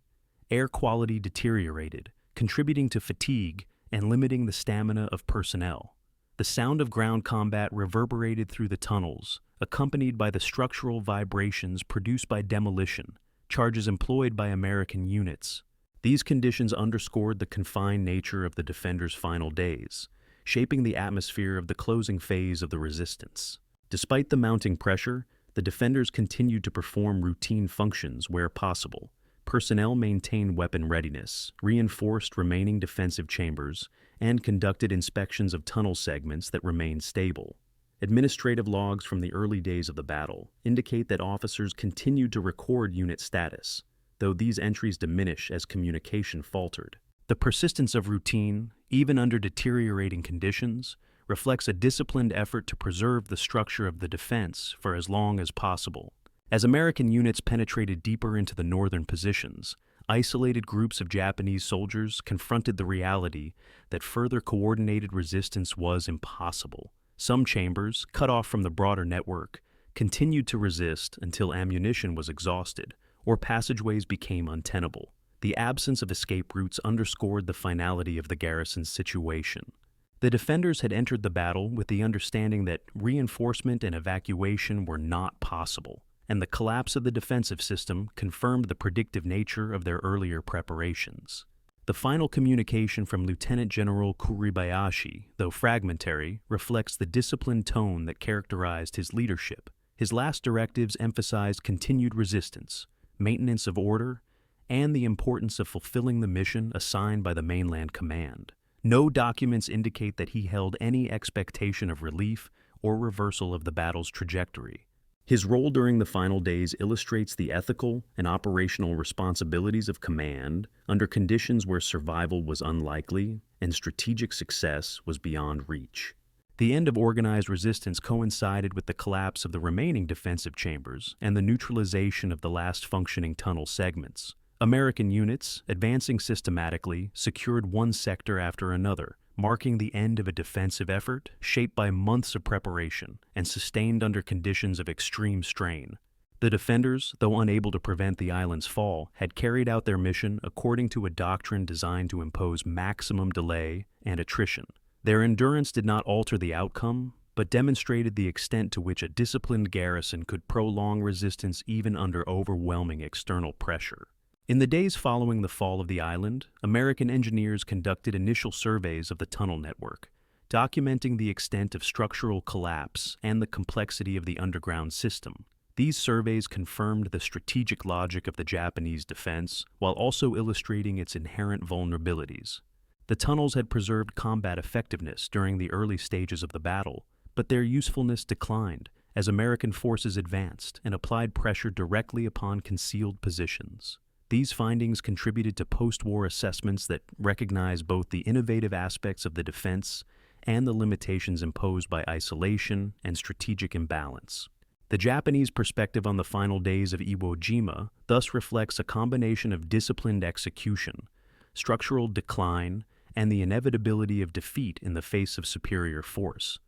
Air quality deteriorated, contributing to fatigue and limiting the stamina of personnel. The sound of ground combat reverberated through the tunnels, accompanied by the structural vibrations produced by demolition, charges employed by American units. These conditions underscored the confined nature of the defenders' final days, shaping the atmosphere of the closing phase of the resistance. Despite the mounting pressure, the defenders continued to perform routine functions where possible. Personnel maintained weapon readiness, reinforced remaining defensive chambers, and conducted inspections of tunnel segments that remained stable. Administrative logs from the early days of the battle indicate that officers continued to record unit status, though these entries diminish as communication faltered. The persistence of routine, even under deteriorating conditions, reflects a disciplined effort to preserve the structure of the defense for as long as possible. As American units penetrated deeper into the northern positions, isolated groups of Japanese soldiers confronted the reality that further coordinated resistance was impossible. Some chambers, cut off from the broader network, continued to resist until ammunition was exhausted or passageways became untenable. The absence of escape routes underscored the finality of the garrison's situation. The defenders had entered the battle with the understanding that reinforcement and evacuation were not possible, and the collapse of the defensive system confirmed the predictive nature of their earlier preparations. The final communication from Lieutenant General Kuribayashi, though fragmentary, reflects the disciplined tone that characterized his leadership. His last directives emphasized continued resistance, maintenance of order, and the importance of fulfilling the mission assigned by the mainland command. No documents indicate that he held any expectation of relief or reversal of the battle's trajectory. His role during the final days illustrates the ethical and operational responsibilities of command under conditions where survival was unlikely and strategic success was beyond reach. The end of organized resistance coincided with the collapse of the remaining defensive chambers and the neutralization of the last functioning tunnel segments. American units, advancing systematically, secured one sector after another, marking the end of a defensive effort shaped by months of preparation and sustained under conditions of extreme strain. The defenders, though unable to prevent the island's fall, had carried out their mission according to a doctrine designed to impose maximum delay and attrition. Their endurance did not alter the outcome, but demonstrated the extent to which a disciplined garrison could prolong resistance even under overwhelming external pressure. In the days following the fall of the island, American engineers conducted initial surveys of the tunnel network, documenting the extent of structural collapse and the complexity of the underground system. These surveys confirmed the strategic logic of the Japanese defense while also illustrating its inherent vulnerabilities. The tunnels had preserved combat effectiveness during the early stages of the battle, but their usefulness declined as American forces advanced and applied pressure directly upon concealed positions. These findings contributed to post-war assessments that recognize both the innovative aspects of the defense and the limitations imposed by isolation and strategic imbalance. The Japanese perspective on the final days of Iwo Jima thus reflects a combination of disciplined execution, structural decline, and the inevitability of defeat in the face of superior force.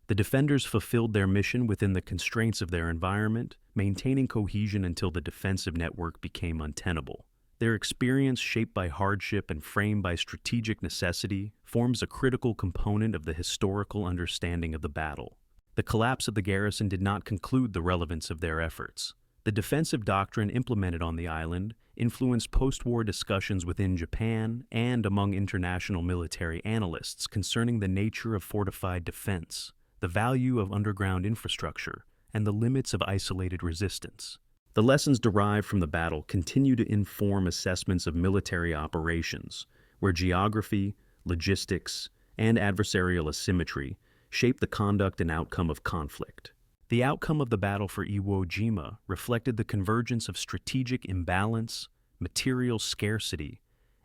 The defenders fulfilled their mission within the constraints of their environment, maintaining cohesion until the defensive network became untenable. Their experience, shaped by hardship and framed by strategic necessity, forms a critical component of the historical understanding of the battle. The collapse of the garrison did not conclude the relevance of their efforts. The defensive doctrine implemented on the island influenced post-war discussions within Japan and among international military analysts concerning the nature of fortified defense, the value of underground infrastructure, and the limits of isolated resistance. The lessons derived from the battle continue to inform assessments of military operations, where geography, logistics, and adversarial asymmetry shape the conduct and outcome of conflict. The outcome of the battle for Iwo Jima reflected the convergence of strategic imbalance, material scarcity,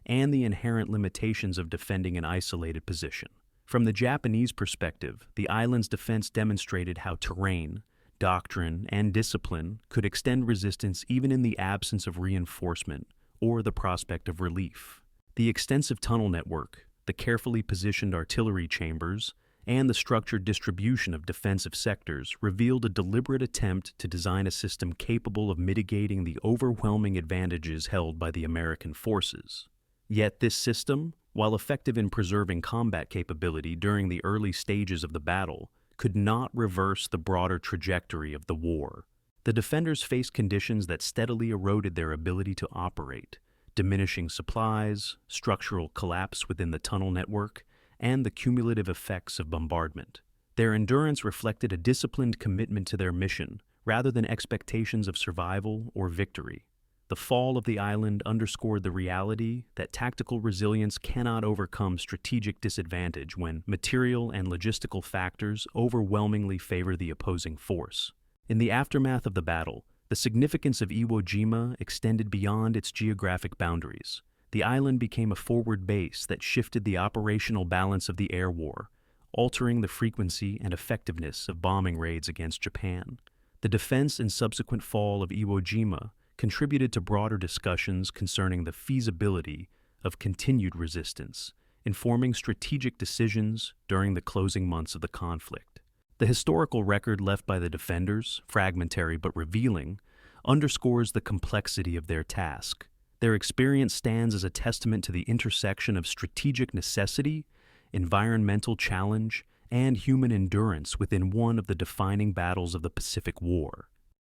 and the inherent limitations of defending an isolated position. From the Japanese perspective, the island's defense demonstrated how terrain, doctrine, and discipline could extend resistance even in the absence of reinforcement or the prospect of relief. The extensive tunnel network, the carefully positioned artillery chambers, and the structured distribution of defensive sectors revealed a deliberate attempt to design a system capable of mitigating the overwhelming advantages held by the American forces. Yet this system, while effective in preserving combat capability during the early stages of the battle, could not reverse the broader trajectory of the war. The defenders faced conditions that steadily eroded their ability to operate, diminishing supplies, structural collapse within the tunnel network, and the cumulative effects of bombardment. Their endurance reflected a disciplined commitment to their mission, rather than expectations of survival or victory. The fall of the island underscored the reality that tactical resilience cannot overcome strategic disadvantage when material and logistical factors overwhelmingly favor the opposing force. In the aftermath of the battle, the significance of Iwo Jima extended beyond its geographic boundaries. The island became a forward base that shifted the operational balance of the air war, altering the frequency and effectiveness of bombing raids against Japan. The defense and subsequent fall of Iwo Jima contributed to broader discussions concerning the feasibility of continued resistance, informing strategic decisions during the closing months of the conflict. The historical record left by the defenders, fragmentary but revealing, underscores the complexity of their task. Their experience stands as a testament to the intersection of strategic necessity, environmental challenge, and human endurance within one of the defining battles of the Pacific War.